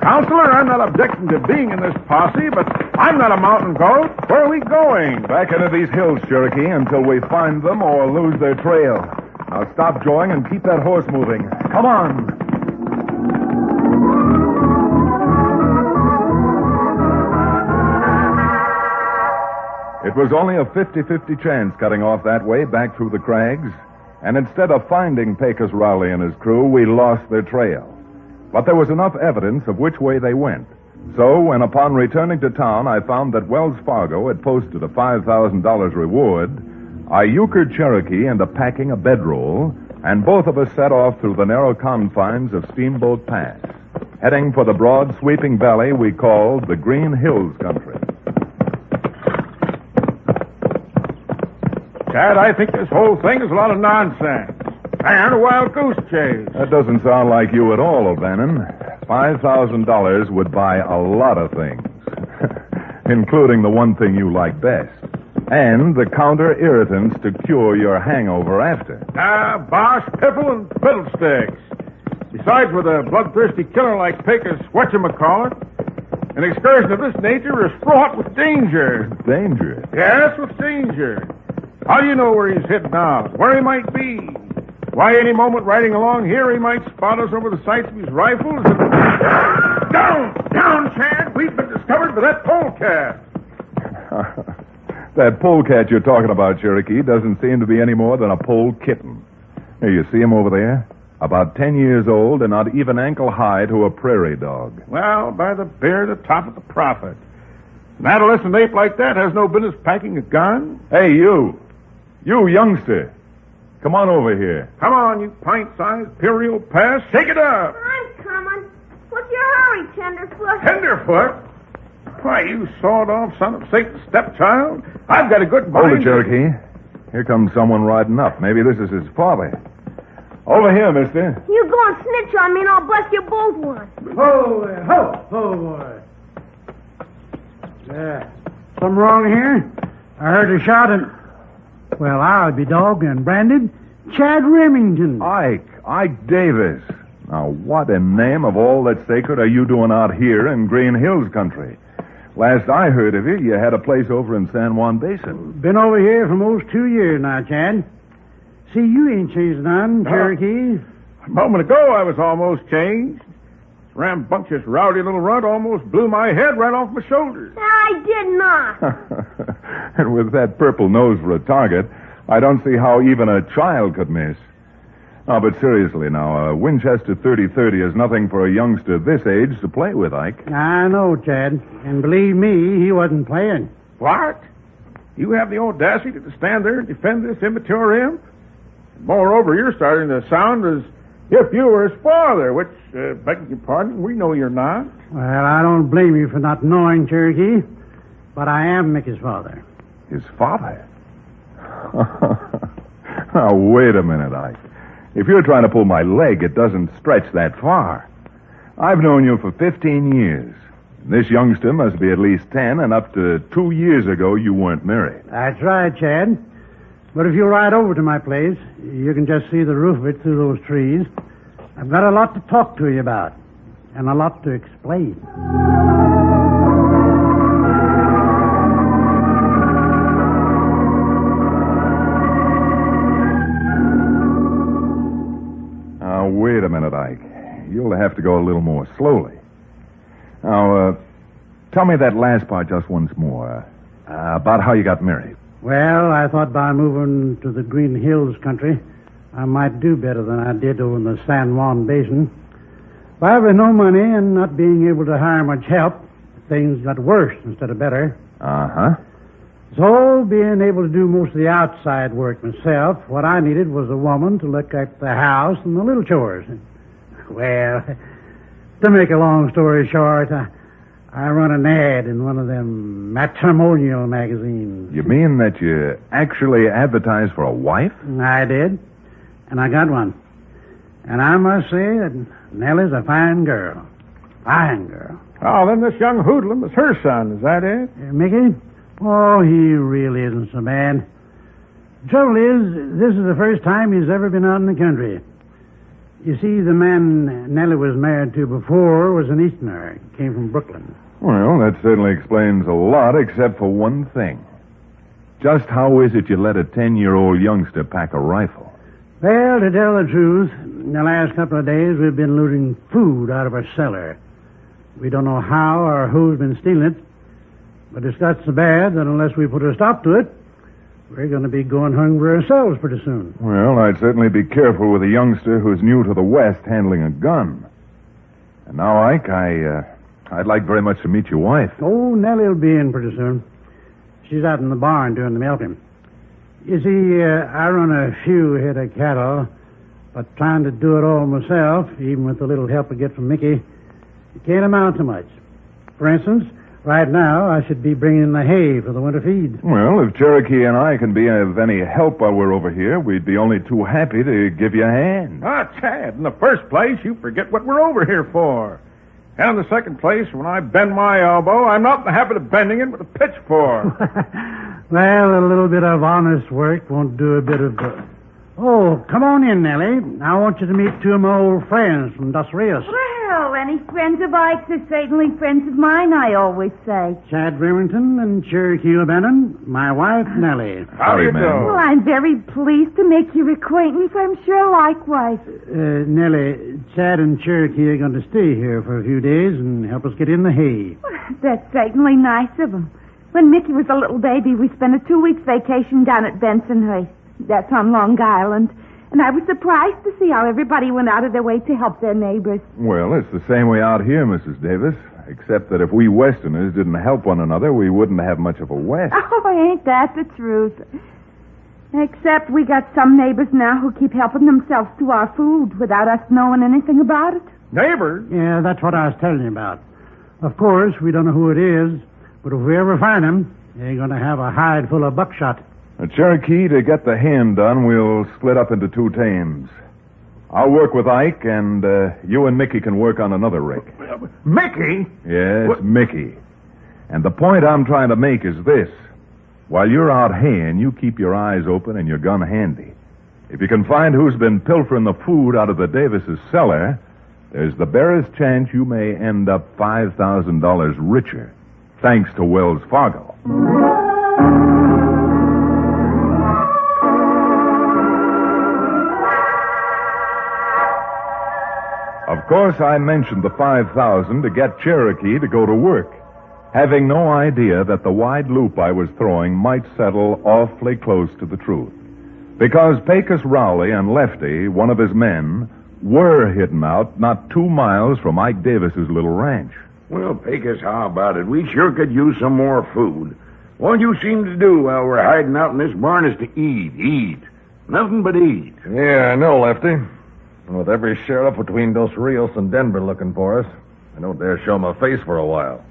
Counselor, I'm not objecting to being in this posse, but I'm not a mountain goat. Where are we going? Back into these hills, Cherokee, until we find them or lose their trail. Now stop jawing and keep that horse moving. Come on. It was only a 50-50 chance cutting off that way back through the crags, and instead of finding Pecos Rowley and his crew, we lost their trail. But there was enough evidence of which way they went. So, when upon returning to town, I found that Wells Fargo had posted a $5,000 reward, I euchred Cherokee into packing a bedroll, and both of us set off through the narrow confines of Steamboat Pass, heading for the broad, sweeping valley we called the Green Hills country. Chad, I think this whole thing is a lot of nonsense. And a wild goose chase. That doesn't sound like you at all, O'Bannon. $5,000 would buy a lot of things, including the one thing you like best, and the counter-irritants to cure your hangover after. Bosh, piffle, and fiddlesticks. Besides, with a bloodthirsty killer like Pecos, whatchamacallit, an excursion of this nature is fraught with danger. Danger? Yes, with danger. How do you know where he's heading out? Where he might be? Why, any moment riding along here, he might spot us over the sights of his rifles and... Down! Down, Chad! We've been discovered by that polecat! That polecat you're talking about, Cherokee, doesn't seem to be any more than a pole kitten. Here, you see him over there? About 10 years old and not even ankle high to a prairie dog. Well, by the bear, the top of the prophet. An adolescent ape like that has no business packing a gun. Hey, you! You youngster! Come on over here. Come on, you pint-sized Imperial Pass. Shake it up. I'm coming. What's your hurry, Tenderfoot? Tenderfoot? Why, you sawed-off son of Satan's stepchild. I've got a good mind. Hold it, Cherokee. Here comes someone riding up. Maybe this is his father. Over here, mister. You go and snitch on me, and I'll bless you both once. Ho, boy. Something wrong here? I heard a shot and... Well, I'll be dogged and branded Chad Remington. Ike Davis. Now, what in the name of all that's sacred are you doing out here in Green Hills country? Last I heard of you had a place over in San Juan Basin. Been over here for most 2 years now, Chad. See, you ain't changed none, Cherokee. A moment ago, I was almost changed. This rambunctious, rowdy little runt almost blew my head right off my shoulders. I did not. And with that purple nose for a target, I don't see how even a child could miss. Oh, but seriously now, a Winchester 30-30 is nothing for a youngster this age to play with, Ike. I know, Chad. And believe me, he wasn't playing. What? You have the audacity to stand there and defend this immature imp? Moreover, you're starting to sound as if you were his father, which, begging your pardon, we know you're not. Well, I don't blame you for not knowing, Cherokee, but I am Mickey's father. His father? Now, wait a minute, Ike. If you're trying to pull my leg, it doesn't stretch that far. I've known you for 15 years. This youngster must be at least 10, and up to 2 years ago, you weren't married. That's right, Chad. But if you'll ride over to my place, you can just see the roof of it through those trees. I've got a lot to talk to you about, and a lot to explain. Now, wait a minute, Ike. You'll have to go a little more slowly. Now, tell me that last part just once more. About how you got married. Well, I thought by moving to the Green Hills country, I might do better than I did over in the San Juan Basin. But with no money and not being able to hire much help, things got worse instead of better. Uh-huh. So, being able to do most of the outside work myself, what I needed was a woman to look at the house and the little chores. Well, to make a long story short, I run an ad in one of them matrimonial magazines. You mean that you actually advertised for a wife? I did. And I got one. And I must say that Nellie's a fine girl. Fine girl. Oh, then this young hoodlum was her son. Is that it? Mickey? Oh, he really isn't so bad. The trouble is, this is the first time he's ever been out in the country. You see, the man Nellie was married to before was an Easterner. Came from Brooklyn. Well, that certainly explains a lot, except for one thing. Just how is it you let a 10-year-old youngster pack a rifle? Well, to tell the truth, in the last couple of days, we've been looting food out of our cellar. We don't know how or who's been stealing it, but it's got so bad that unless we put a stop to it, we're going to be going hungry ourselves pretty soon. Well, I'd certainly be careful with a youngster who's new to the West handling a gun. And now, Ike, I'd like very much to meet your wife. Oh, Nellie'll be in pretty soon. She's out in the barn doing the milking. You see, I run a few head of cattle, but trying to do it all myself, even with the little help I get from Mickey, it can't amount to much. For instance, right now, I should be bringing the hay for the winter feed. Well, if Cherokee and I can be of any help while we're over here, we'd be only too happy to give you a hand. Ah, Chad, in the first place, you forget what we're over here for. And in the second place, when I bend my elbow, I'm not in the habit of bending it with a pitchfork. Well, a little bit of honest work won't do a bit of... Oh, come on in, Nellie. I want you to meet two of my old friends from Dos Rios. Well, any friends of Ike's are certainly friends of mine, I always say. Chad Remington and Cherokee O'Bannon, my wife, Nellie. How do you do? Well, I'm very pleased to make your acquaintance. I'm sure likewise. Nellie, Chad and Cherokee are going to stay here for a few days and help us get in the hay. Well, that's certainly nice of them. When Mickey was a little baby, we spent a 2-week vacation down at Bensonhurst. That's on Long Island. And I was surprised to see how everybody went out of their way to help their neighbors. Well, it's the same way out here, Mrs. Davis. Except that if we Westerners didn't help one another, we wouldn't have much of a West. Oh, ain't that the truth? Except we got some neighbors now who keep helping themselves to our food without us knowing anything about it. Neighbors? Yeah, that's what I was telling you about. Of course, we don't know who it is, but if we ever find him, they're going to have a hide full of buckshot. Cherokee, to get the hand done, we'll split up into 2 teams. I'll work with Ike, and you and Mickey can work on another rig. Mickey? Yes, Mickey. And the point I'm trying to make is this. While you're out haying, you keep your eyes open and your gun handy. If you can find who's been pilfering the food out of the Davis' cellar, there's the barest chance you may end up $5,000 richer, thanks to Wells Fargo. Of course, I mentioned the $5,000 to get Cherokee to go to work, having no idea that the wide loop I was throwing might settle awfully close to the truth. Because Pecos Rowley and Lefty, one of his men, were hidden out not 2 miles from Ike Davis's little ranch. Well, Pecos, how about it? We sure could use some more food. All you seem to do while we're hiding out in this barn is to eat. Nothing but eat. Yeah, I know, Lefty. With every sheriff between Dos Rios and Denver looking for us, I don't dare show my face for a while.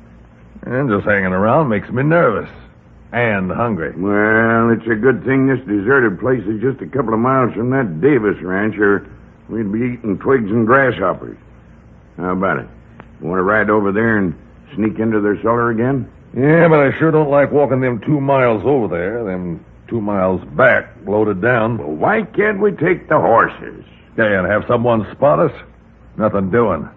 And just hanging around makes me nervous. And hungry. Well, it's a good thing this deserted place is just a couple of miles from that Davis ranch, or we'd be eating twigs and grasshoppers. How about it? You want to ride over there and sneak into their cellar again? Yeah, but I sure don't like walking them 2 miles over there, them 2 miles back, loaded down. Well, why can't we take the horses? Yeah, and have someone spot us? Nothing doing.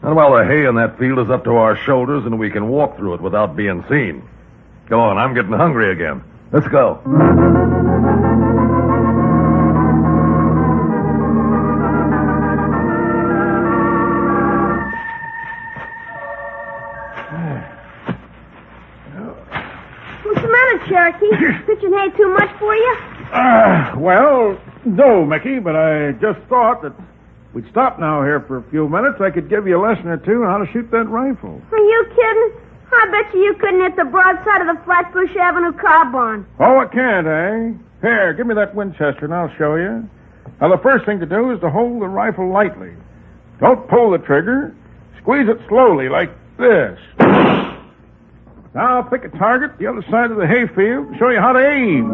And while the hay in that field is up to our shoulders and we can walk through it without being seen. Go on, I'm getting hungry again. Let's go. What's the matter, Cherokee? Pitching hay too much for you? Well, no, Mickey, but I just thought that we'd stop now here for a few minutes. I could give you a lesson or two on how to shoot that rifle. Are you kidding? I bet you couldn't hit the broadside of the Flatbush Avenue car barn. Oh, I can't, eh? Here, give me that Winchester and I'll show you. Now, the first thing to do is to hold the rifle lightly. Don't pull the trigger. Squeeze it slowly, like this. Now, I'll pick a target the other side of the hayfield and show you how to aim.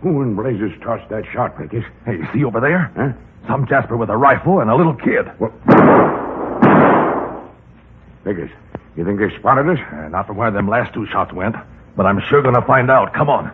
Who in blazes tossed that shot, Pickett? Hey, you see over there? Huh? Some Jasper with a rifle and a little kid. Pickett, you think they spotted us? Not from where them last 2 shots went, but I'm sure going to find out. Come on.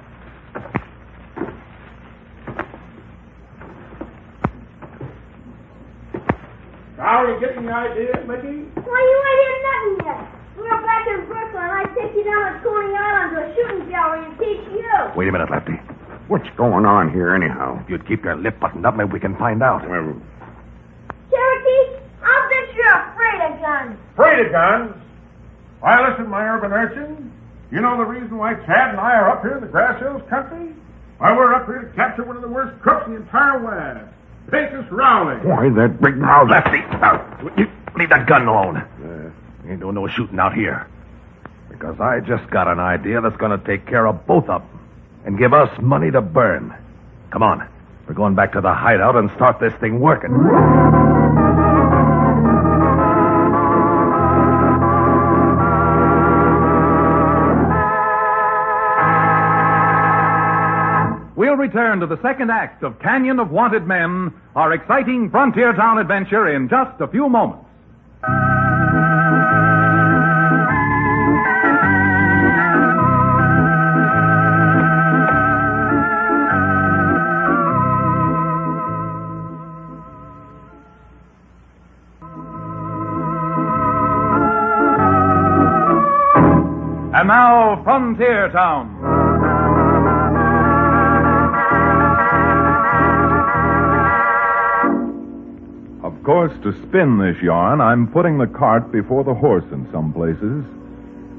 How are you getting the idea, Mickey? Why, you ain't heard nothing yet. We're up back in Brooklyn. I'd take you down to Coney Island to a shooting gallery and teach you. Wait a minute, Lefty. What's going on here, anyhow? If you'd keep your lip buttoned up, maybe we can find out. Well, Cherokee, I'll bet you're afraid of guns. Afraid of guns? Why, listen, my urban urchin. You know the reason why Chad and I are up here in the Grass Hills country? Why, we're up here to capture one of the worst crooks in the entire West. Pecos Rowley. Why, that big mouth. Lefty, you leave that gun alone. You ain't doing no shooting out here. Because I just got an idea that's going to take care of both of them and give us money to burn. Come on. We're going back to the hideout and start this thing working. We'll return to the second act of Canyon of Wanted Men, our exciting frontier town adventure, in just a few moments. And now, Frontier Town. Of course, to spin this yarn, I'm putting the cart before the horse in some places.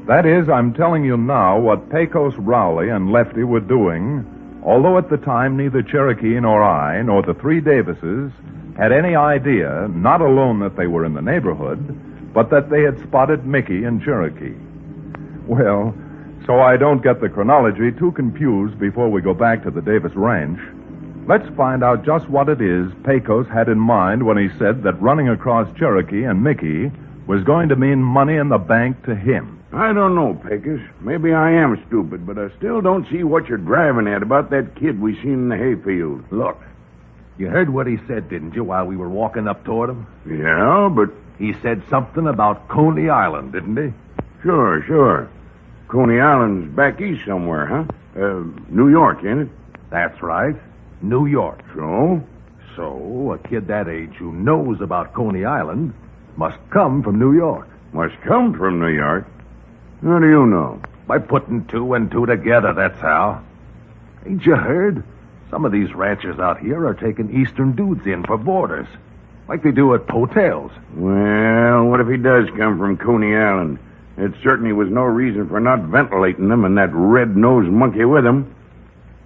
That is, I'm telling you now what Pecos Rowley and Lefty were doing, although at the time neither Cherokee nor I, nor the 3 Davises, had any idea, not alone that they were in the neighborhood, but that they had spotted Mickey and Cherokee. Well, so I don't get the chronology too confused before we go back to the Davis Ranch, let's find out just what it is Pecos had in mind when he said that running across Cherokee and Mickey was going to mean money in the bank to him. I don't know, Pecos. Maybe I am stupid, but I still don't see what you're driving at about that kid we seen in the hayfield. Look, you heard what he said, didn't you, while we were walking up toward him? Yeah, but... He said something about Coney Island, didn't he? Sure. Coney Island's back east somewhere, huh? New York, ain't it? That's right. New York. So? So, a kid that age who knows about Coney Island must come from New York. Must come from New York? How do you know? By putting 2 and 2 together, that's how. Ain't you heard? Some of these ranchers out here are taking Eastern dudes in for boarders, like they do at hotels. Well, what if he does come from Coney Island? It certainly was no reason for not ventilating him and that red-nosed monkey with him.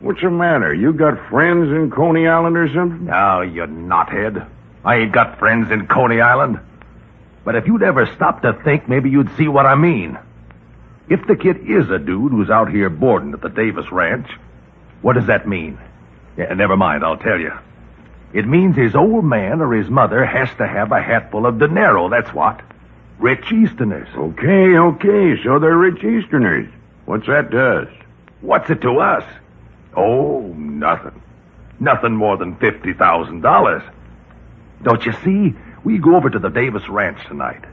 What's the matter? You got friends in Coney Island or something? No, you knothead. I ain't got friends in Coney Island. But if you'd ever stop to think, maybe you'd see what I mean. If the kid is a dude who's out here boarding at the Davis Ranch, what does that mean? Yeah, never mind, I'll tell you. It means his old man or his mother has to have a hatful of dinero, that's what. Rich Easterners. Okay, so they're rich Easterners. What's that to us? What's it to us? Oh, nothing. Nothing more than $50,000. Don't you see? We go over to the Davis Ranch tonight,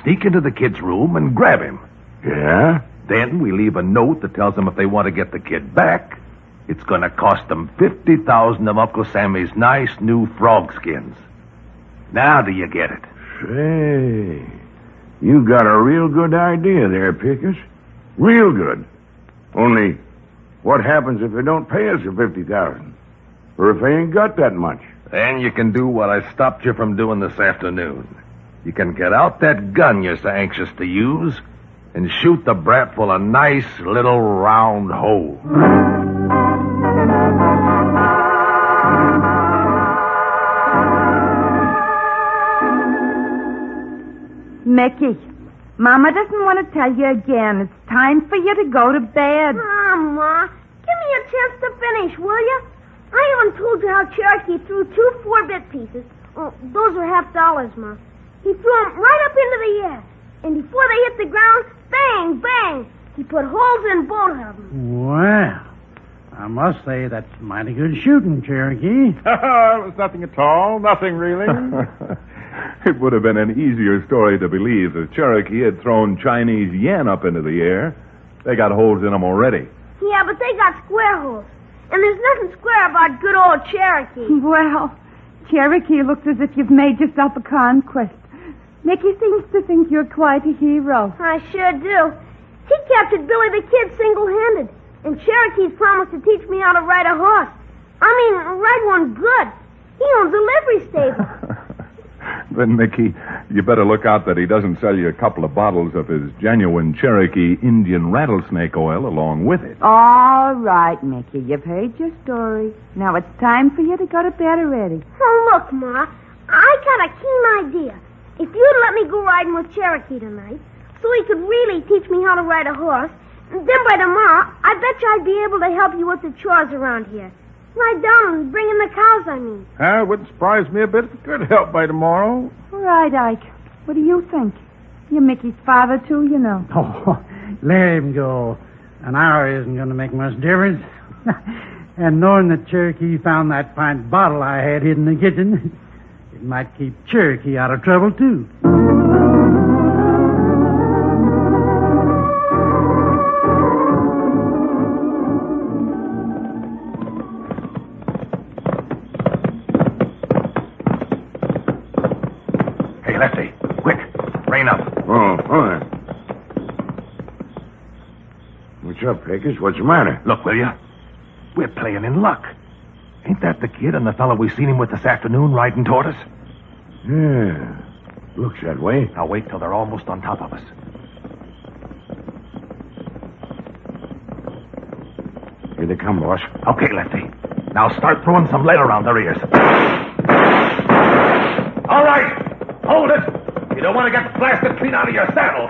sneak into the kid's room and grab him. Yeah? Then we leave a note that tells them if they want to get the kid back, it's going to cost them $50,000 of Uncle Sammy's nice new frog skins. Now do you get it? Say, you got a real good idea there, Pecos. Real good. Only, what happens if they don't pay us the $50,000? Or if they ain't got that much? Then you can do what I stopped you from doing this afternoon. You can get out that gun you're so anxious to use and shoot the brat full of nice little round holes. Mickey, Mama doesn't want to tell you again. It's time for you to go to bed. Ma, give me a chance to finish, will you? I haven't told you how Cherokee threw 2 4-bit pieces. Oh, those are $half, Ma. He threw them right up into the air. And before they hit the ground, bang, bang, he put holes in both of them. Well, I must say that's mighty good shooting, Cherokee. It was nothing at all. Nothing really. It would have been an easier story to believe if Cherokee had thrown Chinese yen up into the air. They got holes in them already. Yeah, but they got square holes. And there's nothing square about good old Cherokee. Well, Cherokee looks as if you've made yourself a conquest. Mickey seems to think you're quite a hero. I sure do. He captured Billy the Kid single-handed. And Cherokee's promised to teach me how to ride a horse. I mean, ride one good. He owns a livery stable. Then, Mickey, you better look out that he doesn't sell you a couple of bottles of his genuine Cherokee Indian rattlesnake oil along with it. All right, Mickey, you've heard your story. Now it's time for you to go to bed already. Oh, look, Ma, I got a keen idea. If you'd let me go riding with Cherokee tonight, so he could really teach me how to ride a horse, then by tomorrow, I bet you I'd be able to help you with the chores around here. Ride down and bring in the cows, I mean. It wouldn't surprise me a bit if it could help by tomorrow. All right, Ike. What do you think? You're Mickey's father, too, you know. Oh, let him go. An hour isn't going to make much difference. And knowing that Cherokee found that pint bottle I had hidden in the kitchen, it might keep Cherokee out of trouble, too. What's up, Pecos? What's the matter? Look, will you? We're playing in luck. Ain't that the kid and the fellow we seen him with this afternoon riding toward us? Yeah, looks that way. Now wait till they're almost on top of us. Here they come, boss. Okay, Lefty. Now start throwing some lead around their ears. All right, hold it. You don't want to get blasted clean out of your saddle.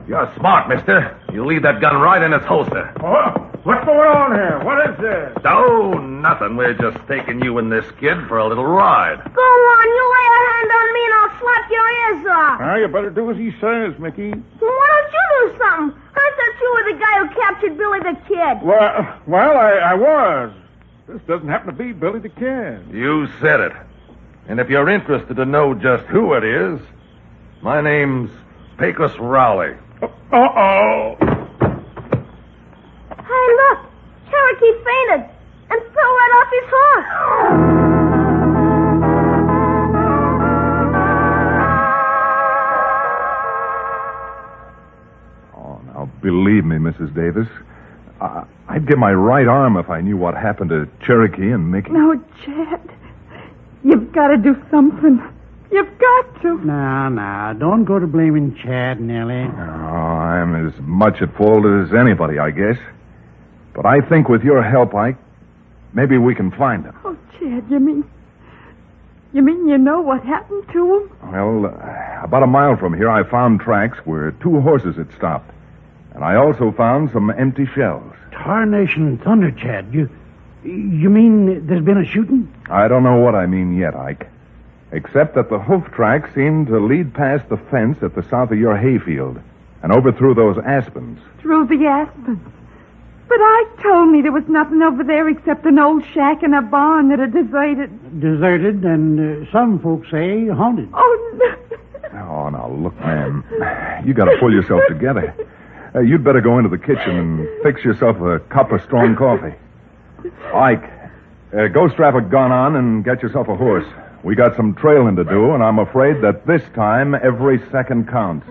You're smart, mister. You leave that gun right in its holster. What's going on here? What is this? Oh, nothing. We're just taking you and this kid for a little ride. Go on, you lay a hand on me and I'll slap your ears off. You better do as he says, Mickey. Why don't you do something? I thought you were the guy who captured Billy the Kid. Well, I was. This doesn't happen to be Billy the Kid. You said it. And if you're interested to know just who it is, my name's Pecos Rowley. Uh-oh. Hey, look. Cherokee fainted and fell right off his horse. Oh, now, believe me, Mrs. Davis, I'd give my right arm if I knew what happened to Cherokee and Mickey. No, Chad. You've got to do something. You've got to. Now, don't go to blaming Chad, Nellie. Oh, I'm as much at fault as anybody, I guess. But I think with your help, Ike, maybe we can find him. Oh, Chad, you mean you know what happened to him? Well, about a mile from here, I found tracks where two horses had stopped. And I also found some empty shells. Tarnation thunder, Chad. You mean there's been a shooting? I don't know what I mean yet, Ike. Except that the hoof tracks seem to lead past the fence at the south of your hayfield and over through those aspens. Through the aspens? But Ike told me there was nothing over there except an old shack and a barn that are deserted. Deserted, and some folks say haunted. Oh, no. Oh, now, look, ma'am. You got to pull yourself together. You'd better go into the kitchen and fix yourself a cup of strong coffee. Ike, go strap a gun on and get yourself a horse. We got some trailing to do, and I'm afraid that this time every second counts.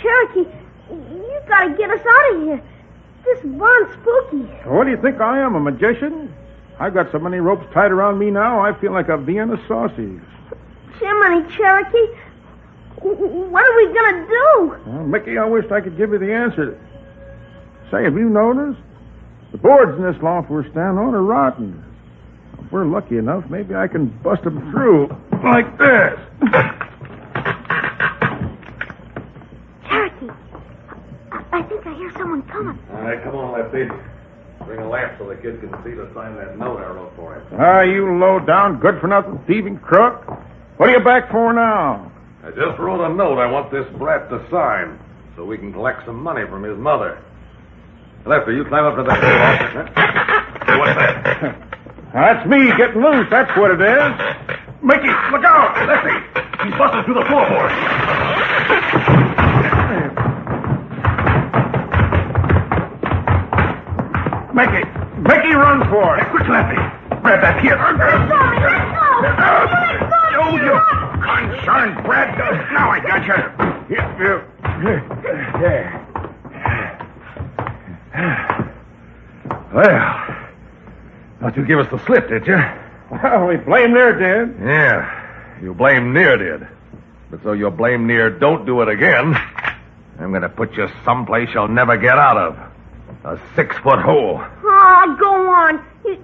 Cherokee, you gotta get us out of here. This barn's spooky. What do you think I am, a magician? I've got so many ropes tied around me now, I feel like a Vienna sausage. Jiminy, Cherokee, what are we gonna do? Well, Mickey, I wished I could give you the answer. Say, have you noticed? The boards in this loft we're standing on are rotten. If we're lucky enough, maybe I can bust them through like this. Cherokee, I think I hear someone coming. All right, come on, Lefty. Bring a lamp so the kid can see to sign that note I wrote for him. You low-down, good-for-nothing thieving crook. What are you back for now? I just wrote a note I want this brat to sign so we can collect some money from his mother. Lefty, you climb up to that door. What's that? That's me getting loose, that's what it is. Mickey, look out! Lefty, he's busting through the floorboard. Mickey, run for it. Quick, Lefty. Grab that kid. Let go! Oh, you concerned brat. Now I got you. Well, thought you give us the slip, did you? Well, we blame near did. Yeah, you blame near did. But so you blame near don't do it again, I'm going to put you someplace you'll never get out of. A 6-foot hole. Oh, go on. You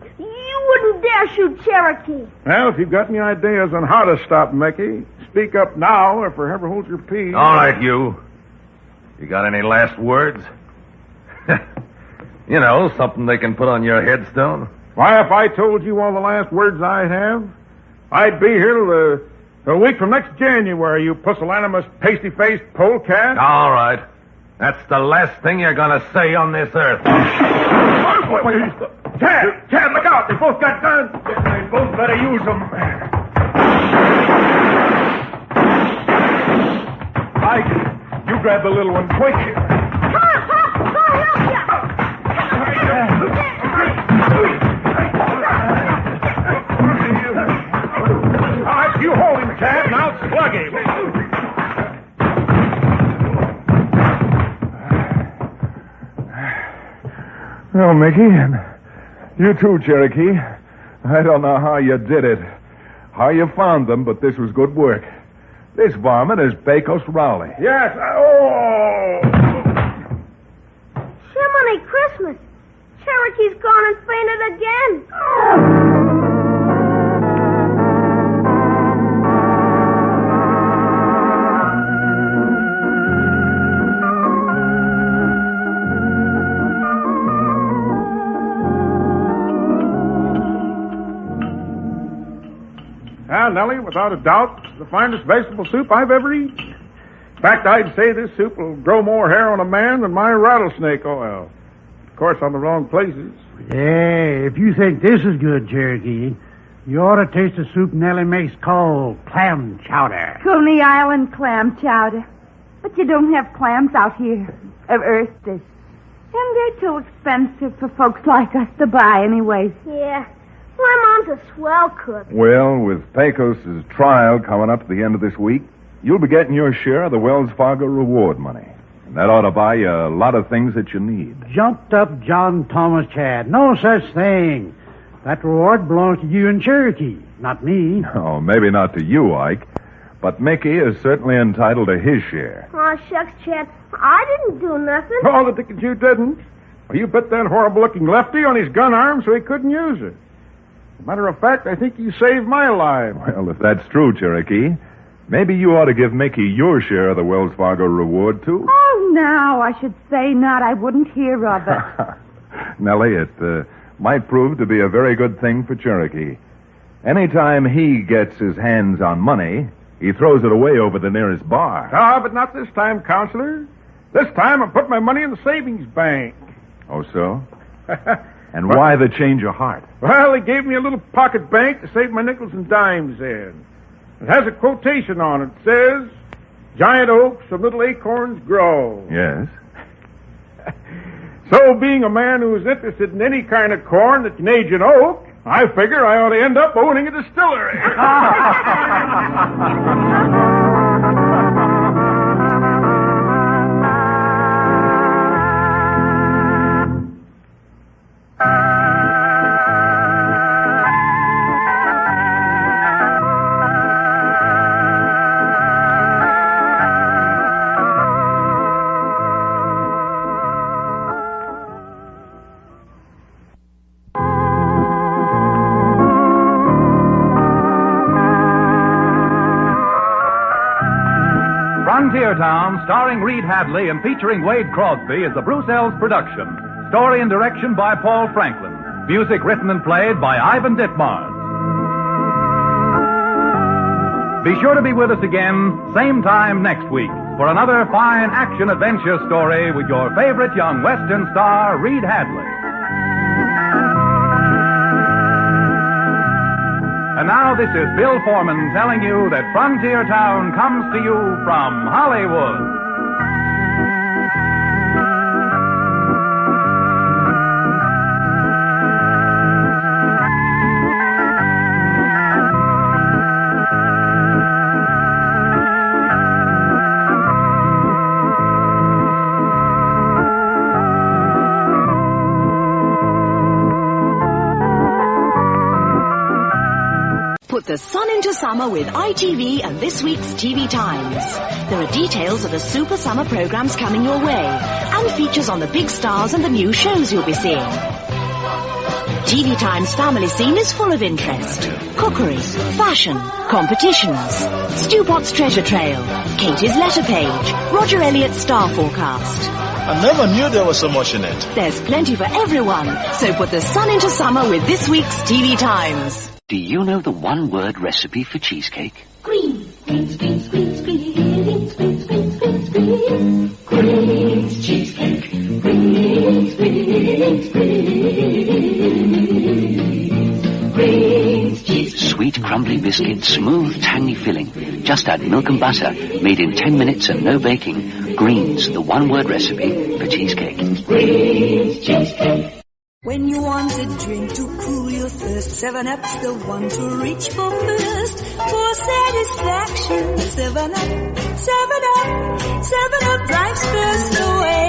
wouldn't dare shoot Cherokee. Well, if you've got any ideas on how to stop Mickey, speak up now or forever hold your peace. All right, you. You got any last words? You know, something they can put on your headstone. Why, if I told you all the last words I have, I'd be here till a week from next January, you pusillanimous, pasty-faced polecat. All right. That's the last thing you're going to say on this earth. Chad, look out. They both got guns. They both better use them. Mike, you grab the little one quick. I'll help you. All right, you hold him, Chad, and I'll slug him. Well, Mickey, and you too, Cherokee. I don't know how you did it, how you found them, but this was good work. This varmint is Pecos Rowley. Yes. Jiminy Christmas. Cherokee's gone and fainted again. Nellie, without a doubt, the finest vegetable soup I've ever eaten. In fact, I'd say this soup will grow more hair on a man than my rattlesnake oil. Of course, on the wrong places. Hey, if you think this is good, Cherokee, you ought to taste the soup Nellie makes called clam chowder. Coney Island clam chowder. But you don't have clams out here of oysters. And they're too expensive for folks like us to buy anyways. Yeah. My mom's a swell cook. Well, with Pecos' trial coming up at the end of this week, you'll be getting your share of the Wells Fargo reward money. And that ought to buy you a lot of things that you need. Jumped up John Thomas Chad. No such thing. That reward belongs to you and Cherokee, not me. Oh, maybe not to you, Ike. But Mickey is certainly entitled to his share. Oh, shucks, Chad. I didn't do nothing. Oh, the ticket you didn't. Well, you bet that horrible-looking lefty on his gun arm so he couldn't use it. Matter of fact, I think you saved my life. Well, if that's true, Cherokee, maybe you ought to give Mickey your share of the Wells Fargo reward, too. Oh, no, I should say not. I wouldn't hear of it. Nellie, it might prove to be a very good thing for Cherokee. Anytime he gets his hands on money, he throws it away over the nearest bar. Ah, but not this time, Counselor. This time I put my money in the savings bank. Oh, so? And why the change of heart? Well, he gave me a little pocket bank to save my nickels and dimes in. It has a quotation on it. It says, "Giant oaks from little acorns grow." Yes. So, being a man who's interested in any kind of corn that can age an oak, I figure I ought to end up owning a distillery. Frontier Town, starring Reed Hadley and featuring Wade Crosby, is a Bruce Ells production. Story and direction by Paul Franklin. Music written and played by Ivan Ditmars. Be sure to be with us again, same time next week, for another fine action-adventure story with your favorite young Western star, Reed Hadley. And now this is Bill Foreman telling you that Frontier Town comes to you from Hollywood. Put the sun into summer with ITV and this week's TV Times. There are details of the super summer programs coming your way and features on the big stars and the new shows you'll be seeing. TV Times family scene is full of interest. Cookery, fashion, competitions, Stu Pot's treasure trail, Katie's letter page, Roger Elliott's star forecast. I never knew there was so much in it. There's plenty for everyone, so put the sun into summer with this week's TV Times. Do you know the one-word recipe for cheesecake? Greens, greens, greens, greens, greens, greens, greens, greens, greens. Greens cheesecake. Greens, greens, greens. Greens cheesecake. Sweet, crumbly biscuit, smooth, tangy filling. Just add milk and butter, made in 10 minutes and no baking. Greens, the one-word recipe for cheesecake. Greens cheesecake. When you want a drink to cool your thirst, 7-Up's the one to reach for first. For satisfaction, 7-Up, 7-Up, 7-Up drives thirst away.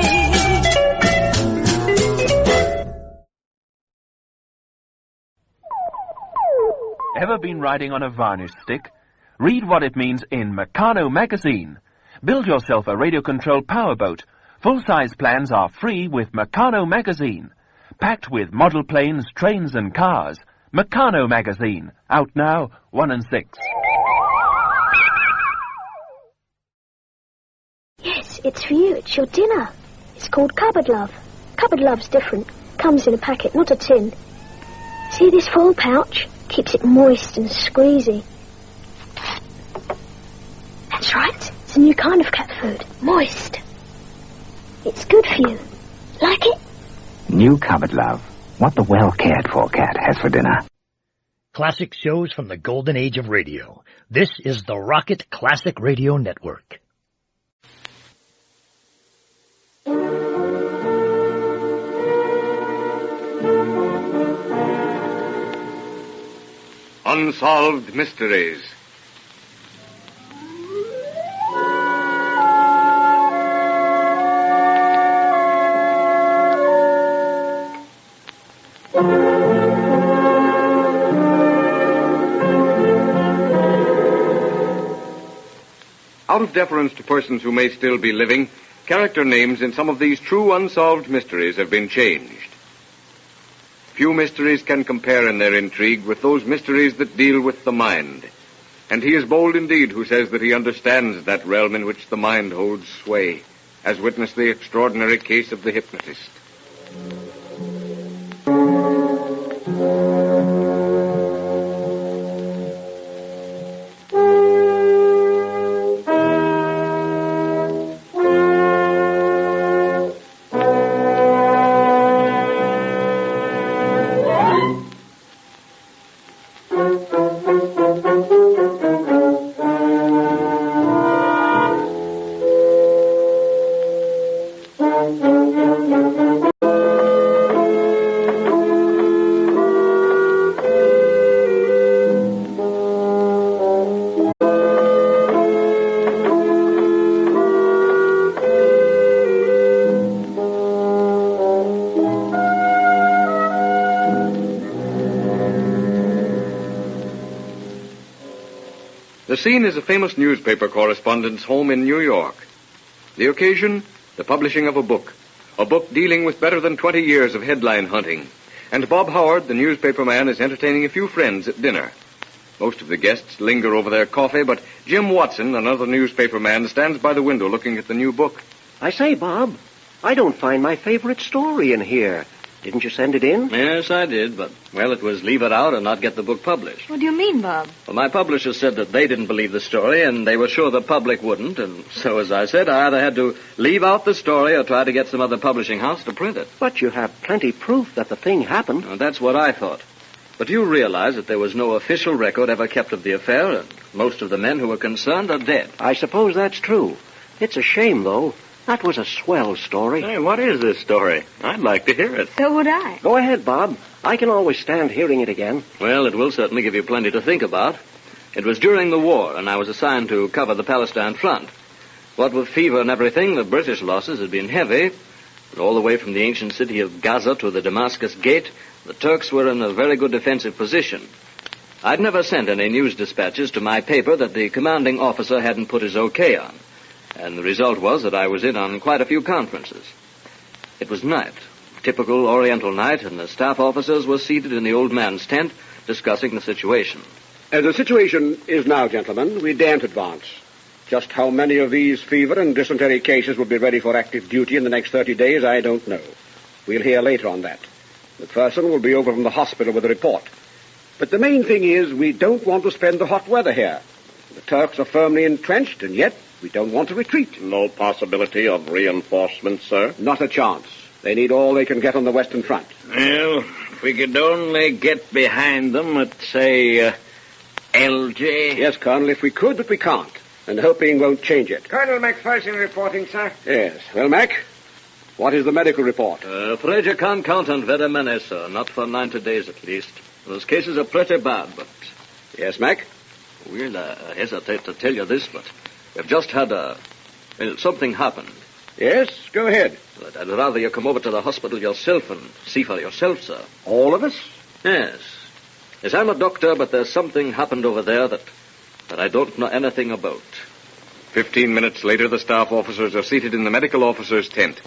Ever been riding on a varnish stick? Read what it means in Meccano magazine. Build yourself a radio-controlled powerboat. Full-size plans are free with Meccano magazine. Packed with model planes, trains and cars. Meccano magazine. Out now, 1 and 6. Yes, it's for you. It's your dinner. It's called Cupboard Love. Cupboard Love's different. Comes in a packet, not a tin. See this foil pouch? Keeps it moist and squeezy. That's right. It's a new kind of cat food. Moist. It's good for you. Like it? New Cupboard Love. What the well-cared-for cat has for dinner. Classic shows from the golden age of radio. This is the Rocket Classic Radio Network. Unsolved Mysteries. Out of deference to persons who may still be living, character names in some of these true unsolved mysteries have been changed. Few mysteries can compare in their intrigue with those mysteries that deal with the mind. And he is bold indeed who says that he understands that realm in which the mind holds sway, as witness the extraordinary case of the hypnotist. The scene is a famous newspaper correspondent's home in New York. The occasion, the publishing of a book dealing with better than 20 years of headline hunting. And Bob Howard, the newspaper man, is entertaining a few friends at dinner. Most of the guests linger over their coffee, but Jim Watson, another newspaper man, stands by the window looking at the new book. I say, Bob, I don't find my favorite story in here. Didn't you send it in? Yes, I did, but, well, it was leave it out and not get the book published. What do you mean, Bob? Well, my publisher said that they didn't believe the story, and they were sure the public wouldn't, and so, as I said, I either had to leave out the story or try to get some other publishing house to print it. But you have plenty proof that the thing happened. Well, that's what I thought. But you realize that there was no official record ever kept of the affair, and most of the men who were concerned are dead. I suppose that's true. It's a shame, though. That was a swell story. Hey, what is this story? I'd like to hear it. So would I. Go ahead, Bob. I can always stand hearing it again. Well, it will certainly give you plenty to think about. It was during the war, and I was assigned to cover the Palestine front. What with fever and everything, the British losses had been heavy. And all the way from the ancient city of Gaza to the Damascus Gate, the Turks were in a very good defensive position. I'd never sent any news dispatches to my paper that the commanding officer hadn't put his okay on. And the result was that I was in on quite a few conferences. It was night, typical Oriental night, and the staff officers were seated in the old man's tent discussing the situation. As the situation is now, gentlemen, we daren't advance. Just how many of these fever and dysentery cases will be ready for active duty in the next 30 days, I don't know. We'll hear later on that. McPherson will be over from the hospital with a report. But the main thing is we don't want to spend the hot weather here. The Turks are firmly entrenched, and yet we don't want to retreat. No possibility of reinforcements, sir? Not a chance. They need all they can get on the Western Front. Well, if we could only get behind them at, say, LJ. Yes, Colonel, if we could, but we can't. And hoping won't change it. Colonel McPherson reporting, sir. Yes. Well, Mac, what is the medical report? Afraid you can't count on very many, sir. Not for 90 days, at least. Those cases are pretty bad, but... Yes, Mac? Well, I hesitate to tell you this, but we've just had something happened. Yes, go ahead. But I'd rather you come over to the hospital yourself and see for yourself, sir. All of us? Yes. Yes, I'm a doctor, but there's something happened over there that I don't know anything about. 15 minutes later, the staff officers are seated in the medical officer's tent.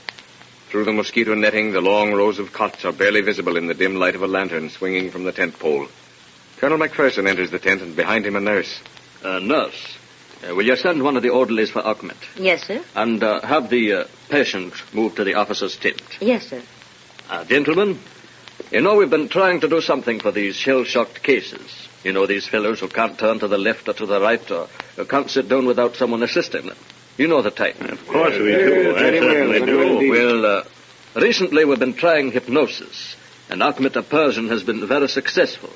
Through the mosquito netting, the long rows of cots are barely visible in the dim light of a lantern swinging from the tent pole. Colonel McPherson enters the tent, and behind him a nurse. Nurse? Will you send one of the orderlies for Ahmed? Yes, sir. And have the patient moved to the officer's tent? Yes, sir. Gentlemen, you know we've been trying to do something for these shell-shocked cases. You know, these fellows who can't turn to the left or to the right, or who can't sit down without someone assisting them. You know the type. Of course we do. I certainly do. Well, recently we've been trying hypnosis, and Ahmed, a Persian, has been very successful.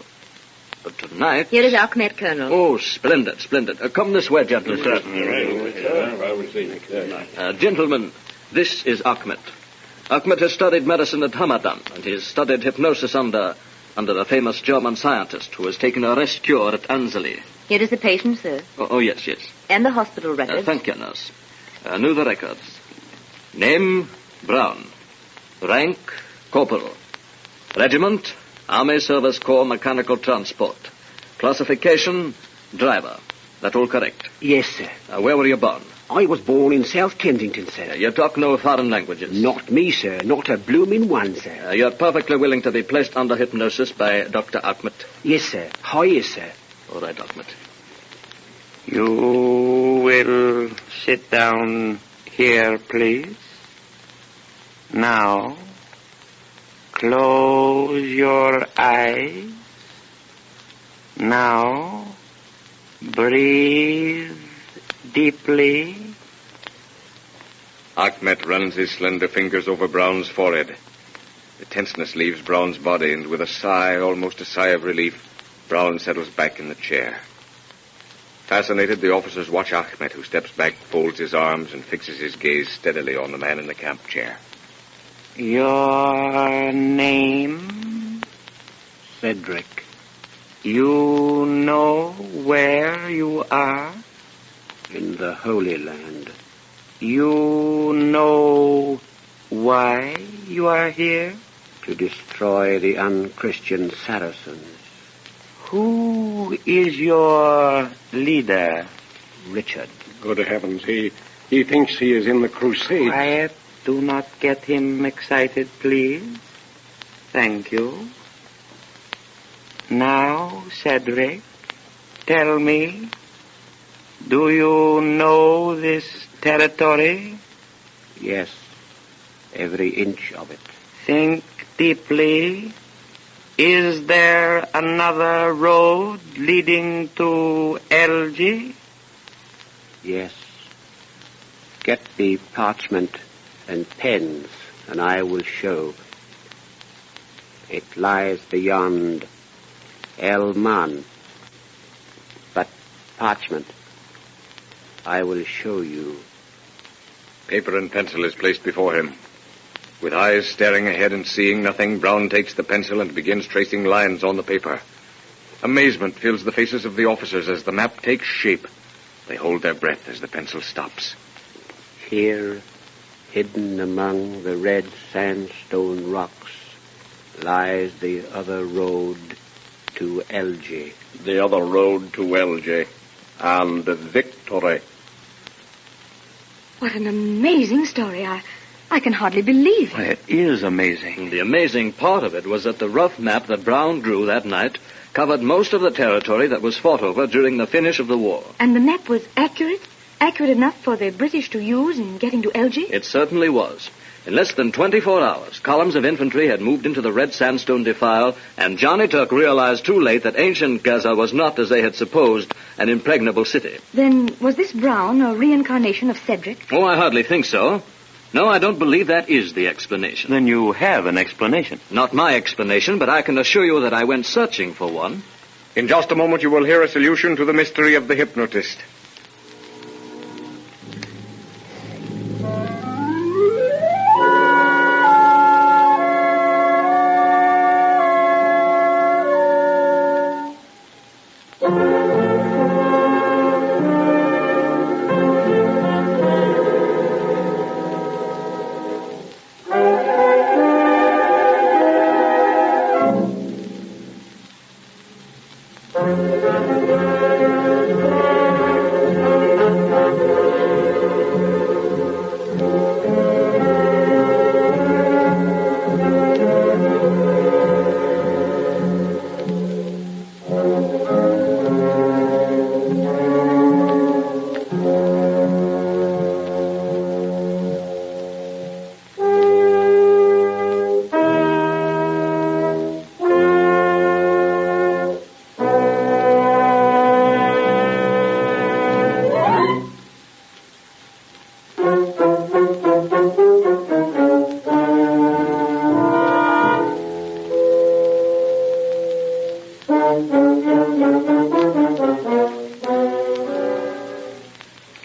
But tonight... Here is Ahmed, Colonel. Oh, splendid, splendid. Come this way, gentlemen. Certainly, right. Gentlemen, this is Ahmed. Ahmed has studied medicine at Hamadan, and he's studied hypnosis under a famous German scientist who has taken a rest cure at Anzali. Here is the patient, sir. Oh, yes. And the hospital records. Thank you, nurse. Know the records. Name, Brown. Rank, corporal. Regiment, Army Service Corps Mechanical Transport. Classification, driver. That all correct? Yes, sir. Where were you born? I was born in South Kensington, sir. You talk no foreign languages? Not me, sir. Not a blooming one, sir. You're perfectly willing to be placed under hypnosis by Dr. Ahmed? Yes, sir. How yes, sir. All right, Ahmed. You will sit down here, please. Now, close your eyes. Now, breathe deeply. Ahmed runs his slender fingers over Brown's forehead. The tenseness leaves Brown's body, and with a sigh, almost a sigh of relief, Brown settles back in the chair. Fascinated, the officers watch Ahmed, who steps back, folds his arms, and fixes his gaze steadily on the man in the camp chair. Your name? Cedric. You know where you are? In the Holy Land. You know why you are here? To destroy the unchristian Saracens. Who is your leader? Richard. Good heavens, he thinks he is in the crusade. Quiet. Do not get him excited, please. Thank you. Now, Cedric, tell me, do you know this territory? Yes. Every inch of it. Think deeply. Is there another road leading to Elgie? Yes. Get me parchment and pens, and I will show. It lies beyond Elman. But parchment, I will show you. Paper and pencil is placed before him. With eyes staring ahead and seeing nothing, Brown takes the pencil and begins tracing lines on the paper. Amazement fills the faces of the officers as the map takes shape. They hold their breath as the pencil stops. Here, hidden among the red sandstone rocks, lies the other road to Elgie. The other road to Elgie. And victory. What an amazing story. I can hardly believe it. It is amazing. The amazing part of it was that the rough map that Brown drew that night covered most of the territory that was fought over during the finish of the war. And the map was accurate? Accurate enough for the British to use in getting to Elgie? It certainly was. In less than 24 hours, columns of infantry had moved into the red sandstone defile, and Johnny Turk realized too late that ancient Gaza was not, as they had supposed, an impregnable city. Then was this Brown a reincarnation of Cedric? Oh, I hardly think so. No, I don't believe that is the explanation. Then you have an explanation. Not my explanation, but I can assure you that I went searching for one. In just a moment, you will hear a solution to the mystery of the hypnotist.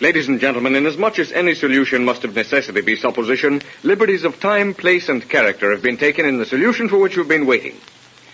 Ladies and gentlemen, inasmuch as any solution must of necessity be supposition, liberties of time, place, and character have been taken in the solution for which you've been waiting.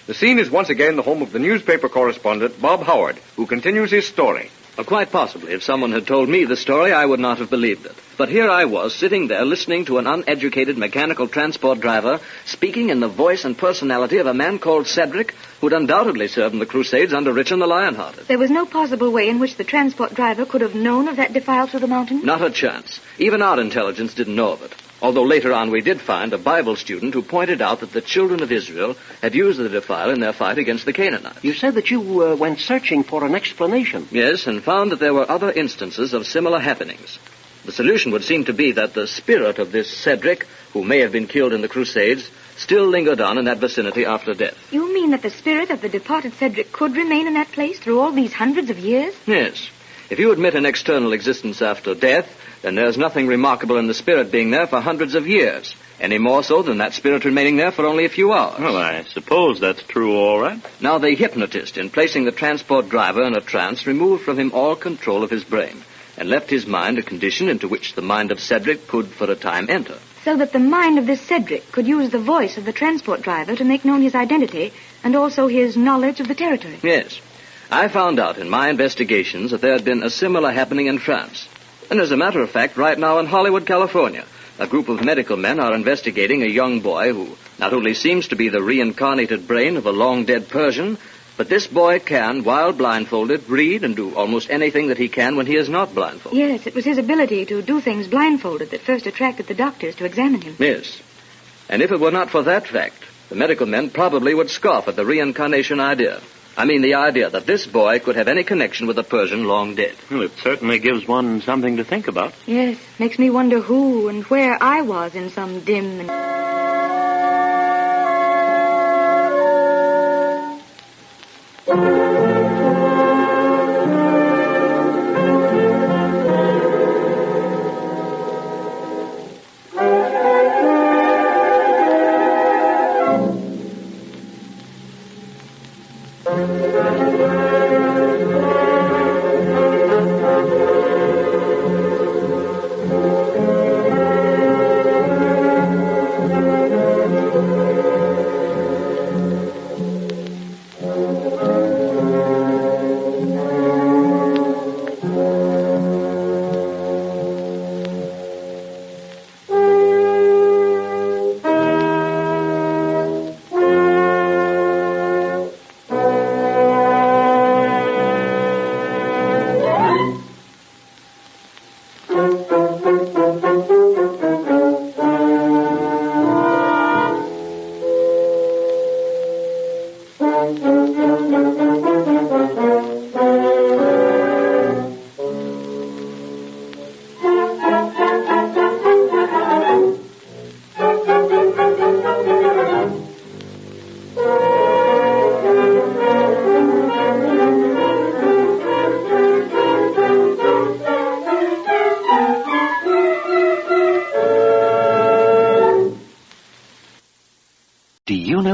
The scene is once again the home of the newspaper correspondent, Bob Howard, who continues his story. Quite possibly. If someone had told me the story, I would not have believed it. But here I was, sitting there, listening to an uneducated mechanical transport driver speaking in the voice and personality of a man called Cedric, who'd undoubtedly served in the Crusades under Richard the Lionhearted. There was no possible way in which the transport driver could have known of that defile through the mountains? Not a chance. Even our intelligence didn't know of it. Although later on we did find a Bible student who pointed out that the children of Israel had used the defile in their fight against the Canaanites. You said that you went searching for an explanation. Yes, and found that there were other instances of similar happenings. The solution would seem to be that the spirit of this Cedric, who may have been killed in the Crusades, still lingered on in that vicinity after death. You mean that the spirit of the departed Cedric could remain in that place through all these hundreds of years? Yes. If you admit an external existence after death, then there's nothing remarkable in the spirit being there for hundreds of years, any more so than that spirit remaining there for only a few hours. Well, I suppose that's true, all right. Now, the hypnotist, in placing the transport driver in a trance, removed from him all control of his brain, and left his mind a condition into which the mind of Cedric could, for a time, enter. So that the mind of this Cedric could use the voice of the transport driver to make known his identity, and also his knowledge of the territory. Yes. I found out in my investigations that there had been a similar happening in France. And as a matter of fact, right now in Hollywood, California, a group of medical men are investigating a young boy who not only seems to be the reincarnated brain of a long-dead Persian, but this boy can, while blindfolded, read and do almost anything that he can when he is not blindfolded. Yes, it was his ability to do things blindfolded that first attracted the doctors to examine him. Yes. And if it were not for that fact, the medical men probably would scoff at the reincarnation idea. I mean the idea that this boy could have any connection with a Persian long dead. Well, it certainly gives one something to think about. Yes, makes me wonder who and where I was in some dim and...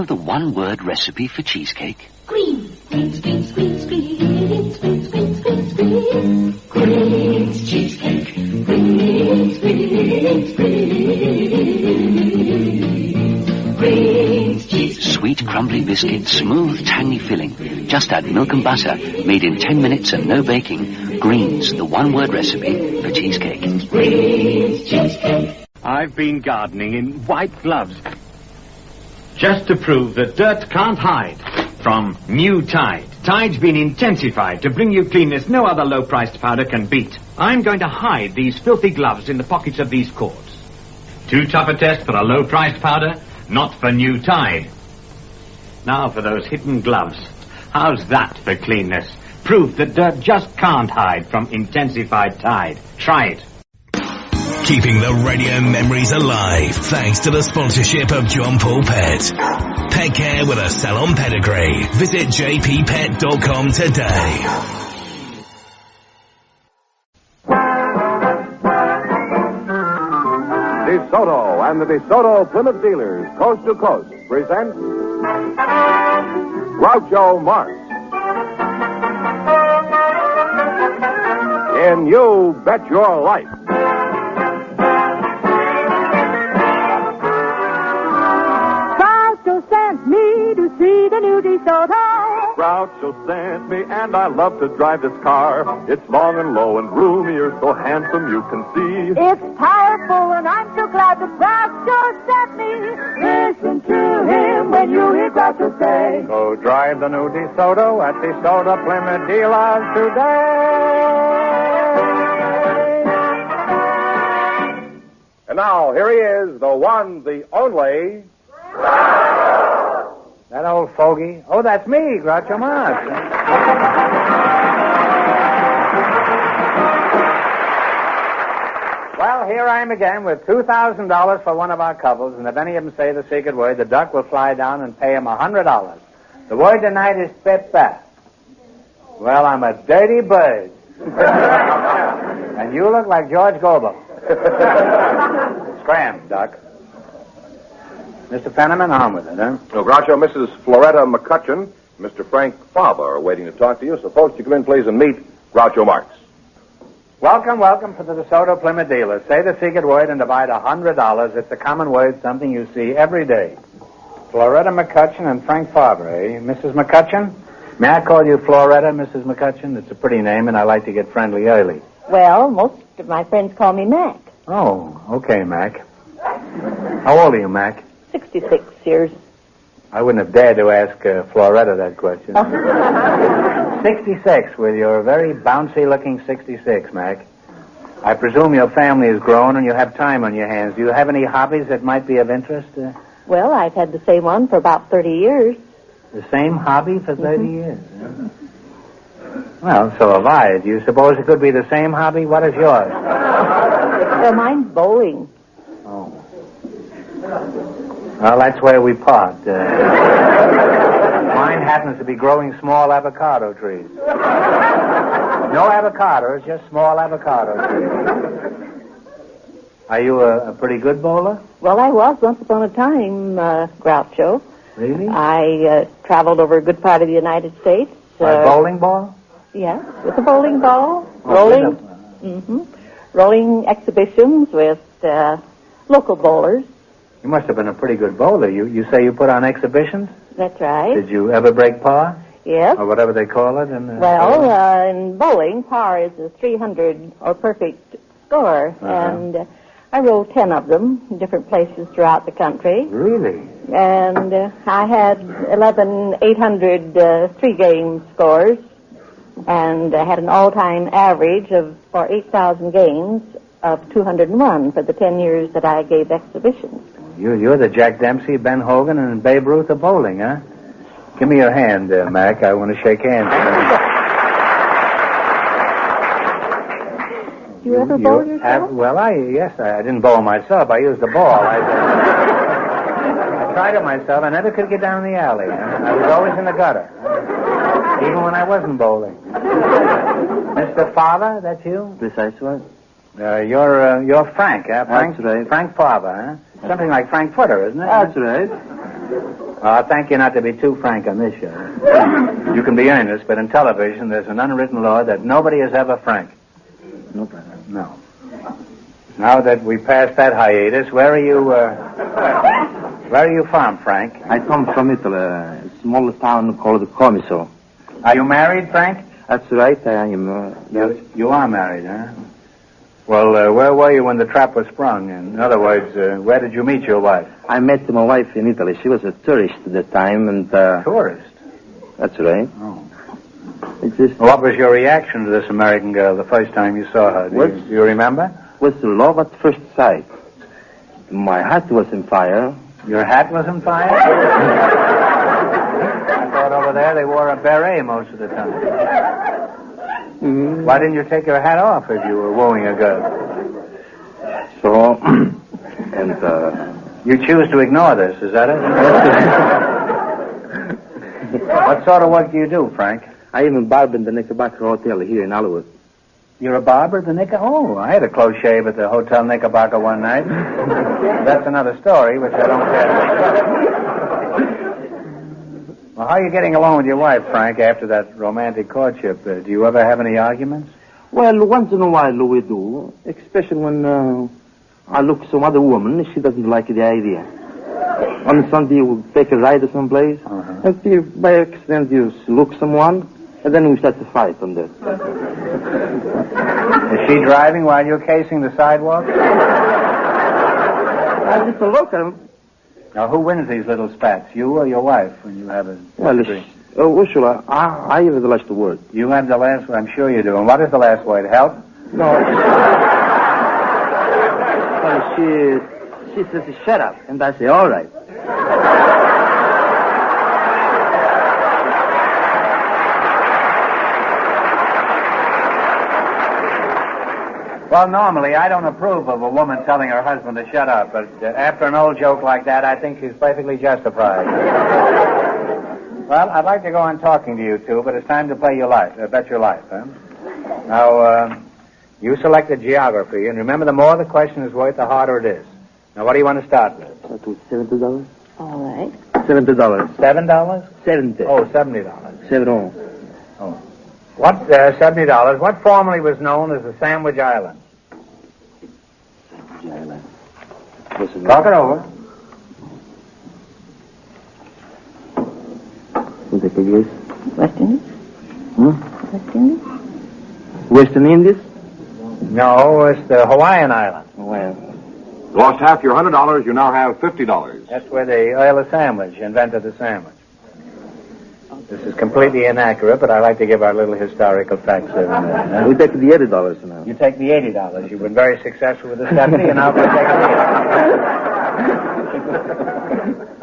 The one-word recipe for cheesecake? Greens, greens, greens, greens, greens, greens, greens, greens, greens. Greens cheesecake. Greens, greens, greens. Greens cheesecake. Sweet crumbly biscuit, smooth tangy filling. Just add milk and butter, made in 10 minutes and no baking. Greens, the one-word recipe for cheesecake. Greens cheesecake. I've been gardening in white gloves, just to prove that dirt can't hide from new Tide. Tide's been intensified to bring you cleanness no other low-priced powder can beat. I'm going to hide these filthy gloves in the pockets of these cords. Too tough a test for a low-priced powder? Not for new Tide. Now for those hidden gloves. How's that for cleanness? Proof that dirt just can't hide from intensified Tide. Try it. Keeping the radio memories alive thanks to the sponsorship of John Paul Pet. Pet care with a salon pedigree. Visit jppet.com today. DeSoto and the DeSoto Plymouth dealers, coast to coast, present Groucho Marx in You Bet Your Life. Sent me to see the new DeSoto. Groucho sent me, and I love to drive this car. It's long and low and roomier, so handsome you can see. It's powerful, and I'm so glad that Groucho sent me. Listen to him when you hear Groucho say, go drive the new DeSoto at DeSoto Plymouth dealers today. And now, here he is, the one, the only... That old fogey. Oh, that's me, Groucho Marx. Well, here I am again with $2,000 for one of our couples, and if any of them say the secret word, the duck will fly down and pay him $100. The word tonight is peppa. Well, I'm a dirty bird. And you look like George Goebel. Scram, Duck. Mr. Fenneman, on with it, huh? So, Groucho, Mrs. Floretta McCutcheon, Mr. Frank Faber are waiting to talk to you. So, folks, you come in, please, and meet Groucho Marx. Welcome, welcome to the DeSoto Plymouth dealers. Say the secret word and divide $100. It's a common word, something you see every day. Floretta McCutcheon and Frank Faber, eh? Mrs. McCutcheon? May I call you Floretta, Mrs. McCutcheon? It's a pretty name, and I like to get friendly early. Well, most of my friends call me Mac. Oh, okay, Mac. How old are you, Mac? 66 years. I wouldn't have dared to ask Floretta that question. 66, with your very bouncy-looking 66, Mac. I presume your family has grown and you have time on your hands. Do you have any hobbies that might be of interest? Well, I've had the same one for about 30 years. The same hobby for 30 years. Huh? Well, so have I. Do you suppose it could be the same hobby? What is yours? Well, mine's bowling. Oh. Well, that's where we part. Mine happens to be growing small avocado trees. No avocados, just small avocado trees. Are you a pretty good bowler? Well, I was once upon a time, Groucho. Really? I traveled over a good part of the United States. By bowling ball? Yes, with a bowling ball. Oh, Rolling exhibitions with local bowlers. You must have been a pretty good bowler. You say you put on exhibitions? That's right. Did you ever break par? Yes. Or whatever they call it? In bowling, par is a 300 or perfect score. And I rolled 10 of them in different places throughout the country. Really? And I had 11 800 three-game scores. And I had an all-time average for 8,000 games of 201 for the 10 years that I gave exhibitions. You're the Jack Dempsey, Ben Hogan, and Babe Ruth of bowling, huh? Give me your hand, Mac. I want to shake hands. You ever bowl yourself? Yes, I didn't bowl myself. I used the ball. I tried it myself. I never could get down the alley. I was always in the gutter, even when I wasn't bowling. Mr. Father, that's you? Precisely. You're Frank, huh? That's right. Frank Father, huh? Something like Frank Footer, isn't it? That's right. Thank you not to be too frank on this show. You can be earnest, but in television there's an unwritten law that nobody is ever frank. No. Now that we passed that hiatus, where are you from, Frank? I come from Italy, a small town called Comiso. Are you married, Frank? That's right, I am. You are married, huh? Well, where were you when the trap was sprung? In other words, where did you meet your wife? I met my wife in Italy. She was a tourist at that time, and... Tourist? That's right. Oh. What was your reaction to this American girl the first time you saw her? Do you remember? It was love at first sight. My hat was on fire. Your hat was on fire? I thought over there they wore a beret most of the time. Mm-hmm. Why didn't you take your hat off if you were wooing a girl? So, you choose to ignore this, is that it? What sort of work do you do, Frank? I am a barber in the Knickerbocker Hotel here in Hollywood. You're a barber at the Knickerbocker? Oh, I had a close shave at the Hotel Knickerbocker one night. That's another story, which I don't care. Well, how are you getting along with your wife, Frank, after that romantic courtship? Do you ever have any arguments? Well, once in a while we do, especially when I look some other woman, she doesn't like the idea. On Sunday, we'll take a ride to someplace, and by accident you look someone, and then we start to fight on that. Is she driving while you're casing the sidewalk? I just look at him. Now, who wins these little spats, you or your wife, when you have a... Well, Ursula, I have the last word. You have the last word? I'm sure you do. And what is the last word? Help? No. Well, she says, shut up. And I say, all right. Well, normally, I don't approve of a woman telling her husband to shut up, but after an old joke like that, I think she's perfectly justified. Well, I'd like to go on talking to you two, but it's time to play your life, bet your life, huh? Now, you selected geography, and remember, the more the question is worth, the harder it is. Now, what do you want to start with? $70. All right. $70. $7? 70. Oh, $70. 70. Oh. What, $70, what formerly was known as the Sandwich Islands? Sandwich Island. Talk it over. You take a guess? West Indies? West Indies? Western Indies? No, it's the Hawaiian Islands. Hawaiian. Lost half your $100, you now have $50. That's where the Earl of Sandwich invented the sandwich. This is completely inaccurate, but I like to give our little historical facts. We take the $80 now. You take the $80. You've been very successful with the 70, and now we'll take the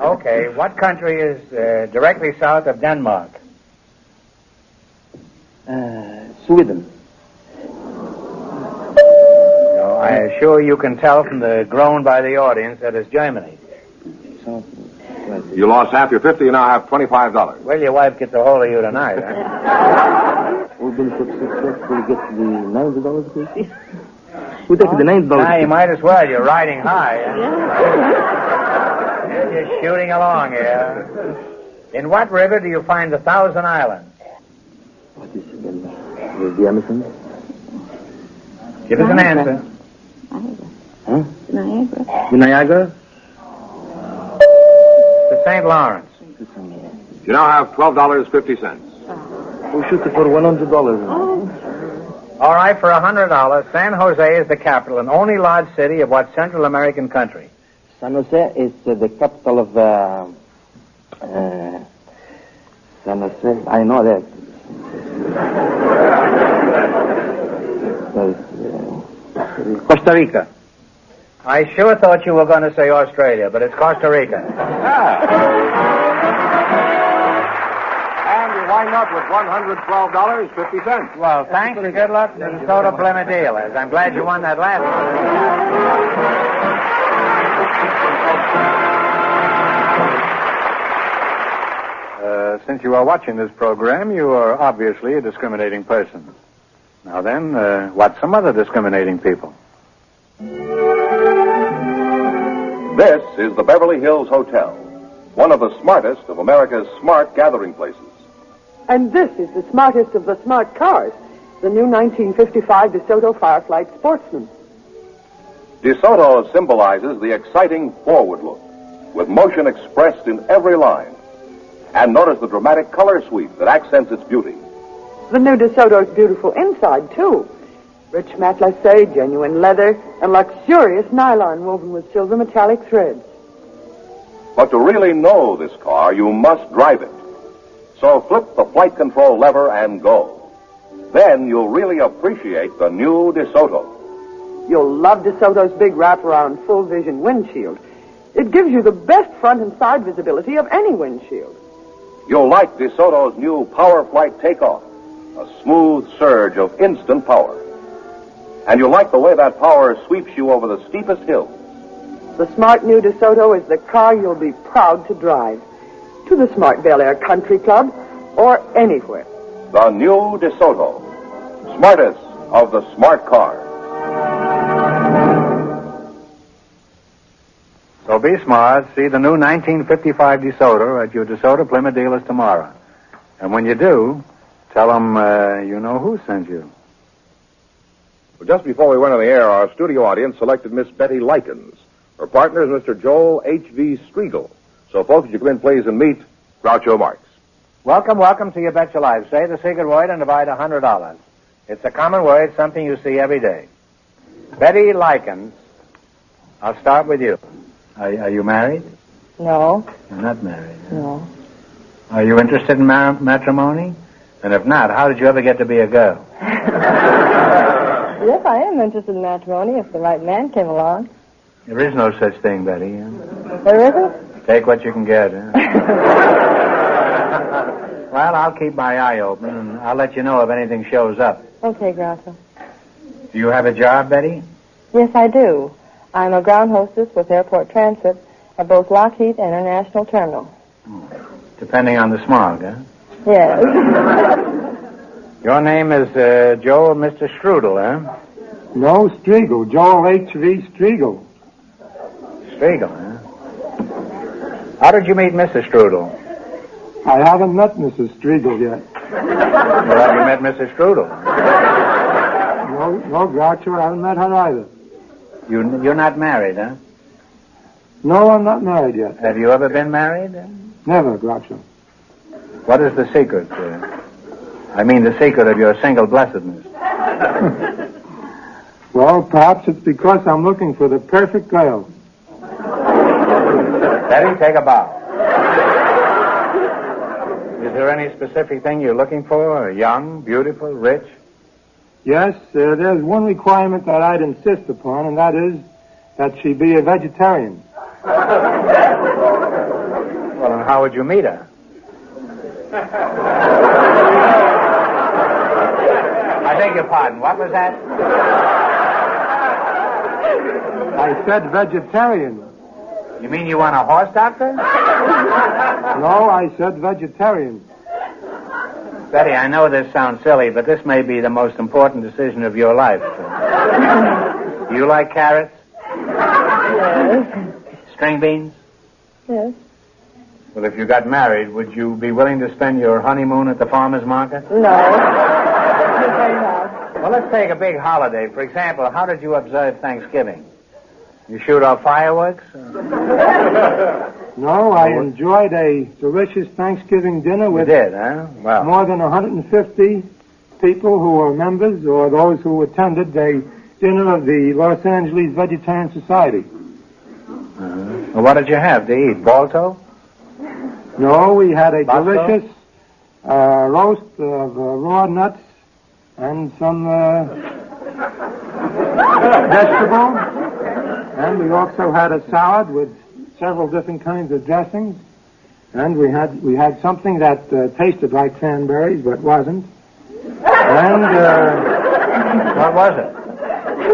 $80. Okay, what country is directly south of Denmark? Sweden. No, I assure you can tell from the groan by the audience that it's Germany. You lost half your 50, you now have $25. Well, your wife gets a hold of you tonight, huh? We've been successful to get to the $90, please. We'll take the $90. Now, you might as well. You're riding high. Huh? You're just shooting along here. In what river do you find the Thousand Islands? What is it then? The Amazon? Give us an answer. Huh? Niagara. The Niagara? The St. Lawrence. You now have $12.50. We'll shoot it for $100. All right, for $100, San Jose is the capital and only large city of what Central American country? San Jose is the capital of San Jose. I know that. Costa Rica. I sure thought you were going to say Australia, but it's Costa Rica. And you wind up with $112.50. Well, thanks and good luck to the Soda Plymouth dealers. I'm glad you won that last one. Since you are watching this program, you are obviously a discriminating person. Now then, what's some other discriminating people? This is the Beverly Hills Hotel, one of the smartest of America's smart gathering places. And this is the smartest of the smart cars, the new 1955 DeSoto Firefly Sportsman. DeSoto symbolizes the exciting forward look, with motion expressed in every line. And notice the dramatic color sweep that accents its beauty. The new DeSoto's beautiful inside, too. Rich matelassé, genuine leather, and luxurious nylon woven with silver metallic threads. But to really know this car, you must drive it. So flip the flight control lever and go. Then you'll really appreciate the new DeSoto. You'll love DeSoto's big wraparound full vision windshield. It gives you the best front and side visibility of any windshield. You'll like DeSoto's new Power Flight Takeoff, a smooth surge of instant power. And you'll like the way that power sweeps you over the steepest hills. The smart new DeSoto is the car you'll be proud to drive. To the smart Bel Air Country Club or anywhere. The new DeSoto, smartest of the smart cars. So be smart. See the new 1955 DeSoto at your DeSoto Plymouth dealers tomorrow. And when you do, tell them you know who sent you. Well, just before we went on the air, our studio audience selected Miss Betty Likens. Her partner is Mr. Joel H.V. Striegel. So, folks, you come in, please, and meet Groucho Marx. Welcome, welcome to You Bet Your Life. Say the secret word and divide $100. It's a common word, something you see every day. Betty Likens, I'll start with you. Are you married? No. You're not married. Huh? No. Are you interested in matrimony? And if not, how did you ever get to be a girl? Yes, I am interested in matrimony if the right man came along. There is no such thing, Betty. Huh? There isn't? Take what you can get. Huh? Well, I'll keep my eye open, and I'll let you know if anything shows up. Okay, Groucho. Do you have a job, Betty? Yes, I do. I'm a ground hostess with Airport Transit at both Lockheed and International Terminal. Depending on the smog, huh? Yes. Your name is Joel Mr. Strudel, huh? No, Striegel. Joel H.V. Striegel. Striegel, huh? How did you meet Mrs. Strudel? I haven't met Mrs. Striegel yet. Well, have you met Mrs. Strudel? No, Groucho, I haven't met her either. You're not married, huh? No, I'm not married yet. Have you ever been married? Never, Groucho. What is the secret? I mean the secret of your single blessedness. Well, perhaps it's because I'm looking for the perfect girl. Betty, take a bow. Is there any specific thing you're looking for? Young, beautiful, rich? Yes, there's one requirement that I'd insist upon, and that is that she be a vegetarian. how would you meet her? I beg your pardon. What was that? I said vegetarian. You mean you want a horse doctor? No, I said vegetarian. Betty, I know this sounds silly, but this may be the most important decision of your life. Do you like carrots? Yes. String beans? Yes. Well, if you got married, would you be willing to spend your honeymoon at the farmer's market? No. Very nice. Well, let's take a big holiday. For example, how did you observe Thanksgiving? You shoot off fireworks? No, I enjoyed a delicious Thanksgiving dinner with You did, huh? Well. more than 150 people who were members or those who attended a dinner of the Los Angeles Vegetarian Society. Well, what did you have to eat? Balto? No, we had a Bosco? delicious roast of raw nuts and some vegetables. And we also had a salad with several different kinds of dressings. And we had something that tasted like cranberries but wasn't. And what was it?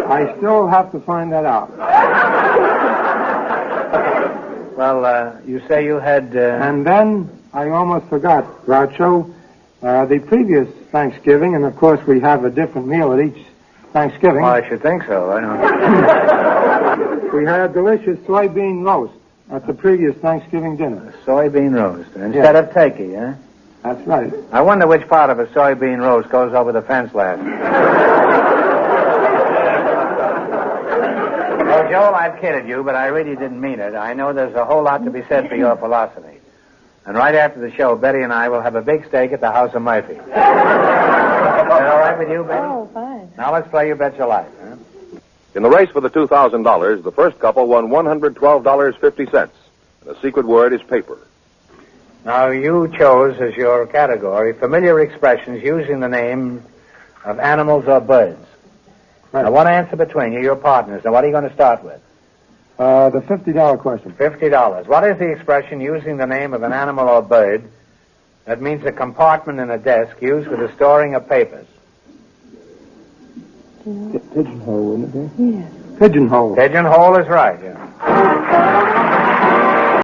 I still have to find that out. Well, you say you had... And then I almost forgot, Groucho, the previous Thanksgiving, and of course we have a different meal at each Thanksgiving. Well, I should think so. I don't... We had a delicious soybean roast at the previous Thanksgiving dinner. Soybean roast instead of turkey, huh? That's right. I wonder which part of a soybean roast goes over the fence last. Well, Joel, I've kidded you, but I really didn't mean it. I know there's a whole lot to be said for your philosophy. And right after the show, Betty and I will have a big steak at the House of Murphy. Is that all right with you, Betty? Oh, fine. Now let's play You Bet Your Life, huh? In the race for the $2,000, the first couple won $112.50. And the secret word is paper. Now, you chose as your category familiar expressions using the name of animals or birds. Right. Now, one answer between you, your partners. Now, what are you going to start with? The $50 question. $50. What is the expression using the name of an animal or bird that means a compartment in a desk used for the storing of papers? Pigeonhole, wouldn't it be? Yes. Pigeonhole. Pigeonhole is right, yeah.